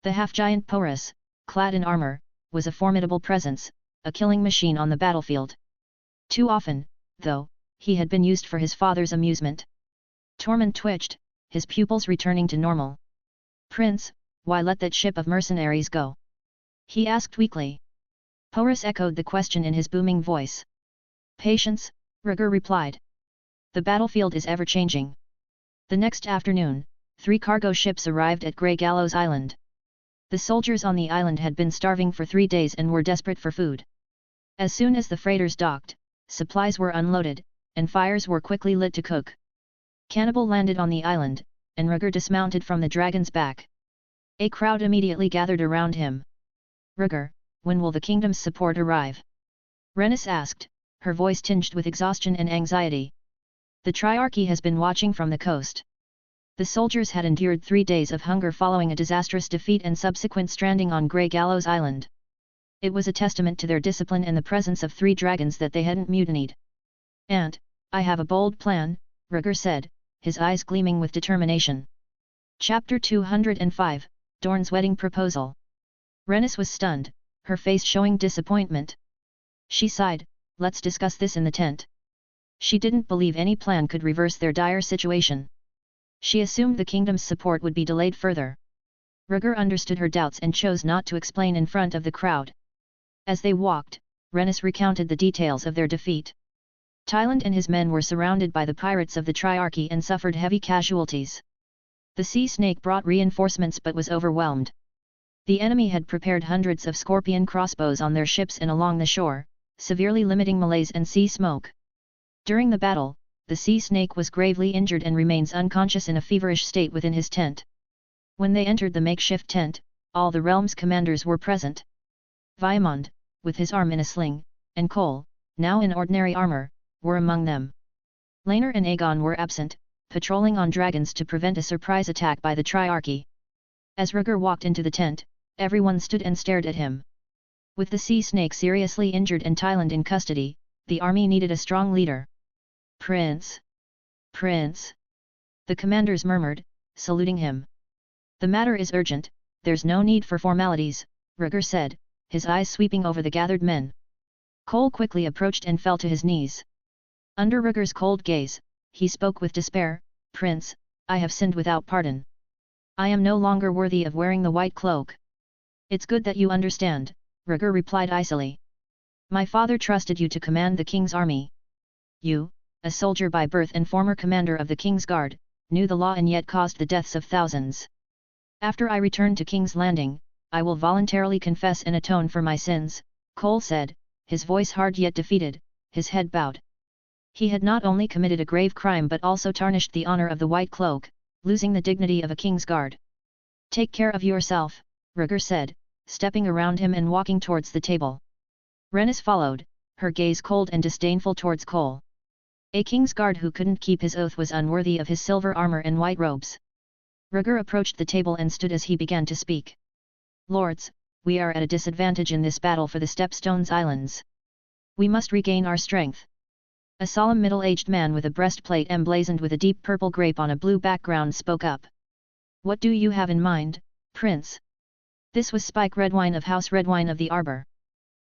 The half-giant Porus, clad in armor, was a formidable presence, a killing machine on the battlefield. Too often, though, he had been used for his father's amusement. Tormund twitched, his pupils returning to normal. Prince, why let that ship of mercenaries go? He asked weakly. Porus echoed the question in his booming voice. Patience, Rhaegar replied. The battlefield is ever-changing. The next afternoon, 3 cargo ships arrived at Grey Gallows Island. The soldiers on the island had been starving for 3 days and were desperate for food. As soon as the freighters docked, supplies were unloaded, and fires were quickly lit to cook. Cannibal landed on the island, and Rhaegar dismounted from the dragon's back. A crowd immediately gathered around him. Rhaegar, when will the kingdom's support arrive? Rhaenys asked, her voice tinged with exhaustion and anxiety. The Triarchy has been watching from the coast. The soldiers had endured 3 days of hunger following a disastrous defeat and subsequent stranding on Grey Gallows Island. It was a testament to their discipline and the presence of 3 dragons that they hadn't mutinied. And, I have a bold plan, Rhaegar said, his eyes gleaming with determination. Chapter 205, Dorne's Wedding Proposal. Rhaenys was stunned, her face showing disappointment. She sighed, let's discuss this in the tent. She didn't believe any plan could reverse their dire situation. She assumed the kingdom's support would be delayed further. Rhaegar understood her doubts and chose not to explain in front of the crowd. As they walked, Rhaenys recounted the details of their defeat. Tyland and his men were surrounded by the pirates of the Triarchy and suffered heavy casualties. The Sea Snake brought reinforcements but was overwhelmed. The enemy had prepared hundreds of scorpion crossbows on their ships and along the shore, severely limiting melees and sea smoke. During the battle, the Sea Snake was gravely injured and remains unconscious in a feverish state within his tent. When they entered the makeshift tent, all the realm's commanders were present. Vaemond, with his arm in a sling, and Cole, now in ordinary armor, were among them. Rhaenyra and Aegon were absent, patrolling on dragons to prevent a surprise attack by the Triarchy. As Rhaegar walked into the tent, everyone stood and stared at him. With the sea snake seriously injured and Thailand in custody, the army needed a strong leader. Prince! Prince! The commanders murmured, saluting him. The matter is urgent, there's no need for formalities, Rhaegar said, his eyes sweeping over the gathered men. Cole quickly approached and fell to his knees. Under Rhaegar's cold gaze, he spoke with despair, Prince, I have sinned without pardon. I am no longer worthy of wearing the white cloak. It's good that you understand, Rhaegar replied icily. My father trusted you to command the king's army. You, a soldier by birth and former commander of the king's guard, knew the law and yet caused the deaths of thousands. After I return to King's Landing, I will voluntarily confess and atone for my sins, Cole said, his voice hard yet defeated, his head bowed. He had not only committed a grave crime but also tarnished the honor of the White Cloak, losing the dignity of a king's guard. Take care of yourself, Rhaegar said, stepping around him and walking towards the table. Rhaenys followed, her gaze cold and disdainful towards Cole. A king's guard who couldn't keep his oath was unworthy of his silver armor and white robes. Rhaegar approached the table and stood as he began to speak. Lords, we are at a disadvantage in this battle for the Stepstones Islands. We must regain our strength. A solemn middle-aged man with a breastplate emblazoned with a deep purple grape on a blue background spoke up. What do you have in mind, Prince? This was Spike Redwine of House Redwine of the Arbor.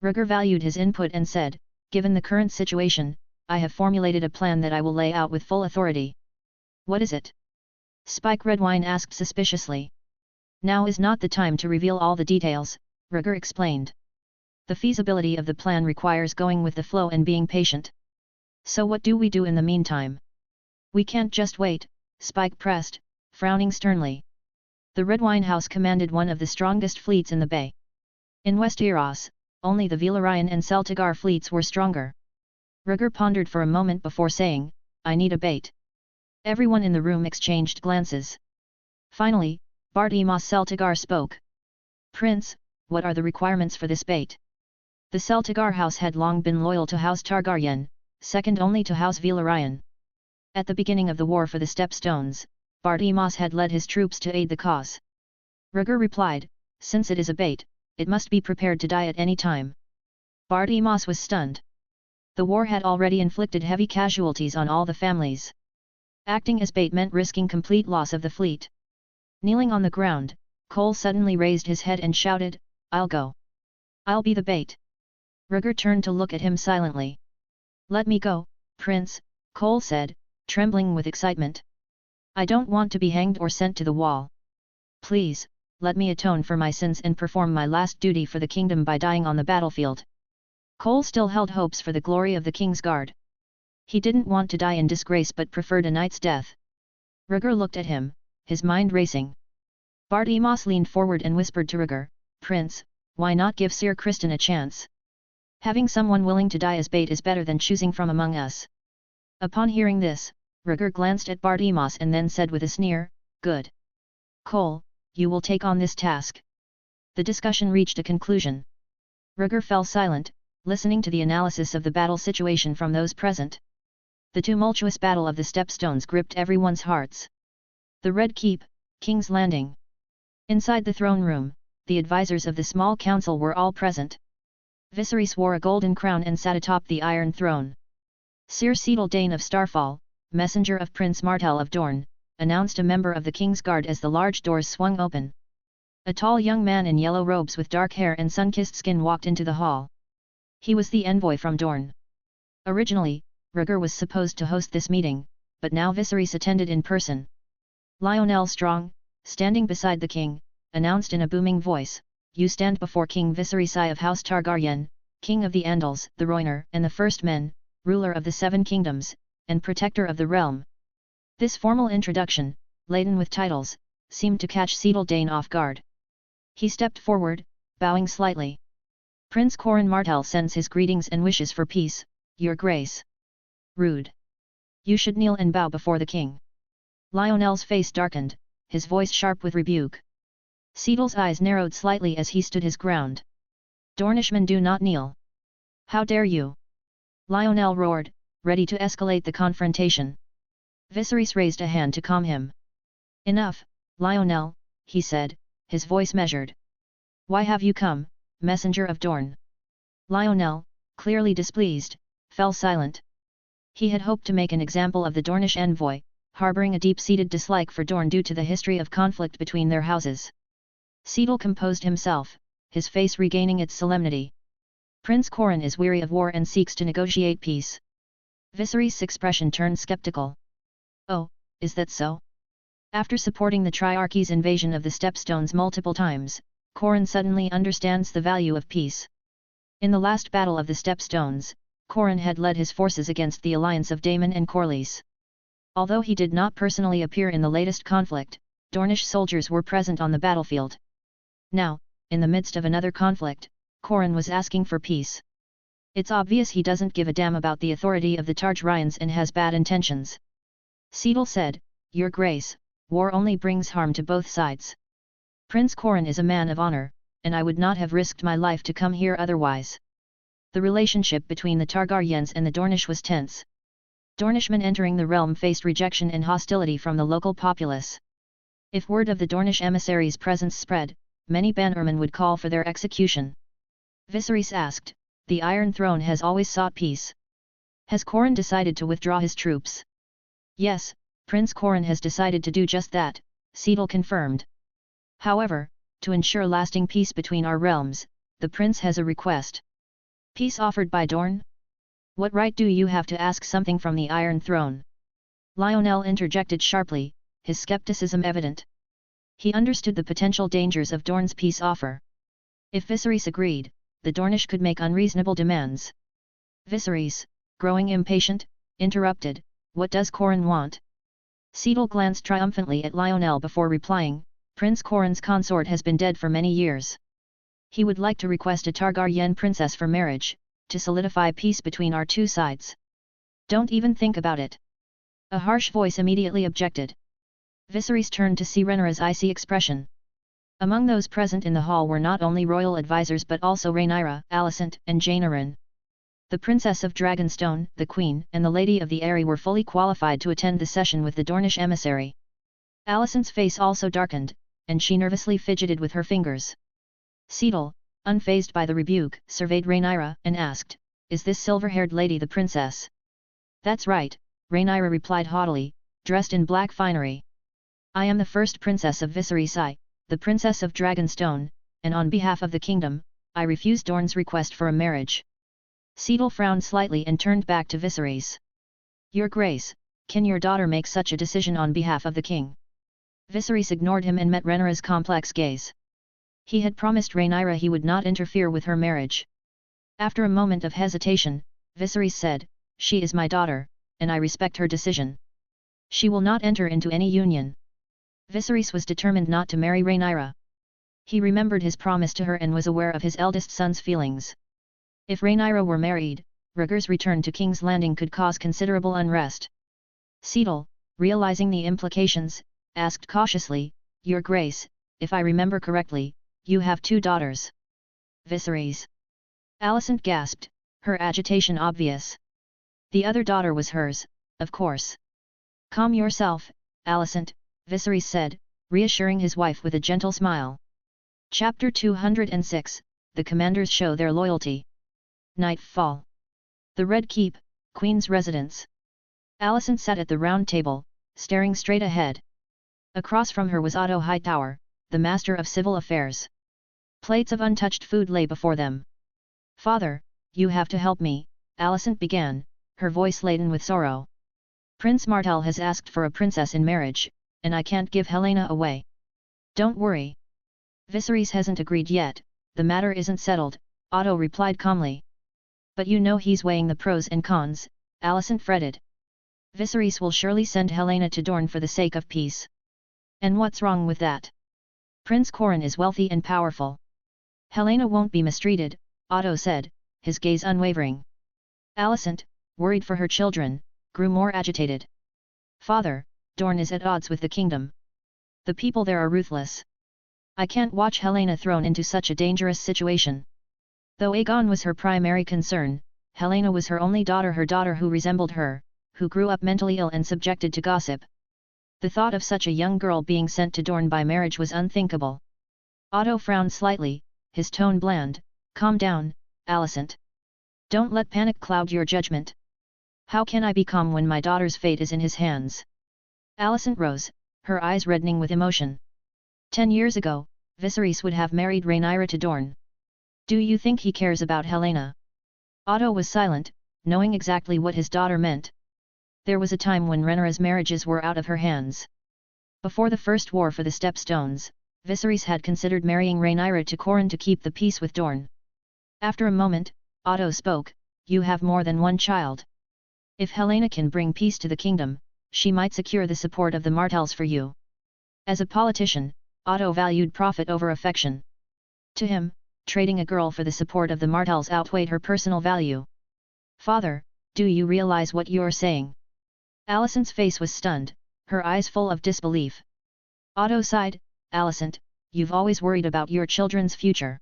Rhaegar valued his input and said, given the current situation, I have formulated a plan that I will lay out with full authority. What is it? Spike Redwine asked suspiciously. Now is not the time to reveal all the details, Rhaegar explained. The feasibility of the plan requires going with the flow and being patient. So what do we do in the meantime? We can't just wait, Spike pressed, frowning sternly. The Redwine House commanded one of the strongest fleets in the bay. In Westeros, only the Valyrian and Celtigar fleets were stronger. Rhaegar pondered for a moment before saying, I need a bait. Everyone in the room exchanged glances. Finally, Bartimos Celtigar spoke. Prince, what are the requirements for this bait? The Celtigar house had long been loyal to House Targaryen, second only to House Valyrian. At the beginning of the war for the Stepstones, Bartimos had led his troops to aid the cause. Rhaegar replied, since it is a bait, it must be prepared to die at any time. Bartimos was stunned. The war had already inflicted heavy casualties on all the families. Acting as bait meant risking complete loss of the fleet. Kneeling on the ground, Cole suddenly raised his head and shouted, I'll go. I'll be the bait. Rhaegar turned to look at him silently. Let me go, Prince, Cole said, trembling with excitement. I don't want to be hanged or sent to the wall. Please, let me atone for my sins and perform my last duty for the kingdom by dying on the battlefield. Cole still held hopes for the glory of the King's Guard. He didn't want to die in disgrace but preferred a knight's death. Rhaegar looked at him, his mind racing. Bartimos leaned forward and whispered to Rhaegar, Prince, why not give Sir Criston a chance? Having someone willing to die as bait is better than choosing from among us. Upon hearing this, Rhaegar glanced at Bartimos and then said with a sneer, Good. Cole, you will take on this task. The discussion reached a conclusion. Rhaegar fell silent, listening to the analysis of the battle situation from those present. The tumultuous battle of the Stepstones gripped everyone's hearts. The Red Keep, King's Landing. Inside the throne room, the advisors of the small council were all present. Viserys wore a golden crown and sat atop the Iron Throne. Sir Cedal Dane of Starfall, messenger of Prince Martell of Dorne, announced a member of the King's Guard as the large doors swung open. A tall young man in yellow robes with dark hair and sun-kissed skin walked into the hall. He was the envoy from Dorne. Originally, Rhaegar was supposed to host this meeting, but now Viserys attended in person. Lionel Strong, standing beside the king, announced in a booming voice, You stand before King Viserys I of House Targaryen, King of the Andals, the Rhoynar and the First Men, ruler of the Seven Kingdoms, and protector of the realm. This formal introduction, laden with titles, seemed to catch Cedal Dane off guard. He stepped forward, bowing slightly. Prince Corin Martell sends his greetings and wishes for peace, Your Grace. Rude. You should kneel and bow before the king. Lionel's face darkened, his voice sharp with rebuke. Cedal's eyes narrowed slightly as he stood his ground. Dornishmen do not kneel. How dare you? Lionel roared, ready to escalate the confrontation. Viserys raised a hand to calm him. Enough, Lionel, he said, his voice measured. "Why have you come, messenger of Dorne?" Lionel, clearly displeased, fell silent. He had hoped to make an example of the Dornish envoy, harboring a deep-seated dislike for Dorne due to the history of conflict between their houses. Cedal composed himself, his face regaining its solemnity. "Prince Corran is weary of war and seeks to negotiate peace." Viserys' expression turned skeptical. "Oh, is that so?" After supporting the Triarchy's invasion of the Stepstones multiple times, Corran suddenly understands the value of peace. In the last battle of the Stepstones, Corran had led his forces against the alliance of Daemon and Corlys. Although he did not personally appear in the latest conflict, Dornish soldiers were present on the battlefield. Now, in the midst of another conflict, Corran was asking for peace. It's obvious he doesn't give a damn about the authority of the Targaryens and has bad intentions. Cedal said, "Your Grace, war only brings harm to both sides. Prince Corran is a man of honor, and I would not have risked my life to come here otherwise." The relationship between the Targaryens and the Dornish was tense. Dornishmen entering the realm faced rejection and hostility from the local populace. If word of the Dornish emissaries' presence spread, many bannermen would call for their execution. Viserys asked, "The Iron Throne has always sought peace. Has Corran decided to withdraw his troops?" "Yes, Prince Corran has decided to do just that," Cedal confirmed. "However, to ensure lasting peace between our realms, the prince has a request." "Peace offered by Dorne? What right do you have to ask something from the Iron Throne?" Lionel interjected sharply, his skepticism evident. He understood the potential dangers of Dorne's peace offer. If Viserys agreed, the Dornish could make unreasonable demands. Viserys, growing impatient, interrupted, "What does Corran want?" Cedal glanced triumphantly at Lionel before replying, "Prince Corran's consort has been dead for many years. He would like to request a Targaryen princess for marriage, to solidify peace between our two sides." "Don't even think about it!" a harsh voice immediately objected. Viserys turned to see Rhaenyra's icy expression. Among those present in the hall were not only royal advisors but also Rhaenyra, Alicent, and Rhaenyra. The Princess of Dragonstone, the Queen, and the Lady of the Eyrie were fully qualified to attend the session with the Dornish emissary. Alicent's face also darkened, and she nervously fidgeted with her fingers. Cedal, unfazed by the rebuke, surveyed Rhaenyra and asked, "Is this silver-haired lady the princess?" "That's right," Rhaenyra replied haughtily, dressed in black finery. "I am the first princess of Viserys I, the Princess of Dragonstone, and on behalf of the kingdom, I refuse Dorne's request for a marriage." Cedal frowned slightly and turned back to Viserys. "Your Grace, can your daughter make such a decision on behalf of the king?" Viserys ignored him and met Rhaenyra's complex gaze. He had promised Rhaenyra he would not interfere with her marriage. After a moment of hesitation, Viserys said, "She is my daughter, and I respect her decision. She will not enter into any union." Viserys was determined not to marry Rhaenyra. He remembered his promise to her and was aware of his eldest son's feelings. If Rhaenyra were married, Rhaegar's return to King's Landing could cause considerable unrest. Cedal, realizing the implications, asked cautiously, "Your Grace, if I remember correctly, you have two daughters." "Viserys." Alicent gasped, her agitation obvious. "The other daughter was hers, of course." "Calm yourself, Alicent," Viserys said, reassuring his wife with a gentle smile. Chapter 206, The Commanders Show Their Loyalty. Nightfall. The Red Keep, Queen's residence. Alicent sat at the round table, staring straight ahead. Across from her was Otto Hightower, the Master of Civil Affairs. Plates of untouched food lay before them. "Father, you have to help me," Alicent began, her voice laden with sorrow. "Prince Martell has asked for a princess in marriage, and I can't give Helena away." "Don't worry. Viserys hasn't agreed yet, the matter isn't settled," Otto replied calmly. "But you know he's weighing the pros and cons," Alicent fretted. "Viserys will surely send Helena to Dorne for the sake of peace. And what's wrong with that? Prince Corran is wealthy and powerful." "Helena won't be mistreated," Otto said, his gaze unwavering. Alicent, worried for her children, grew more agitated. "Father, Dorne is at odds with the kingdom. The people there are ruthless. I can't watch Helena thrown into such a dangerous situation." Though Aegon was her primary concern, Helena was her only daughter who resembled her, who grew up mentally ill and subjected to gossip. The thought of such a young girl being sent to Dorne by marriage was unthinkable. Otto frowned slightly, his tone bland. Calm down, Alicent. Don't let panic cloud your judgment. How can I be calm when my daughter's fate is in his hands? Alicent rose, her eyes reddening with emotion. 10 years ago, Viserys would have married Rhaenyra to Dorne. Do you think he cares about Helena? Otto was silent, knowing exactly what his daughter meant. There was a time when Rhaenyra's marriages were out of her hands. Before the First War for the Stepstones, Viserys had considered marrying Rhaenyra to Corran to keep the peace with Dorne. After a moment, Otto spoke, "You have more than one child. If Helena can bring peace to the kingdom, she might secure the support of the Martells for you." As a politician, Otto valued profit over affection. To him, trading a girl for the support of the Martells outweighed her personal value. "Father, do you realize what you're saying?" Alicent's face was stunned, her eyes full of disbelief. Otto sighed, "Alicent, you've always worried about your children's future.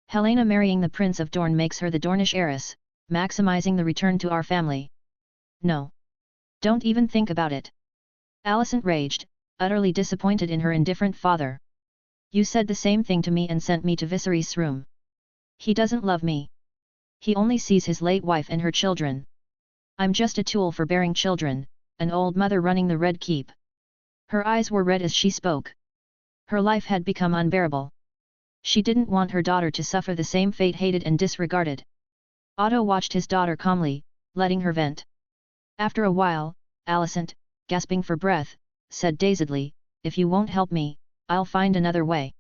Helena marrying the Prince of Dorne makes her the Dornish heiress, maximizing the return to our family. No. Don't even think about it." Alicent raged, utterly disappointed in her indifferent father. "You said the same thing to me and sent me to Viserys' room. He doesn't love me. He only sees his late wife and her children. I'm just a tool for bearing children, an old mother running the Red Keep." Her eyes were red as she spoke. Her life had become unbearable. She didn't want her daughter to suffer the same fate, hated and disregarded. Otto watched his daughter calmly, letting her vent. After a while, Alicent, gasping for breath, said dazedly, "If you won't help me, I'll find another way."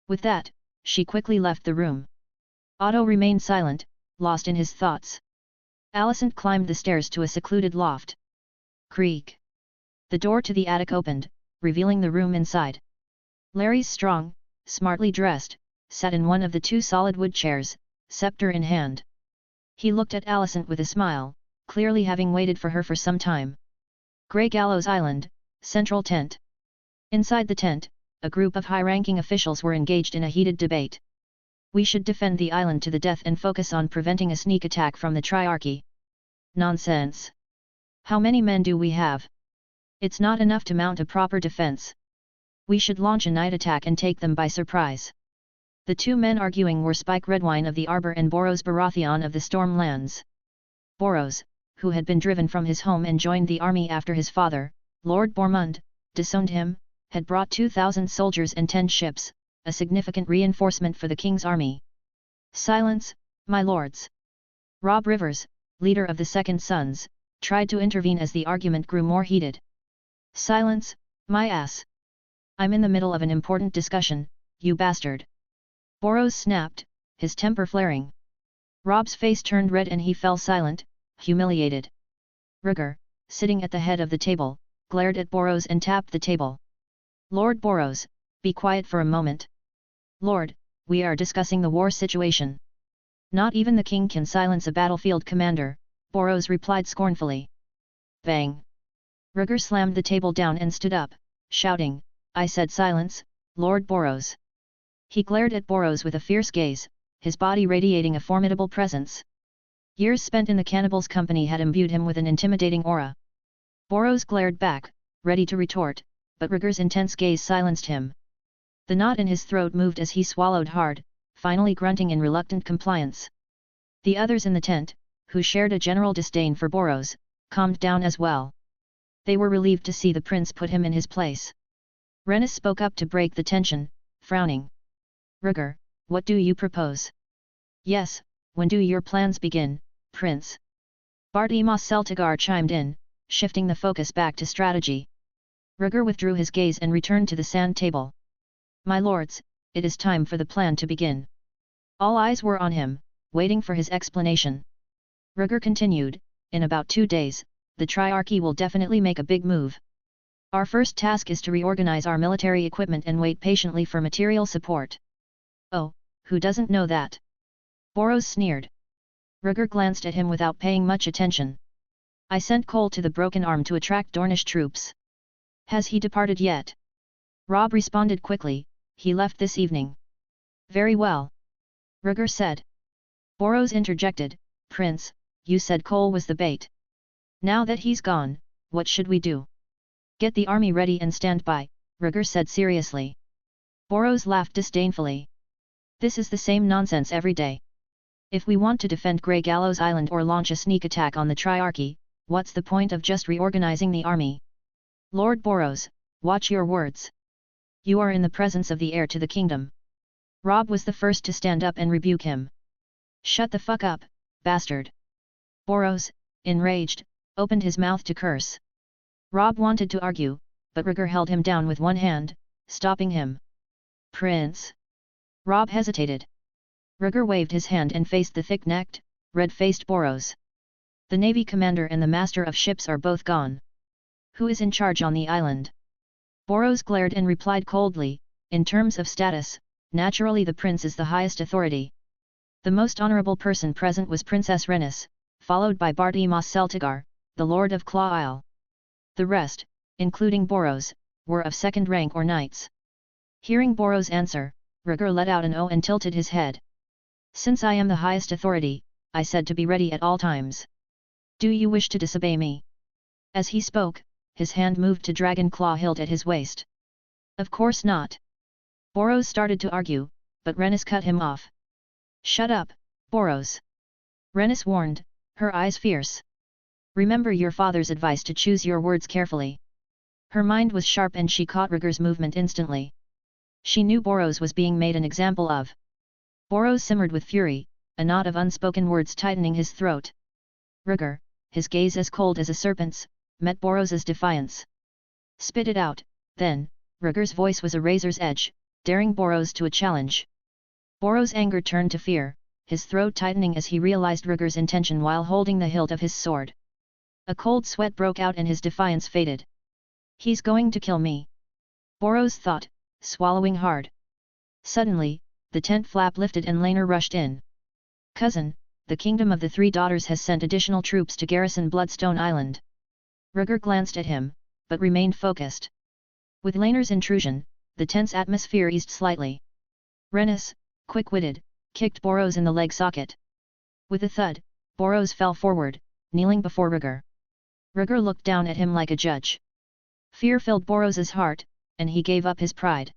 With that, she quickly left the room. Otto remained silent, lost in his thoughts. Alicent climbed the stairs to a secluded loft. Creak. The door to the attic opened, revealing the room inside. Larys Strong, smartly dressed, sat in one of the two solid wood chairs, scepter in hand. He looked at Alicent with a smile, clearly having waited for her for some time. Grey Gallows Island, central tent. Inside the tent, a group of high-ranking officials were engaged in a heated debate. "We should defend the island to the death and focus on preventing a sneak attack from the Triarchy." "Nonsense! How many men do we have? It's not enough to mount a proper defense. We should launch a night attack and take them by surprise." The two men arguing were Spike Redwine of the Arbor and Boros Baratheon of the Stormlands. Boros, who had been driven from his home and joined the army after his father, Lord Bormund, disowned him, had brought 2,000 soldiers and 10 ships, a significant reinforcement for the king's army. "Silence, my lords!" Robb Rivers, leader of the Second Sons, tried to intervene as the argument grew more heated. "Silence, my ass! I'm in the middle of an important discussion, you bastard!" Boros snapped, his temper flaring. Robb's face turned red and he fell silent, humiliated. Rhaegar, sitting at the head of the table, glared at Boros and tapped the table. "Lord Boros, be quiet for a moment." "Lord, we are discussing the war situation." "Not even the king can silence a battlefield commander," Boros replied scornfully. Bang! Rhaegar slammed the table down and stood up, shouting, "I said silence, Lord Boros." He glared at Boros with a fierce gaze, his body radiating a formidable presence. Years spent in the Cannibal's company had imbued him with an intimidating aura. Boros glared back, ready to retort, but Rhaegar's intense gaze silenced him. The knot in his throat moved as he swallowed hard, finally grunting in reluctant compliance. The others in the tent, who shared a general disdain for Boros, calmed down as well. They were relieved to see the prince put him in his place. Rhaenys spoke up to break the tension, frowning. "Rhaegar, what do you propose?" "Yes, when do your plans begin, Prince?" Bartimos Celtigar chimed in, shifting the focus back to strategy. Rhaegar withdrew his gaze and returned to the sand table. "My lords, it is time for the plan to begin." All eyes were on him, waiting for his explanation. Rhaegar continued, "In about 2 days, the Triarchy will definitely make a big move. Our first task is to reorganize our military equipment and wait patiently for material support." "Oh, who doesn't know that?" Boros sneered. Rhaegar glanced at him without paying much attention. "I sent Cole to the Broken Arm to attract Dornish troops." "Has he departed yet?" Robb responded quickly, "He left this evening." "Very well," Rhaegar said. Boros interjected, "Prince, you said Cole was the bait. Now that he's gone, what should we do?" "Get the army ready and stand by," Rhaegar said seriously. Boros laughed disdainfully. This is the same nonsense every day. If we want to defend Grey Gallows Island or launch a sneak attack on the Triarchy, what's the point of just reorganizing the army? Lord Boros, watch your words. You are in the presence of the heir to the kingdom. Robb was the first to stand up and rebuke him. Shut the fuck up, bastard. Boros, enraged, opened his mouth to curse. Robb wanted to argue, but Rhaegar held him down with one hand, stopping him. Prince. Robb hesitated. Rhaegar waved his hand and faced the thick-necked, red-faced Boros. The navy commander and the master of ships are both gone. Who is in charge on the island? Boros glared and replied coldly, in terms of status, naturally the prince is the highest authority. The most honorable person present was Princess Rhaenys, followed by Bartimos Celtigar, the Lord of Claw Isle. The rest, including Boros, were of second rank or knights. Hearing Boros' answer, Rhaegar let out an "oh" and tilted his head. Since I am the highest authority, I said to be ready at all times. Do you wish to disobey me? As he spoke, his hand moved to dragon claw hilt at his waist. Of course not. Boros started to argue, but Rhaenys cut him off. Shut up, Boros. Rhaenys warned, her eyes fierce. Remember your father's advice to choose your words carefully. Her mind was sharp and she caught Rhaegar's movement instantly. She knew Boros was being made an example of. Boros simmered with fury, a knot of unspoken words tightening his throat. Rhaegar, his gaze as cold as a serpent's, met Boros's defiance. Spit it out, then. Rhaegar's voice was a razor's edge, daring Boros to a challenge. Boros' anger turned to fear, his throat tightening as he realized Rhaegar's intention while holding the hilt of his sword. A cold sweat broke out and his defiance faded. He's going to kill me. Boros thought, swallowing hard. Suddenly, the tent flap lifted and Rhaenyra rushed in. Cousin, the Kingdom of the Three Daughters has sent additional troops to garrison Bloodstone Island. Rhaegar glanced at him, but remained focused. With Rhaenyra's intrusion, the tense atmosphere eased slightly. Rhaenys, quick-witted, kicked Boros in the leg socket. With a thud, Boros fell forward, kneeling before Rhaegar. Rhaegar looked down at him like a judge. Fear filled Boros's heart, and he gave up his pride.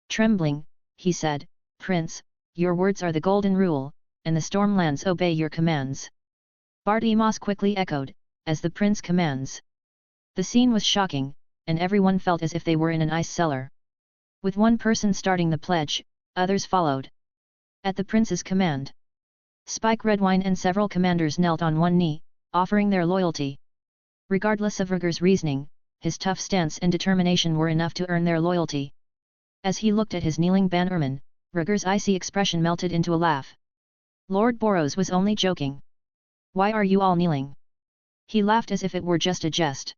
Trembling, he said, Prince, your words are the golden rule, and the Stormlands obey your commands. Bartimos quickly echoed, as the prince commands. The scene was shocking, and everyone felt as if they were in an ice cellar. With one person starting the pledge, others followed. At the prince's command, Spike Redwine and several commanders knelt on one knee, offering their loyalty. Regardless of Rhaegar's reasoning, his tough stance and determination were enough to earn their loyalty. As he looked at his kneeling bannermen, Rhaegar's icy expression melted into a laugh. Lord Boros was only joking. Why are you all kneeling? He laughed as if it were just a jest.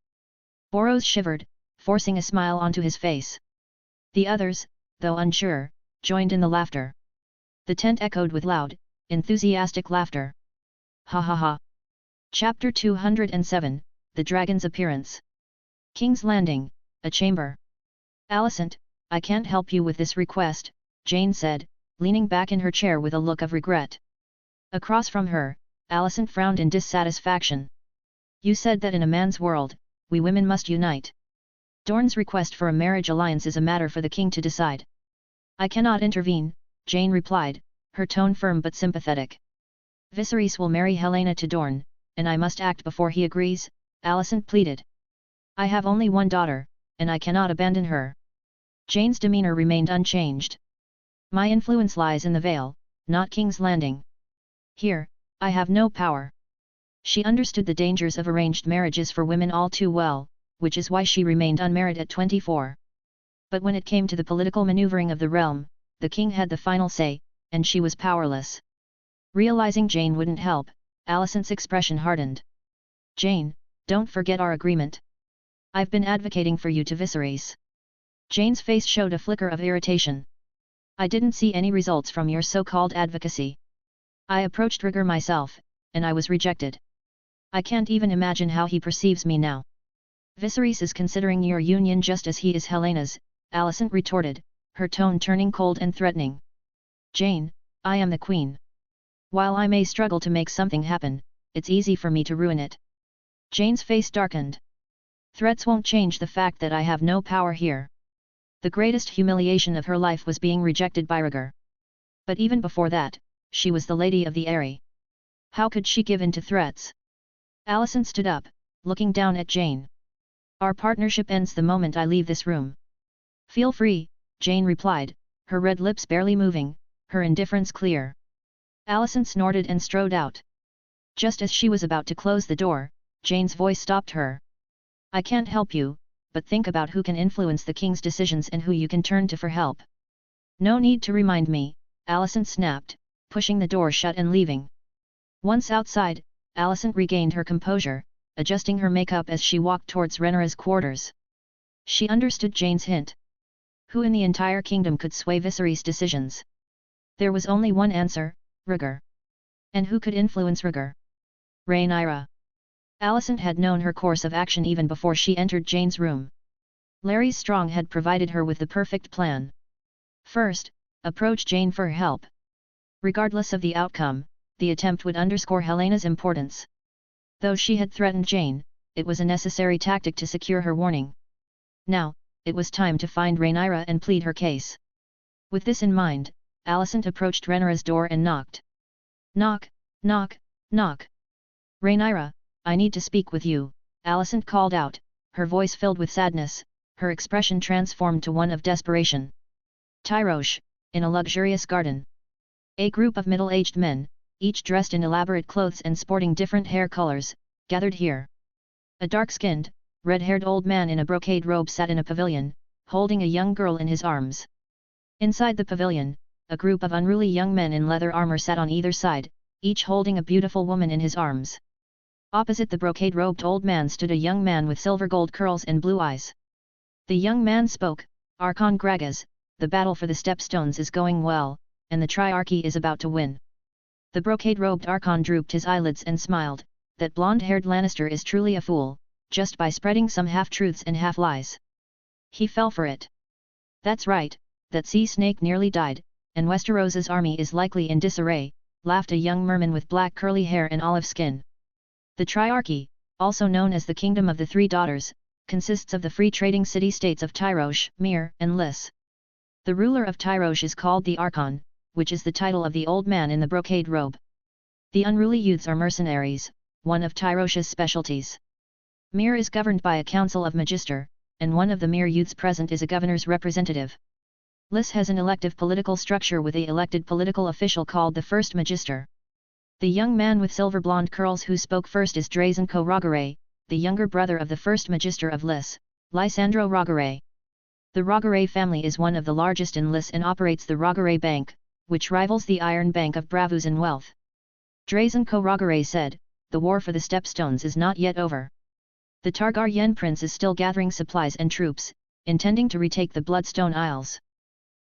Boros shivered, forcing a smile onto his face. The others, though unsure, joined in the laughter. The tent echoed with loud, enthusiastic laughter. Ha ha ha. Chapter 207, The Dragon's Appearance. King's Landing, a chamber. Alicent, I can't help you with this request, Jane said, leaning back in her chair with a look of regret. Across from her, Alicent frowned in dissatisfaction. You said that in a man's world, we women must unite. Dorne's request for a marriage alliance is a matter for the king to decide. I cannot intervene, Jane replied, her tone firm but sympathetic. Viserys will marry Helena to Dorne, and I must act before he agrees, Alicent pleaded. I have only one daughter, and I cannot abandon her. Jane's demeanor remained unchanged. My influence lies in the Vale, not King's Landing. Here, I have no power. She understood the dangers of arranged marriages for women all too well, which is why she remained unmarried at 24. But when it came to the political maneuvering of the realm, the king had the final say, and she was powerless. Realizing Jane wouldn't help, Alicent's expression hardened. Jane, don't forget our agreement. I've been advocating for you to Viserys. Jane's face showed a flicker of irritation. I didn't see any results from your so-called advocacy. I approached Rhaegar myself, and I was rejected. I can't even imagine how he perceives me now. Viserys is considering your union just as he is Helena's, Alicent retorted, her tone turning cold and threatening. Jane, I am the queen. While I may struggle to make something happen, it's easy for me to ruin it. Jane's face darkened. Threats won't change the fact that I have no power here. The greatest humiliation of her life was being rejected by Rhaegar. But even before that, she was the Lady of the Eyrie. How could she give in to threats? Alicent stood up, looking down at Jane. Our partnership ends the moment I leave this room. Feel free, Jane replied, her red lips barely moving, her indifference clear. Alicent snorted and strode out. Just as she was about to close the door, Jane's voice stopped her. I can't help you, but think about who can influence the king's decisions and who you can turn to for help. No need to remind me, Alicent snapped, pushing the door shut and leaving. Once outside, Alicent regained her composure, adjusting her makeup as she walked towards Rhaenyra's quarters. She understood Jane's hint. Who in the entire kingdom could sway Viserys' decisions? There was only one answer, Rhaegar. And who could influence Rhaegar? Rhaenyra. Alicent had known her course of action even before she entered Jane's room. Larys Strong had provided her with the perfect plan. First, approach Jane for help. Regardless of the outcome, the attempt would underscore Helena's importance. Though she had threatened Jane, it was a necessary tactic to secure her warning. Now, it was time to find Rhaenyra and plead her case. With this in mind, Alicent approached Rhaenyra's door and knocked. Knock, knock, knock. Rhaenyra, I need to speak with you, Alicent called out, her voice filled with sadness, her expression transformed to one of desperation. Tyrosh, in a luxurious garden. A group of middle-aged men, each dressed in elaborate clothes and sporting different hair colors, gathered here. A dark-skinned, red-haired old man in a brocade robe sat in a pavilion, holding a young girl in his arms. Inside the pavilion, a group of unruly young men in leather armor sat on either side, each holding a beautiful woman in his arms. Opposite the brocade-robed old man stood a young man with silver-gold curls and blue eyes. The young man spoke, Archon Gragas, the battle for the Stepstones is going well, and the Triarchy is about to win. The brocade-robed Archon drooped his eyelids and smiled, that blonde-haired Lannister is truly a fool, just by spreading some half-truths and half-lies. He fell for it. That's right, that sea snake nearly died, and Westeros's army is likely in disarray, laughed a young merman with black curly hair and olive skin. The Triarchy, also known as the Kingdom of the Three Daughters, consists of the free trading city-states of Tyrosh, Myr, and Lys. The ruler of Tyrosh is called the Archon, which is the title of the old man in the brocade robe. The unruly youths are mercenaries, one of Tyrosh's specialties. Myr is governed by a council of magister, and one of the Myr youths present is a governor's representative. Lys has an elective political structure with a elected political official called the First Magister. The young man with silver-blonde curls who spoke first is Drazen Rhaegar, the younger brother of the First Magister of Lys, Lysandro Rhaegar. The Rhaegar family is one of the largest in Lys and operates the Rhaegar Bank, which rivals the Iron Bank of Bravos in wealth. Drazen Rhaegar said, the war for the Stepstones is not yet over. The Targaryen prince is still gathering supplies and troops, intending to retake the Bloodstone Isles.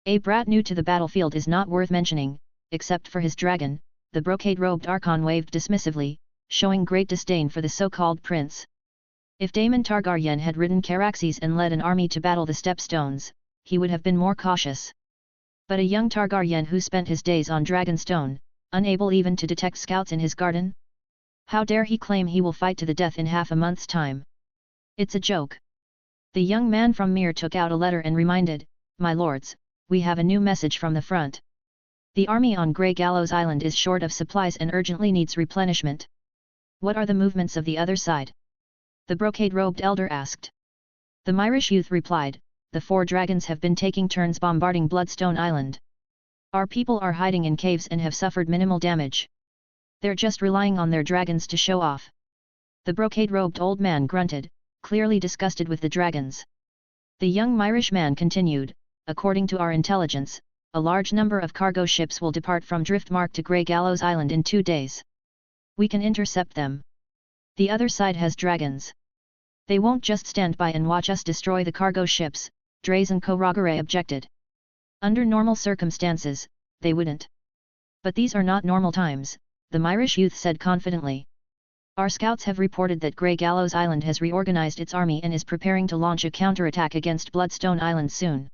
A brat new to the battlefield is not worth mentioning, except for his dragon. The brocade-robed Archon waved dismissively, showing great disdain for the so-called prince. If Daemon Targaryen had ridden Caraxes and led an army to battle the Stepstones, he would have been more cautious. But a young Targaryen who spent his days on Dragonstone, unable even to detect scouts in his garden? How dare he claim he will fight to the death in half a month's time? It's a joke. The young man from Myr took out a letter and reminded, My lords, we have a new message from the front. The army on Grey Gallows Island is short of supplies and urgently needs replenishment. What are the movements of the other side? The brocade-robed elder asked. The Myrish youth replied, the four dragons have been taking turns bombarding Bloodstone Island. Our people are hiding in caves and have suffered minimal damage. They're just relying on their dragons to show off. The brocade-robed old man grunted, clearly disgusted with the dragons. The young Myrish man continued, according to our intelligence, a large number of cargo ships will depart from Driftmark to Grey Gallows Island in 2 days. We can intercept them. The other side has dragons. They won't just stand by and watch us destroy the cargo ships, Drazen Rhaegar objected. Under normal circumstances, they wouldn't. But these are not normal times, the Myrish youth said confidently. Our scouts have reported that Grey Gallows Island has reorganized its army and is preparing to launch a counterattack against Bloodstone Island soon.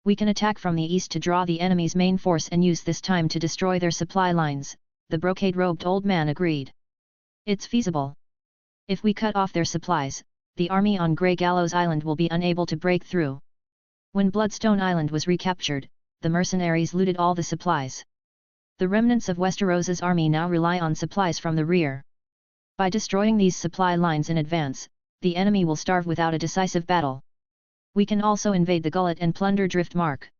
We can attack from the east to draw the enemy's main force and use this time to destroy their supply lines, the brocade-robed old man agreed. It's feasible. If we cut off their supplies, the army on Grey Gallows Island will be unable to break through. When Bloodstone Island was recaptured, the mercenaries looted all the supplies. The remnants of Westeros's army now rely on supplies from the rear. By destroying these supply lines in advance, the enemy will starve without a decisive battle. We can also invade the Gullet and plunder Driftmark.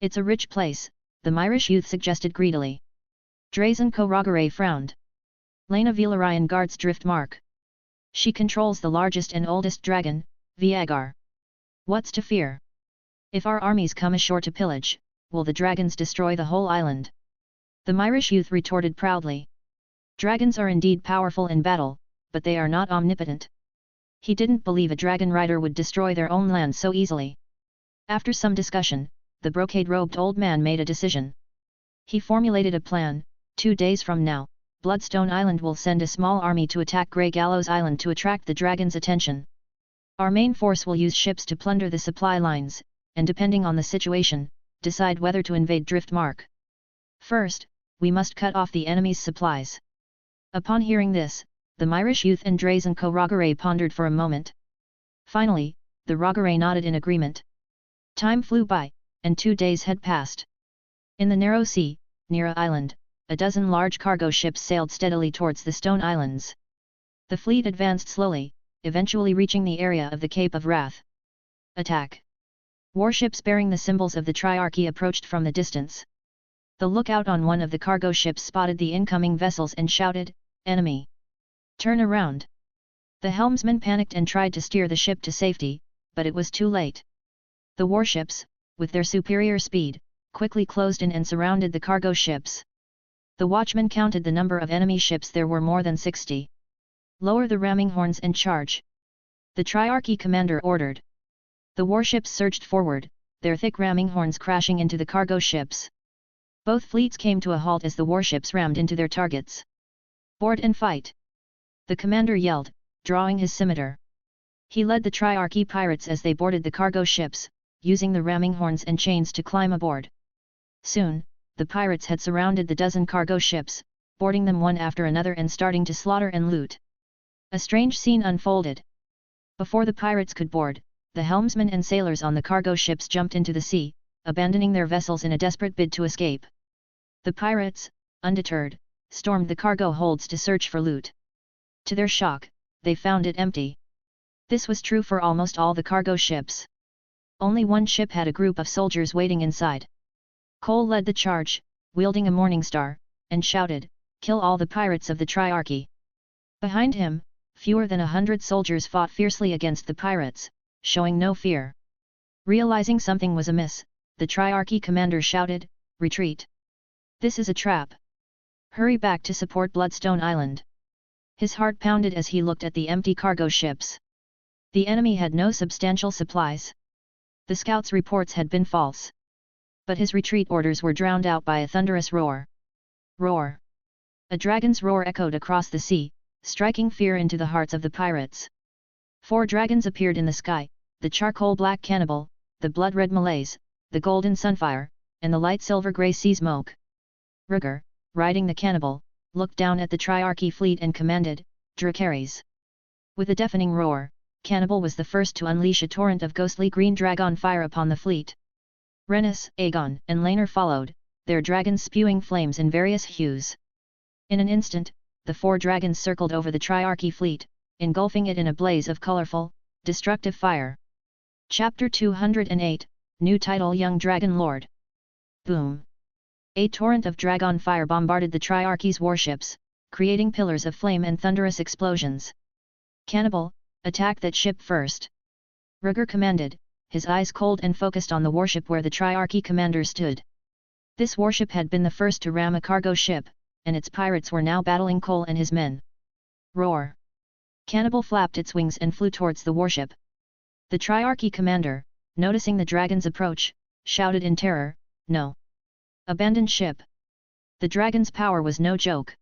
It's a rich place, the Myrish youth suggested greedily. Drazen Rhaegar frowned. Lena Velaryon guards Driftmark. She controls the largest and oldest dragon, Rhaegar. What's to fear? If our armies come ashore to pillage, will the dragons destroy the whole island? The Myrish youth retorted proudly. Dragons are indeed powerful in battle, but they are not omnipotent. He didn't believe a dragon rider would destroy their own land so easily. After some discussion, the brocade-robed old man made a decision. He formulated a plan. 2 days from now, Bloodstone Island will send a small army to attack Grey Gallows Island to attract the dragons' attention. Our main force will use ships to plunder the supply lines, and depending on the situation, decide whether to invade Driftmark. First, we must cut off the enemy's supplies. Upon hearing this, the Myrish youth and Drazen Rhaegar pondered for a moment. Finally, the Rhaegar nodded in agreement. Time flew by, and 2 days had passed. In the narrow sea, near a island, a dozen large cargo ships sailed steadily towards the Stone Islands. The fleet advanced slowly, eventually reaching the area of the Cape of Wrath. Attack! Warships bearing the symbols of the Triarchy approached from the distance. The lookout on one of the cargo ships spotted the incoming vessels and shouted, "Enemy! Turn around!" The helmsman panicked and tried to steer the ship to safety, but it was too late. The warships, with their superior speed, quickly closed in and surrounded the cargo ships. The watchman counted the number of enemy ships. There were more than 60. Lower the ramming horns and charge. The Triarchy commander ordered. The warships surged forward, their thick ramming horns crashing into the cargo ships. Both fleets came to a halt as the warships rammed into their targets. Board and fight! The commander yelled, drawing his scimitar. He led the Triarchy pirates as they boarded the cargo ships, using the ramming horns and chains to climb aboard. Soon, the pirates had surrounded the dozen cargo ships, boarding them one after another and starting to slaughter and loot. A strange scene unfolded. Before the pirates could board, the helmsmen and sailors on the cargo ships jumped into the sea, abandoning their vessels in a desperate bid to escape. The pirates, undeterred, stormed the cargo holds to search for loot. To their shock, they found it empty. This was true for almost all the cargo ships. Only one ship had a group of soldiers waiting inside. Cole led the charge, wielding a morningstar, and shouted, "Kill all the pirates of the Triarchy!" Behind him, fewer than 100 soldiers fought fiercely against the pirates, showing no fear. Realizing something was amiss, the Triarchy commander shouted, "Retreat! This is a trap! Hurry back to support Bloodstone Island!" His heart pounded as he looked at the empty cargo ships. The enemy had no substantial supplies. The scouts' reports had been false. But his retreat orders were drowned out by a thunderous roar. Roar! A dragon's roar echoed across the sea, striking fear into the hearts of the pirates. 4 dragons appeared in the sky, the charcoal black Cannibal, the blood red Malaise, the golden Sunfire, and the light silver grey Sea Smoke. Rhaegar, riding the Cannibal, looked down at the Triarchy fleet and commanded, "Dracarys!" With a deafening roar, Cannibal was the first to unleash a torrent of ghostly green dragon fire upon the fleet. Rhaenys, Aegon, and Rhaenyra followed, their dragons spewing flames in various hues. In an instant, the 4 dragons circled over the Triarchy fleet, engulfing it in a blaze of colorful, destructive fire. Chapter 208, New Title: Young Dragon Lord. Boom! A torrent of dragon fire bombarded the Triarchy's warships, creating pillars of flame and thunderous explosions. "Cannibal, attack that ship first!" Rhaegar commanded, his eyes cold and focused on the warship where the Triarchy commander stood. This warship had been the first to ram a cargo ship, and its pirates were now battling Cole and his men. Roar! Cannibal flapped its wings and flew towards the warship. The Triarchy commander, noticing the dragon's approach, shouted in terror, "No! Abandon ship!" The dragon's power was no joke.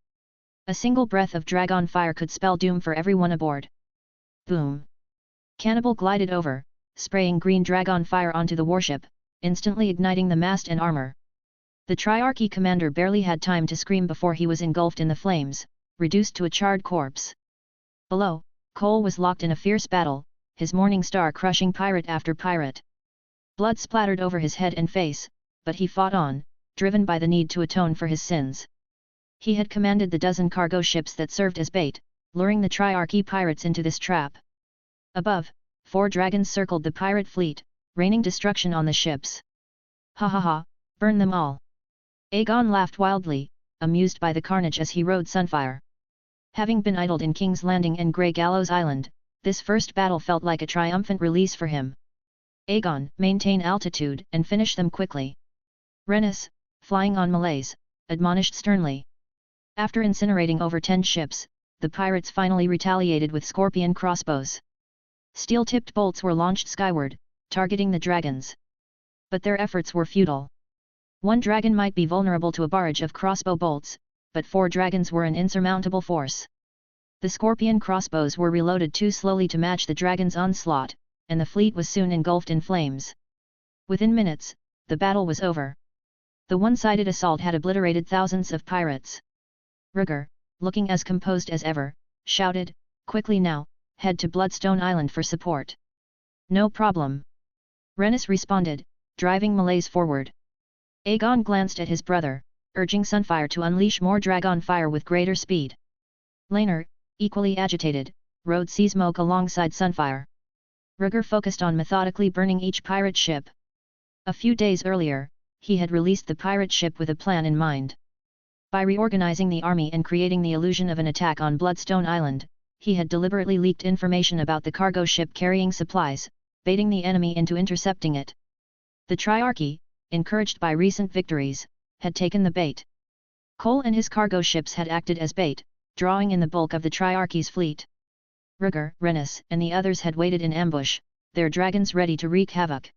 A single breath of dragon fire could spell doom for everyone aboard. Boom! Cannibal glided over, spraying green dragon fire onto the warship, instantly igniting the mast and armor. The Triarchy commander barely had time to scream before he was engulfed in the flames, reduced to a charred corpse. Below, Cole was locked in a fierce battle, his morning star crushing pirate after pirate. Blood splattered over his head and face, but he fought on, driven by the need to atone for his sins. He had commanded the dozen cargo ships that served as bait, luring the Triarchy pirates into this trap. Above, 4 dragons circled the pirate fleet, raining destruction on the ships. Ha ha ha, burn them all. Aegon laughed wildly, amused by the carnage as he rode Sunfire. Having been idled in King's Landing and Grey Gallows Island, this first battle felt like a triumphant release for him. Aegon, maintain altitude and finish them quickly. Rhaenys, flying on Malays, admonished sternly. After incinerating over 10 ships, the pirates finally retaliated with scorpion crossbows. Steel-tipped bolts were launched skyward, targeting the dragons. But their efforts were futile. 1 dragon might be vulnerable to a barrage of crossbow bolts, but 4 dragons were an insurmountable force. The scorpion crossbows were reloaded too slowly to match the dragon's onslaught, and the fleet was soon engulfed in flames. Within minutes, the battle was over. The one-sided assault had obliterated thousands of pirates. Rhaegar, looking as composed as ever, shouted, "Quickly now, head to Bloodstone Island for support." "No problem." Rhaenys responded, driving Malays forward. Aegon glanced at his brother, urging Sunfire to unleash more dragon fire with greater speed. Rhaenyra, equally agitated, rode Seasmoke alongside Sunfire. Rhaegar focused on methodically burning each pirate ship. A few days earlier, he had released the pirate ship with a plan in mind. By reorganizing the army and creating the illusion of an attack on Bloodstone Island, he had deliberately leaked information about the cargo ship carrying supplies, baiting the enemy into intercepting it. The Triarchy, encouraged by recent victories, had taken the bait. Cole and his cargo ships had acted as bait, drawing in the bulk of the Triarchy's fleet. Rhaegar, Rhaenys, and the others had waited in ambush, their dragons ready to wreak havoc.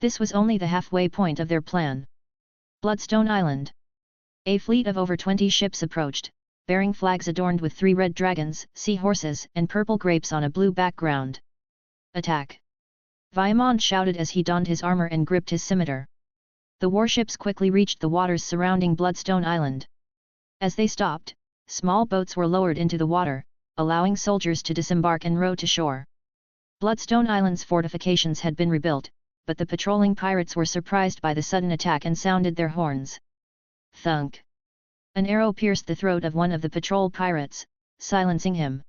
This was only the halfway point of their plan. Bloodstone Island. A fleet of over 20 ships approached, bearing flags adorned with 3 red dragons, seahorses, and purple grapes on a blue background. "Attack!" Vaemond shouted as he donned his armor and gripped his scimitar. The warships quickly reached the waters surrounding Bloodstone Island. As they stopped, small boats were lowered into the water, allowing soldiers to disembark and row to shore. Bloodstone Island's fortifications had been rebuilt, but the patrolling pirates were surprised by the sudden attack and sounded their horns. Thunk! An arrow pierced the throat of one of the patrol pirates, silencing him.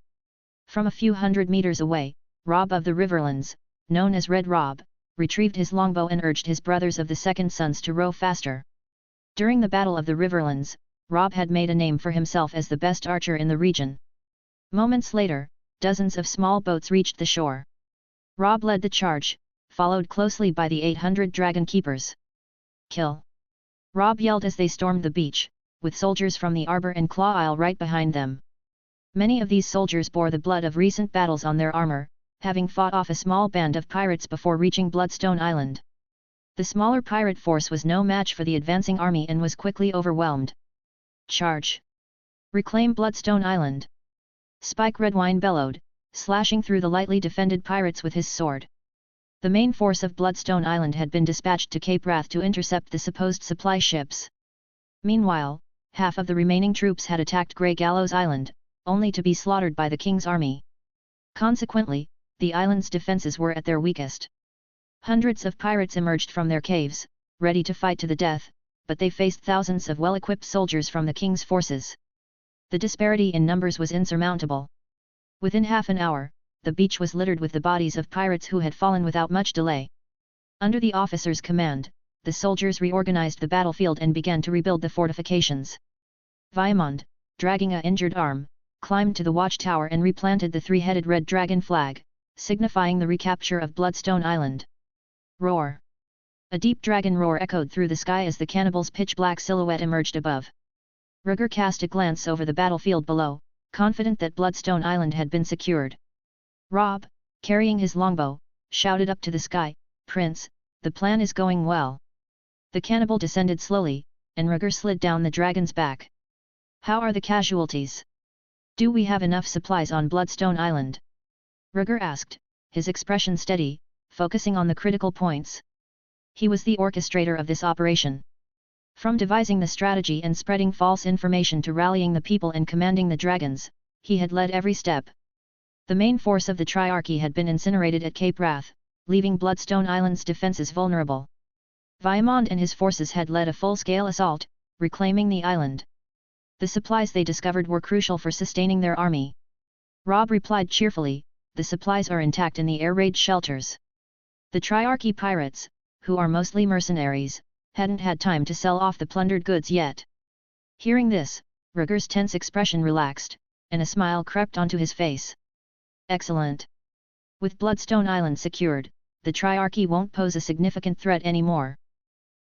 From a few hundred meters away, Robb of the Riverlands, known as Red Robb, retrieved his longbow and urged his brothers of the Second Sons to row faster. During the Battle of the Riverlands, Robb had made a name for himself as the best archer in the region. Moments later, dozens of small boats reached the shore. Robb led the charge, followed closely by the 800 dragon keepers. "Kill!" Robb yelled as they stormed the beach, with soldiers from the Arbor and Claw Isle right behind them. Many of these soldiers bore the blood of recent battles on their armor, having fought off a small band of pirates before reaching Bloodstone Island. The smaller pirate force was no match for the advancing army and was quickly overwhelmed. "Charge! Reclaim Bloodstone Island!" Spike Redwine bellowed, slashing through the lightly defended pirates with his sword. The main force of Bloodstone Island had been dispatched to Cape Wrath to intercept the supposed supply ships. Meanwhile, half of the remaining troops had attacked Grey Gallows Island, only to be slaughtered by the king's army. Consequently, the island's defences were at their weakest. Hundreds of pirates emerged from their caves, ready to fight to the death, but they faced thousands of well-equipped soldiers from the king's forces. The disparity in numbers was insurmountable. Within half an hour, the beach was littered with the bodies of pirates who had fallen without much delay. Under the officer's command, the soldiers reorganized the battlefield and began to rebuild the fortifications. Vaemond, dragging a injured arm, climbed to the watchtower and replanted the 3-headed red dragon flag, signifying the recapture of Bloodstone Island. Roar! A deep dragon roar echoed through the sky as the cannibal's pitch-black silhouette emerged above. Rhaegar cast a glance over the battlefield below, confident that Bloodstone Island had been secured. Robb, carrying his longbow, shouted up to the sky, "Prince, the plan is going well." The cannibal descended slowly, and Rhaegar slid down the dragon's back. "How are the casualties? Do we have enough supplies on Bloodstone Island?" Rhaegar asked, his expression steady, focusing on the critical points. He was the orchestrator of this operation. From devising the strategy and spreading false information to rallying the people and commanding the dragons, he had led every step. The main force of the Triarchy had been incinerated at Cape Wrath, leaving Bloodstone Island's defenses vulnerable. Vaemond and his forces had led a full-scale assault, reclaiming the island. The supplies they discovered were crucial for sustaining their army. Robb replied cheerfully, "The supplies are intact in the air raid shelters." The Triarchy pirates, who are mostly mercenaries, hadn't had time to sell off the plundered goods yet. Hearing this, Rhaegar's tense expression relaxed, and a smile crept onto his face. "Excellent. With Bloodstone Island secured, the Triarchy won't pose a significant threat anymore."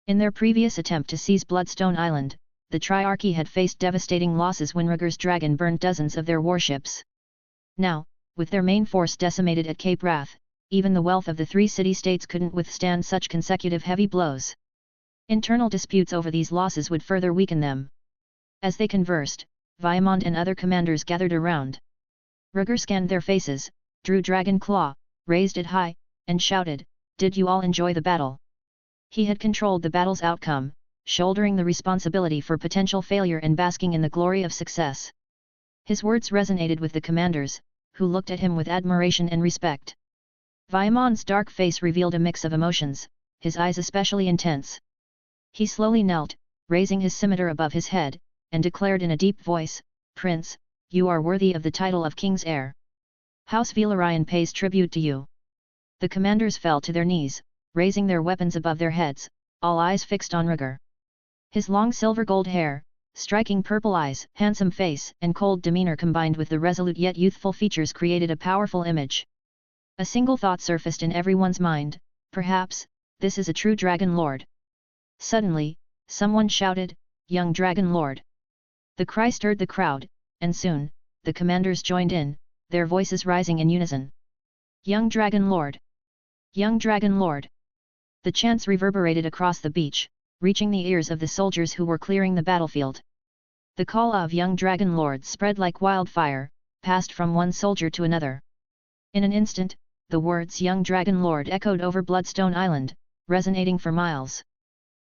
In their previous attempt to seize Bloodstone Island, the Triarchy had faced devastating losses when Rhaegar's dragon burned dozens of their warships. Now, with their main force decimated at Cape Wrath, even the wealth of the three city-states couldn't withstand such consecutive heavy blows. Internal disputes over these losses would further weaken them. As they conversed, Vaemond and other commanders gathered around. Rhaegar scanned their faces, drew Dragon Claw, raised it high, and shouted, "Did you all enjoy the battle?" He had controlled the battle's outcome, shouldering the responsibility for potential failure and basking in the glory of success. His words resonated with the commanders, who looked at him with admiration and respect. Vaemond's dark face revealed a mix of emotions, his eyes especially intense. He slowly knelt, raising his scimitar above his head, and declared in a deep voice, "Prince, you are worthy of the title of King's heir. House Velaryon pays tribute to you." The commanders fell to their knees, raising their weapons above their heads, all eyes fixed on Rhaegar. His long silver-gold hair, striking purple eyes, handsome face, and cold demeanor combined with the resolute yet youthful features created a powerful image. A single thought surfaced in everyone's mind, "Perhaps, this is a true Dragon Lord." Suddenly, someone shouted, "Young Dragon Lord!" The cry stirred the crowd, and soon, the commanders joined in, their voices rising in unison. "Young Dragon Lord! Young Dragon Lord!" The chants reverberated across the beach, reaching the ears of the soldiers who were clearing the battlefield. The call of "Young Dragon Lord" spread like wildfire, passed from one soldier to another. In an instant, the words "Young Dragon Lord" echoed over Bloodstone Island, resonating for miles.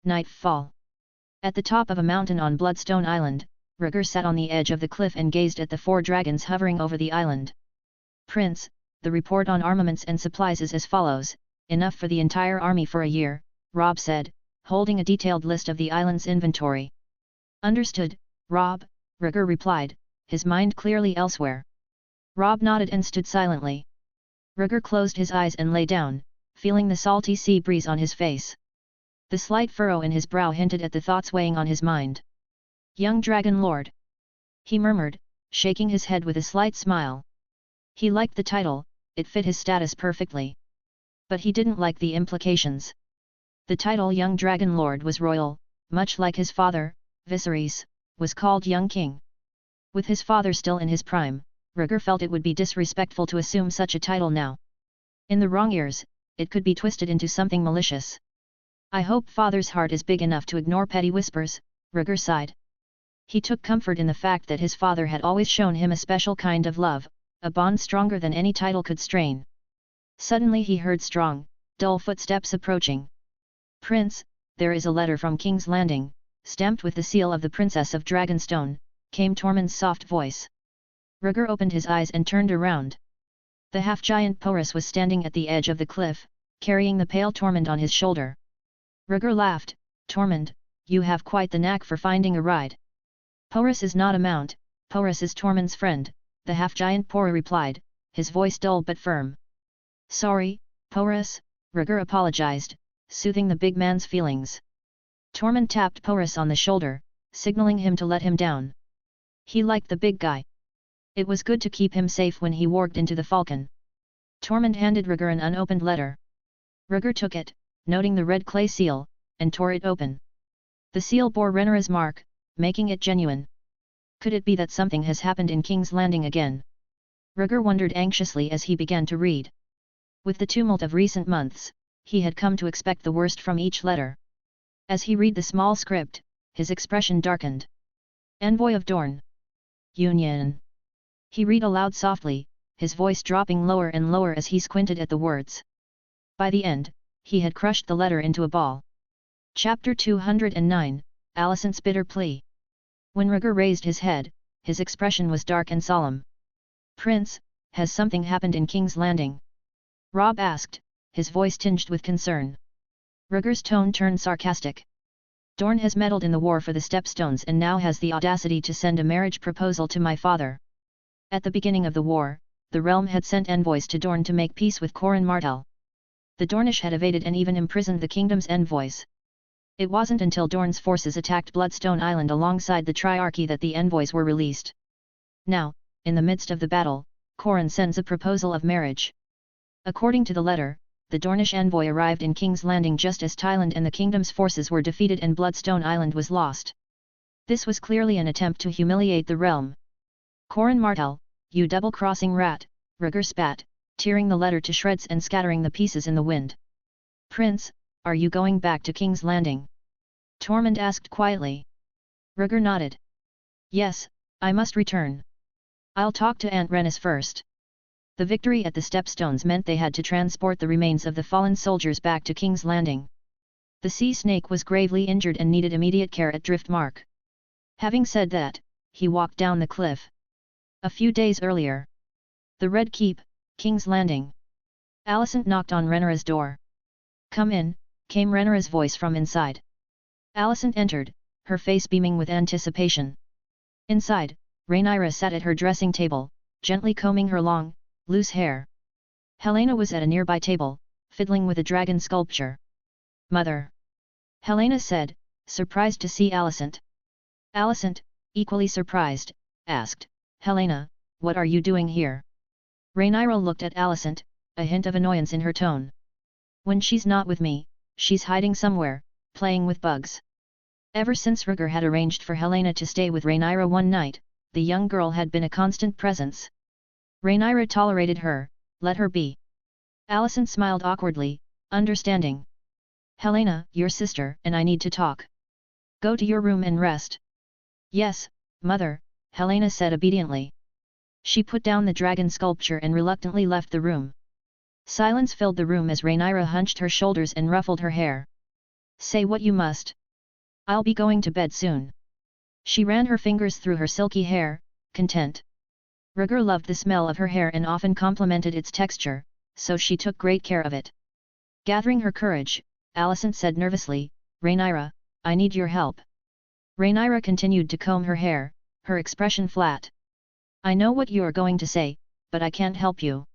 Nightfall. At the top of a mountain on Bloodstone Island, Rhaegar sat on the edge of the cliff and gazed at the four dragons hovering over the island. "Prince, the report on armaments and supplies is as follows: enough for the entire army for a year," Robb said, holding a detailed list of the island's inventory. "Understood, Robb," Rhaegar replied, his mind clearly elsewhere. Robb nodded and stood silently. Rhaegar closed his eyes and lay down, feeling the salty sea breeze on his face. The slight furrow in his brow hinted at the thoughts weighing on his mind. "Young Dragon Lord," he murmured, shaking his head with a slight smile. He liked the title, it fit his status perfectly. But he didn't like the implications. The title Young Dragon Lord was royal, much like his father, Viserys, was called Young King. With his father still in his prime, Rhaegar felt it would be disrespectful to assume such a title now. In the wrong ears, it could be twisted into something malicious. "I hope father's heart is big enough to ignore petty whispers," Rhaegar sighed. He took comfort in the fact that his father had always shown him a special kind of love, a bond stronger than any title could strain. Suddenly he heard strong, dull footsteps approaching. "Prince, there is a letter from King's Landing, stamped with the seal of the Princess of Dragonstone," came Tormund's soft voice. Rhaegar opened his eyes and turned around. The half-giant Porus was standing at the edge of the cliff, carrying the pale Tormund on his shoulder. Rhaegar laughed, "Tormund, you have quite the knack for finding a ride." "Porus is not a mount, Porus is Tormund's friend," the half-giant Porus replied, his voice dull but firm. "Sorry, Porus," Rhaegar apologized, soothing the big man's feelings. Tormund tapped Porus on the shoulder, signaling him to let him down. He liked the big guy. It was good to keep him safe when he warged into the Falcon. Tormund handed Rhaegar an unopened letter. Rhaegar took it, noting the red clay seal, and tore it open. The seal bore Rhaenyra's mark, making it genuine. Could it be that something has happened in King's Landing again? Rhaegar wondered anxiously as he began to read. With the tumult of recent months, he had come to expect the worst from each letter. As he read the small script, his expression darkened. "Envoy of Dorne. Union." He read aloud softly, his voice dropping lower and lower as he squinted at the words. By the end, he had crushed the letter into a ball. Chapter 209, Alicent's Bitter Plea. When Rhaegar raised his head, his expression was dark and solemn. "Prince, has something happened in King's Landing?" Robb asked, his voice tinged with concern. Rhaegar's tone turned sarcastic. Dorne has meddled in the war for the Stepstones and now has the audacity to send a marriage proposal to my father. At the beginning of the war, the realm had sent envoys to Dorne to make peace with Corin Martell. The Dornish had evaded and even imprisoned the kingdom's envoys. It wasn't until Dorne's forces attacked Bloodstone Island alongside the Triarchy that the envoys were released. Now, in the midst of the battle, Corin sends a proposal of marriage. According to the letter, the Dornish envoy arrived in King's Landing just as Thailand and the kingdom's forces were defeated and Bloodstone Island was lost. This was clearly an attempt to humiliate the realm. Corin Martell, you double-crossing rat, Rhaegar spat, tearing the letter to shreds and scattering the pieces in the wind. Prince, are you going back to King's Landing? Tormund asked quietly. Rhaegar nodded. Yes, I must return. I'll talk to Aunt Rhaenys first. The victory at the Stepstones meant they had to transport the remains of the fallen soldiers back to King's Landing. The sea snake was gravely injured and needed immediate care at Driftmark. Having said that, he walked down the cliff. A few days earlier. The Red Keep, King's Landing. Alicent knocked on Rhaenyra's door. Come in, came Rhaenyra's voice from inside. Alicent entered, her face beaming with anticipation. Inside, Rhaenyra sat at her dressing table, gently combing her long, loose hair. Helena was at a nearby table, fiddling with a dragon sculpture. Mother! Helena said, surprised to see Alicent. Alicent, equally surprised, asked, Helena, what are you doing here? Rhaenyra looked at Alicent, a hint of annoyance in her tone. When she's not with me, she's hiding somewhere, playing with bugs. Ever since Rhaegar had arranged for Helena to stay with Rhaenyra one night, the young girl had been a constant presence. Rhaenyra tolerated her, let her be. Alicent smiled awkwardly, understanding. Helena, your sister, and I need to talk. Go to your room and rest. Yes, mother, Helena said obediently. She put down the dragon sculpture and reluctantly left the room. Silence filled the room as Rhaenyra hunched her shoulders and ruffled her hair. Say what you must. I'll be going to bed soon. She ran her fingers through her silky hair, content. Rhaegar loved the smell of her hair and often complimented its texture, so she took great care of it. Gathering her courage, Alicent said nervously, Rhaenyra, I need your help. Rhaenyra continued to comb her hair, her expression flat. I know what you are going to say, but I can't help you.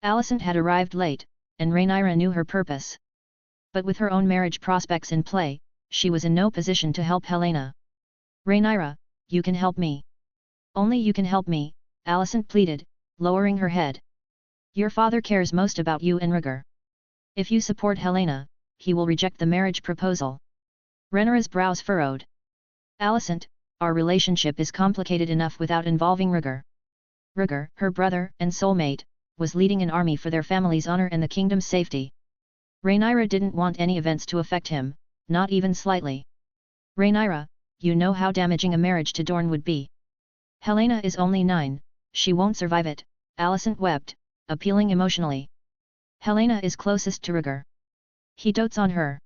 Alicent had arrived late, and Rhaenyra knew her purpose. But with her own marriage prospects in play, she was in no position to help Helena. Rhaenyra, you can help me. Only you can help me, Alicent pleaded, lowering her head. Your father cares most about you and Rhaegar. If you support Helena, he will reject the marriage proposal. Rhaenyra's brows furrowed. Alicent, our relationship is complicated enough without involving Rhaegar. Rhaegar, her brother and soulmate, was leading an army for their family's honor and the kingdom's safety. Rhaenyra didn't want any events to affect him, not even slightly. Rhaenyra, you know how damaging a marriage to Dorne would be. Helena is only 9, she won't survive it, Alicent wept, appealing emotionally. Helena is closest to Rhaegar. He dotes on her.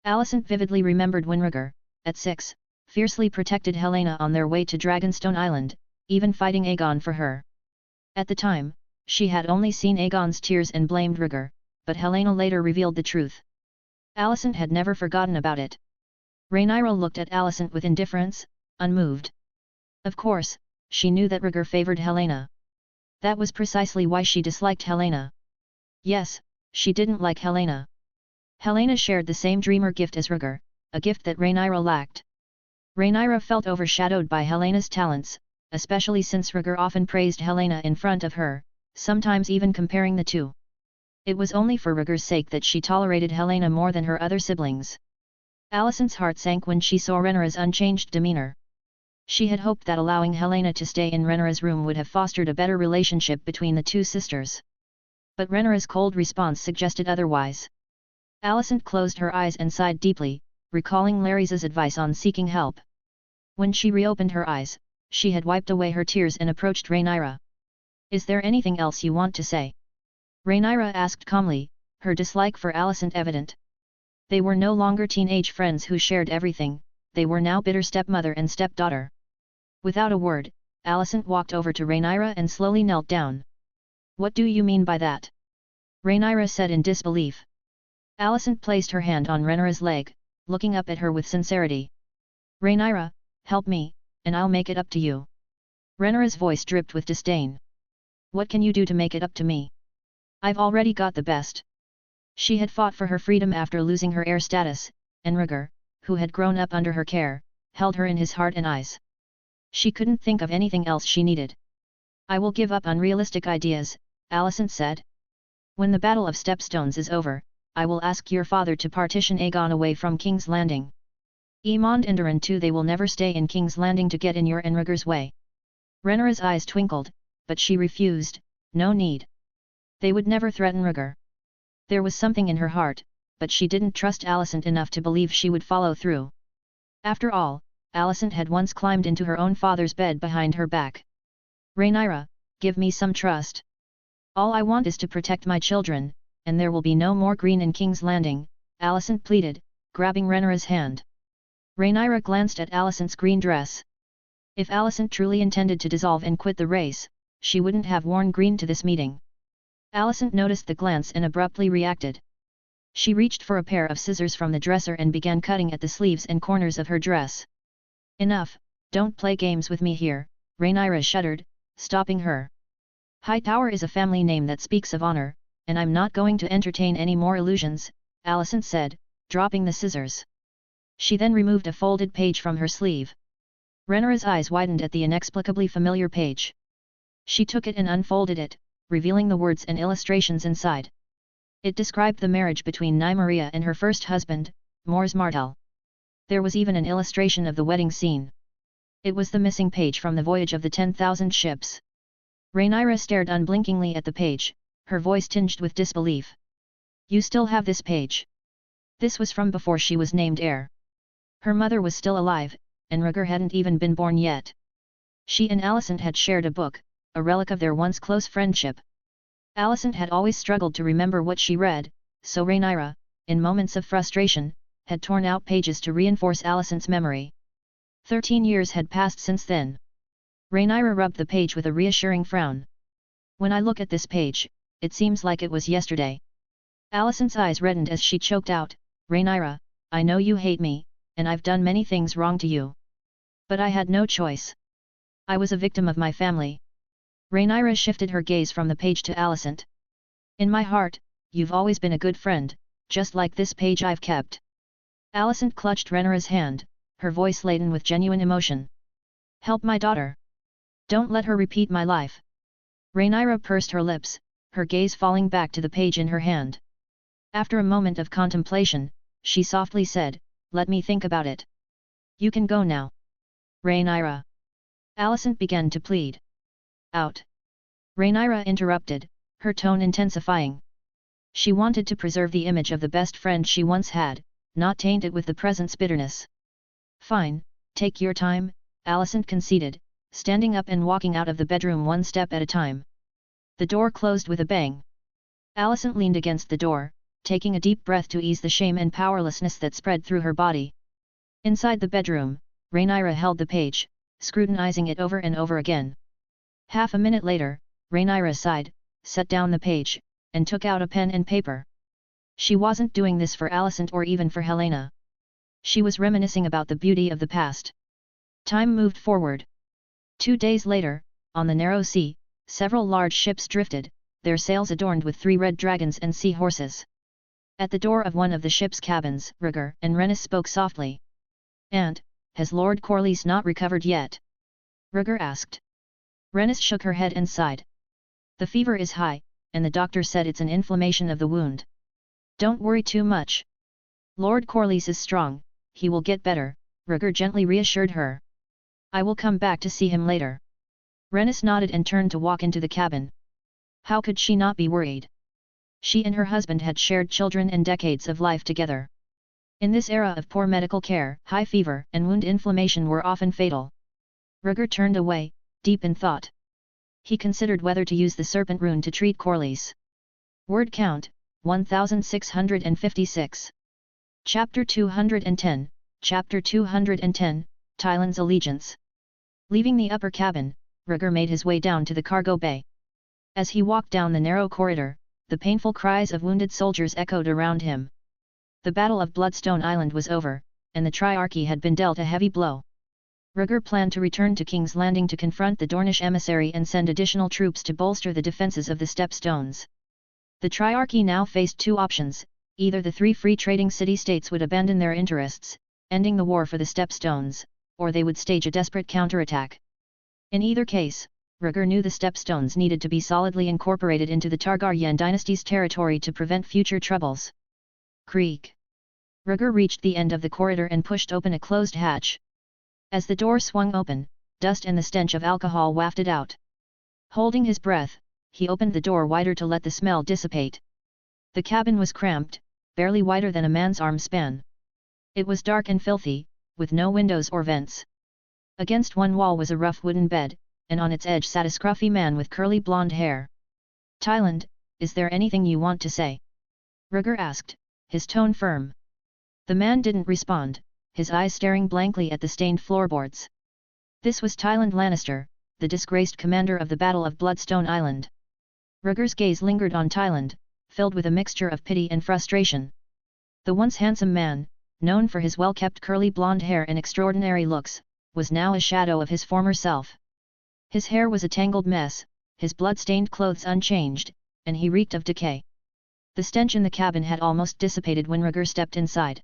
Alicent vividly remembered when Rhaegar, at 6, fiercely protected Helena on their way to Dragonstone Island, even fighting Aegon for her. At the time, she had only seen Aegon's tears and blamed Rhaegar, but Helena later revealed the truth. Alicent had never forgotten about it. Rhaenyra looked at Alicent with indifference, unmoved. Of course, she knew that Rhaegar favored Helena. That was precisely why she disliked Helena. Yes, she didn't like Helena. Helena shared the same dreamer gift as Rhaegar, a gift that Rhaenyra lacked. Rhaenyra felt overshadowed by Helena's talents, especially since Rhaegar often praised Helena in front of her, sometimes even comparing the two. It was only for Rhaegar's sake that she tolerated Helena more than her other siblings. Alicent's heart sank when she saw Rhaenyra's unchanged demeanor. She had hoped that allowing Helena to stay in Rhaenyra's room would have fostered a better relationship between the two sisters. But Rhaenyra's cold response suggested otherwise. Alicent closed her eyes and sighed deeply, recalling Larys's advice on seeking help. When she reopened her eyes, she had wiped away her tears and approached Rhaenyra. Is there anything else you want to say? Rhaenyra asked calmly, her dislike for Alicent evident. They were no longer teenage friends who shared everything, they were now bitter stepmother and stepdaughter. Without a word, Alicent walked over to Rhaenyra and slowly knelt down. What do you mean by that? Rhaenyra said in disbelief. Alicent placed her hand on Rhaenyra's leg, looking up at her with sincerity. Rhaenyra, help me, and I'll make it up to you. Rhaenyra's voice dripped with disdain. What can you do to make it up to me? I've already got the best. She had fought for her freedom after losing her heir status, and Rhaegar, who had grown up under her care, held her in his heart and eyes. She couldn't think of anything else she needed. I will give up unrealistic ideas, Alicent said. When the Battle of Stepstones is over, I will ask your father to partition Aegon away from King's Landing. Aemond and Doran too, they will never stay in King's Landing to get in your and Rhaegar's way. Rhaenyra's eyes twinkled, but she refused, no need. They would never threaten Rhaegar. There was something in her heart, but she didn't trust Alicent enough to believe she would follow through. After all, Alicent had once climbed into her own father's bed behind her back. Rhaenyra, give me some trust. All I want is to protect my children, and there will be no more green in King's Landing, Alicent pleaded, grabbing Rhaenyra's hand. Rhaenyra glanced at Alicent's green dress. If Alicent truly intended to dissolve and quit the race, she wouldn't have worn green to this meeting. Alicent noticed the glance and abruptly reacted. She reached for a pair of scissors from the dresser and began cutting at the sleeves and corners of her dress. Enough, don't play games with me here, Rhaenyra shuddered, stopping her. Hightower is a family name that speaks of honor, and I'm not going to entertain any more illusions, Alicent said, dropping the scissors. She then removed a folded page from her sleeve. Rhaenyra's eyes widened at the inexplicably familiar page. She took it and unfolded it, revealing the words and illustrations inside. It described the marriage between Nymeria and her first husband, Mors Martell. There was even an illustration of the wedding scene. It was the missing page from the Voyage of the 10,000 Ships. Rhaenyra stared unblinkingly at the page, her voice tinged with disbelief. You still have this page? This was from before she was named heir. Her mother was still alive, and Rhaegar hadn't even been born yet. She and Alicent had shared a book, a relic of their once close friendship. Alicent had always struggled to remember what she read, so Rhaenyra, in moments of frustration, had torn out pages to reinforce Alicent's memory. 13 years had passed since then. Rhaenyra rubbed the page with a reassuring frown. When I look at this page, it seems like it was yesterday. Alicent's eyes reddened as she choked out, Rhaenyra, I know you hate me, and I've done many things wrong to you. But I had no choice. I was a victim of my family. Rhaenyra shifted her gaze from the page to Alicent. In my heart, you've always been a good friend, just like this page I've kept. Alicent clutched Rhaenyra's hand, her voice laden with genuine emotion. Help my daughter. Don't let her repeat my life. Rhaenyra pursed her lips, her gaze falling back to the page in her hand. After a moment of contemplation, she softly said, let me think about it. You can go now. Rhaenyra. Alicent began to plead. Out. Rhaenyra interrupted, her tone intensifying. She wanted to preserve the image of the best friend she once had, not taint it with the present's bitterness. Fine, take your time, Alicent conceded, standing up and walking out of the bedroom one step at a time. The door closed with a bang. Alicent leaned against the door, taking a deep breath to ease the shame and powerlessness that spread through her body. Inside the bedroom, Rhaenyra held the page, scrutinizing it over and over again. Half a minute later, Rhaenyra sighed, set down the page, and took out a pen and paper. She wasn't doing this for Alicent or even for Helena. She was reminiscing about the beauty of the past. Time moved forward. 2 days later, on the narrow sea, several large ships drifted, their sails adorned with 3 red dragons and seahorses. At the door of one of the ship's cabins, Rhaegar and Rhaenys spoke softly. "And, has Lord Corlys not recovered yet?" Rhaegar asked. Rhaenys shook her head and sighed. "The fever is high, and the doctor said it's an inflammation of the wound. Don't worry too much. Lord Corlys is strong, he will get better," Rhaegar gently reassured her. "I will come back to see him later." Rhaenys nodded and turned to walk into the cabin. How could she not be worried? She and her husband had shared children and decades of life together. In this era of poor medical care, high fever and wound inflammation were often fatal. Rhaegar turned away, deep in thought. He considered whether to use the serpent rune to treat Corlys. Word count, 1656. Chapter 210, Chapter 210, Tylan's Allegiance. Leaving the upper cabin, Rhaegar made his way down to the cargo bay. As he walked down the narrow corridor, the painful cries of wounded soldiers echoed around him. The Battle of Bloodstone Island was over, and the Triarchy had been dealt a heavy blow. Rhaegar planned to return to King's Landing to confront the Dornish emissary and send additional troops to bolster the defences of the Stepstones. The Triarchy now faced two options: either the three free trading city-states would abandon their interests, ending the war for the Stepstones, or they would stage a desperate counterattack. In either case, Rhaegar knew the Stepstones needed to be solidly incorporated into the Targaryen dynasty's territory to prevent future troubles. Creak. Rhaegar reached the end of the corridor and pushed open a closed hatch. As the door swung open, dust and the stench of alcohol wafted out. Holding his breath, he opened the door wider to let the smell dissipate. The cabin was cramped, barely wider than a man's arm span. It was dark and filthy, with no windows or vents. Against one wall was a rough wooden bed, and on its edge sat a scruffy man with curly blonde hair. "Tyland, is there anything you want to say?" Rhaegar asked, his tone firm. The man didn't respond, his eyes staring blankly at the stained floorboards. This was Tyland Lannister, the disgraced commander of the Battle of Bloodstone Island. Rhaegar's gaze lingered on Tyland, filled with a mixture of pity and frustration. The once handsome man, known for his well-kept curly blonde hair and extraordinary looks, was now a shadow of his former self. His hair was a tangled mess, his blood-stained clothes unchanged, and he reeked of decay. The stench in the cabin had almost dissipated when Rhaegar stepped inside.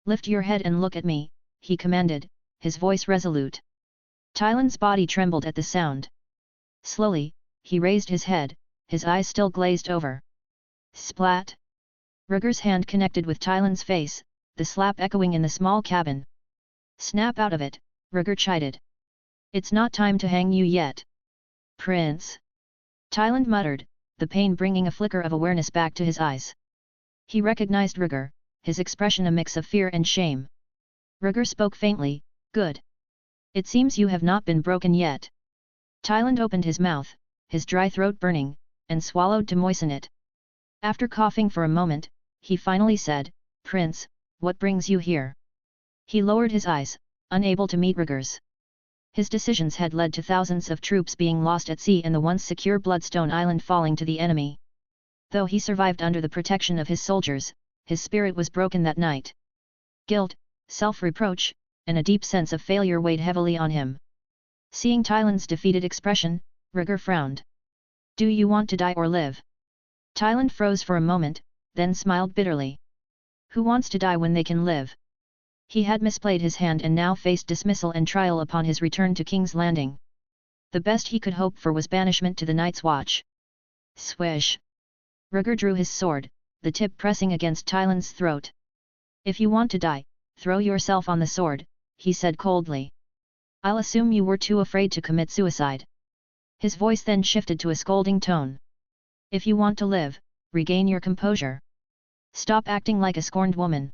"Lift your head and look at me," he commanded, his voice resolute. Tyland's body trembled at the sound. Slowly, he raised his head, his eyes still glazed over. Splat! Rhaegar's hand connected with Tyland's face, the slap echoing in the small cabin. "Snap out of it," Rhaegar chided. "It's not time to hang you yet." "Prince!" Tyland muttered, the pain bringing a flicker of awareness back to his eyes. He recognized Rhaegar, his expression a mix of fear and shame. Rhaegar spoke faintly, "Good. It seems you have not been broken yet." Tyland opened his mouth, his dry throat burning, and swallowed to moisten it. After coughing for a moment, he finally said, "Prince, what brings you here?" He lowered his eyes, unable to meet Rhaegar's. His decisions had led to thousands of troops being lost at sea and the once secure Bloodstone Island falling to the enemy. Though he survived under the protection of his soldiers, his spirit was broken that night. Guilt, self-reproach, and a deep sense of failure weighed heavily on him. Seeing Tyland's defeated expression, Rhaegar frowned. "Do you want to die or live?" Tyland froze for a moment, then smiled bitterly. "Who wants to die when they can live?" He had misplayed his hand and now faced dismissal and trial upon his return to King's Landing. The best he could hope for was banishment to the Night's Watch. Swish! Rhaegar drew his sword, the tip pressing against Tyland's throat. "If you want to die, throw yourself on the sword," he said coldly. "I'll assume you were too afraid to commit suicide." His voice then shifted to a scolding tone. "If you want to live, regain your composure. Stop acting like a scorned woman."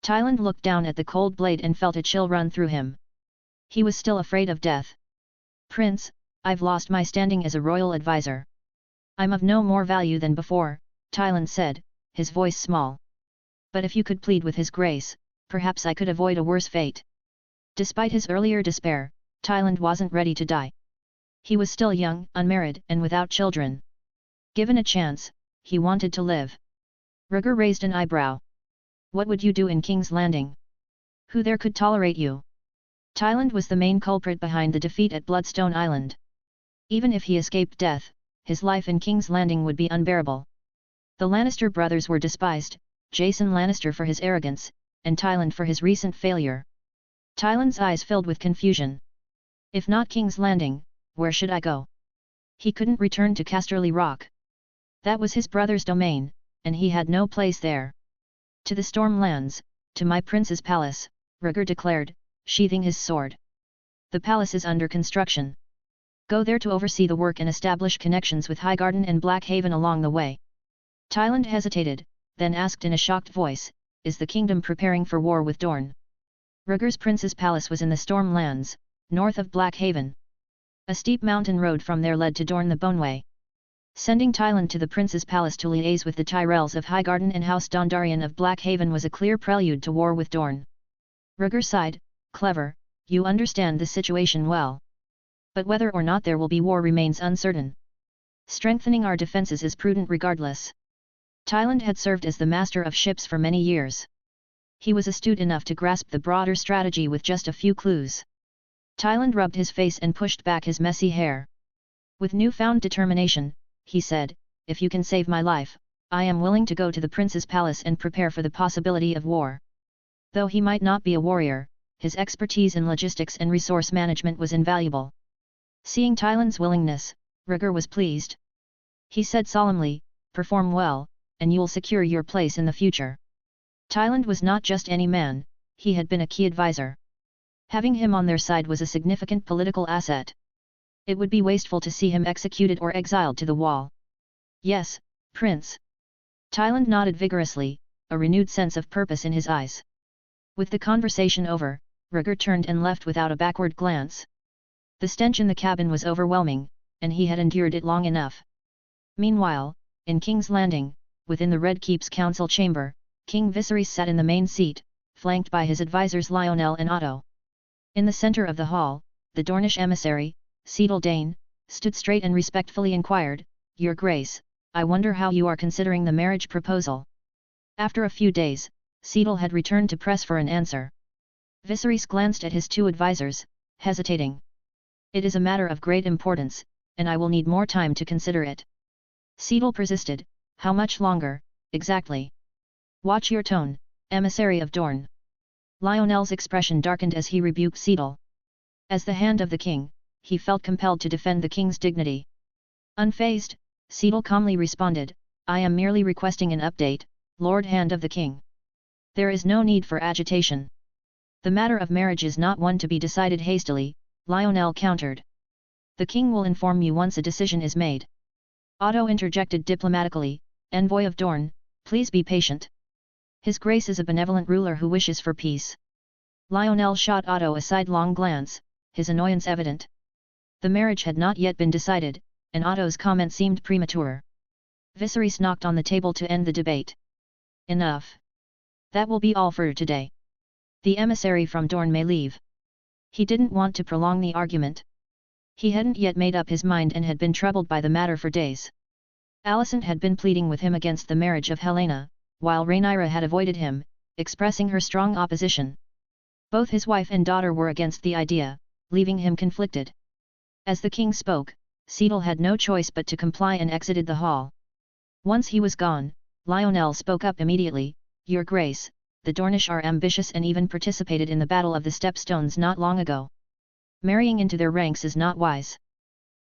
Tyland looked down at the cold blade and felt a chill run through him. He was still afraid of death. "Prince, I've lost my standing as a royal advisor. I'm of no more value than before," Tyland said, his voice small. "But if you could plead with his grace, perhaps I could avoid a worse fate." Despite his earlier despair, Tyland wasn't ready to die. He was still young, unmarried, and without children. Given a chance, he wanted to live. Rhaegar raised an eyebrow. "What would you do in King's Landing? Who there could tolerate you?" Tyland was the main culprit behind the defeat at Bloodstone Island. Even if he escaped death, his life in King's Landing would be unbearable. The Lannister brothers were despised, Jason Lannister for his arrogance, and Tyland for his recent failure. Tyland's eyes filled with confusion. "If not King's Landing, where should I go?" He couldn't return to Casterly Rock. That was his brother's domain, and he had no place there. "To the Stormlands, to my prince's palace," Rhaegar declared, sheathing his sword. "The palace is under construction. Go there to oversee the work and establish connections with Highgarden and Blackhaven along the way." Tyland hesitated, then asked in a shocked voice, "Is the kingdom preparing for war with Dorne?" Rhaegar's prince's palace was in the Stormlands, north of Blackhaven. A steep mountain road from there led to Dorne the Boneway. Sending Tyland to the prince's palace to liaise with the Tyrells of Highgarden and House Dondarrion of Blackhaven was a clear prelude to war with Dorne. Rhaegar sighed, "Clever, you understand the situation well. But whether or not there will be war remains uncertain." Strengthening our defences is prudent regardless. Tyland had served as the master of ships for many years. He was astute enough to grasp the broader strategy with just a few clues. Tyland rubbed his face and pushed back his messy hair. With newfound determination, he said, "If you can save my life, I am willing to go to the prince's palace and prepare for the possibility of war." Though he might not be a warrior, his expertise in logistics and resource management was invaluable. Seeing Tyland's willingness, Rhaegar was pleased. He said solemnly, "Perform well, and you'll secure your place in the future." Tyland was not just any man, he had been a key advisor. Having him on their side was a significant political asset. It would be wasteful to see him executed or exiled to the wall. "Yes, Prince." Tyland nodded vigorously, a renewed sense of purpose in his eyes. With the conversation over, Rhaegar turned and left without a backward glance. The stench in the cabin was overwhelming, and he had endured it long enough. Meanwhile, in King's Landing, within the Red Keep's council chamber, King Viserys sat in the main seat, flanked by his advisors Lyonel and Otto. In the center of the hall, the Dornish emissary, Cedal Dane, stood straight and respectfully inquired, "Your Grace, I wonder how you are considering the marriage proposal." After a few days, Cedal had returned to press for an answer. Viserys glanced at his two advisors, hesitating. "It is a matter of great importance, and I will need more time to consider it." Cedal persisted, "How much longer, exactly?" "Watch your tone, emissary of Dorne." Lyonel's expression darkened as he rebuked Cedal. As the hand of the king, he felt compelled to defend the king's dignity. Unfazed, Cedal calmly responded, "I am merely requesting an update, Lord Hand of the King. There is no need for agitation." "The matter of marriage is not one to be decided hastily," Lyonel countered. "The king will inform you once a decision is made." Otto interjected diplomatically, "Envoy of Dorne, please be patient. His Grace is a benevolent ruler who wishes for peace." Lyonel shot Otto a sidelong glance, his annoyance evident. The marriage had not yet been decided, and Otto's comment seemed premature. Viserys knocked on the table to end the debate. "Enough. That will be all for today. The emissary from Dorne may leave." He didn't want to prolong the argument. He hadn't yet made up his mind and had been troubled by the matter for days. Alicent had been pleading with him against the marriage of Helena, while Rhaenyra had avoided him, expressing her strong opposition. Both his wife and daughter were against the idea, leaving him conflicted. As the king spoke, Cedal had no choice but to comply and exited the hall. Once he was gone, Lyonel spoke up immediately, "Your Grace, the Dornish are ambitious and even participated in the Battle of the Stepstones not long ago. Marrying into their ranks is not wise."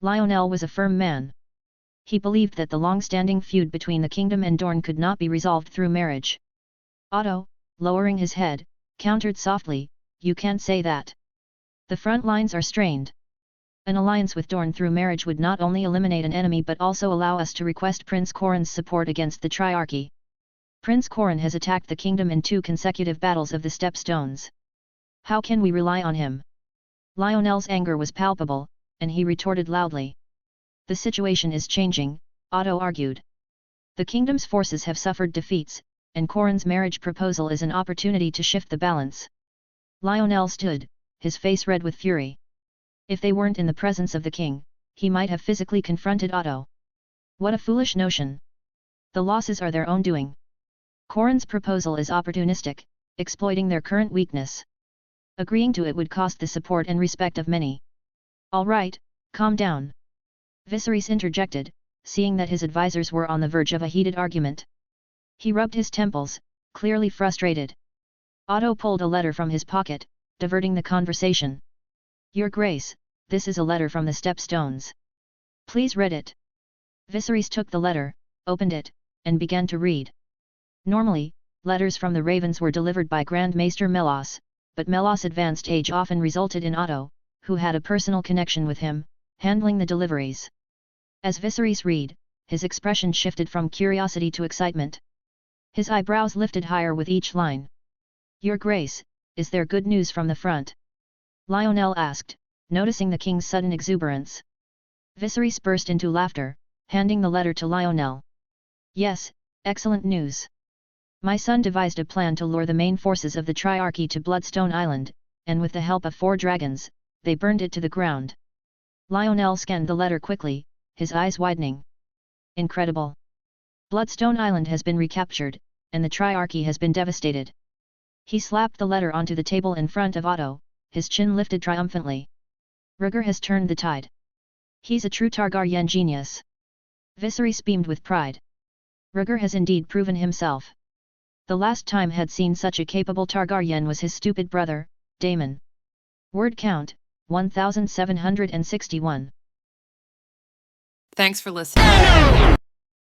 Lyonel was a firm man. He believed that the long-standing feud between the kingdom and Dorne could not be resolved through marriage. Otto, lowering his head, countered softly, "You can't say that. The front lines are strained. An alliance with Dorne through marriage would not only eliminate an enemy but also allow us to request Prince Corran's support against the Triarchy. Prince Corran has attacked the kingdom in 2 consecutive battles of the Stepstones. How can we rely on him?" Lyonel's anger was palpable, and he retorted loudly. "The situation is changing," Otto argued. "The kingdom's forces have suffered defeats, and Corran's marriage proposal is an opportunity to shift the balance." Lyonel stood, his face red with fury. If they weren't in the presence of the king, he might have physically confronted Otto. What a foolish notion! The losses are their own doing. Corran's proposal is opportunistic, exploiting their current weakness. Agreeing to it would cost the support and respect of many. "All right, calm down." Viserys interjected, seeing that his advisors were on the verge of a heated argument. He rubbed his temples, clearly frustrated. Otto pulled a letter from his pocket, diverting the conversation. "Your Grace, this is a letter from the Stepstones. Please read it." Viserys took the letter, opened it, and began to read. Normally, letters from the Ravens were delivered by Grand Maester Melos, but Melos' advanced age often resulted in Otto, who had a personal connection with him, handling the deliveries. As Viserys read, his expression shifted from curiosity to excitement. His eyebrows lifted higher with each line. "Your Grace, is there good news from the front?" Lyonel asked, noticing the king's sudden exuberance. Viserys burst into laughter, handing the letter to Lyonel. "Yes, excellent news. My son devised a plan to lure the main forces of the Triarchy to Bloodstone Island, and with the help of 4 dragons, they burned it to the ground." Lyonel scanned the letter quickly, his eyes widening. Incredible. Bloodstone Island has been recaptured, and the Triarchy has been devastated. He slapped the letter onto the table in front of Otto, his chin lifted triumphantly. Rhaegar has turned the tide. He's a true Targaryen genius. Viserys beamed with pride. Rhaegar has indeed proven himself. The last time had seen such a capable Targaryen was his stupid brother, Daemon. Word count, 1761. Thanks for listening.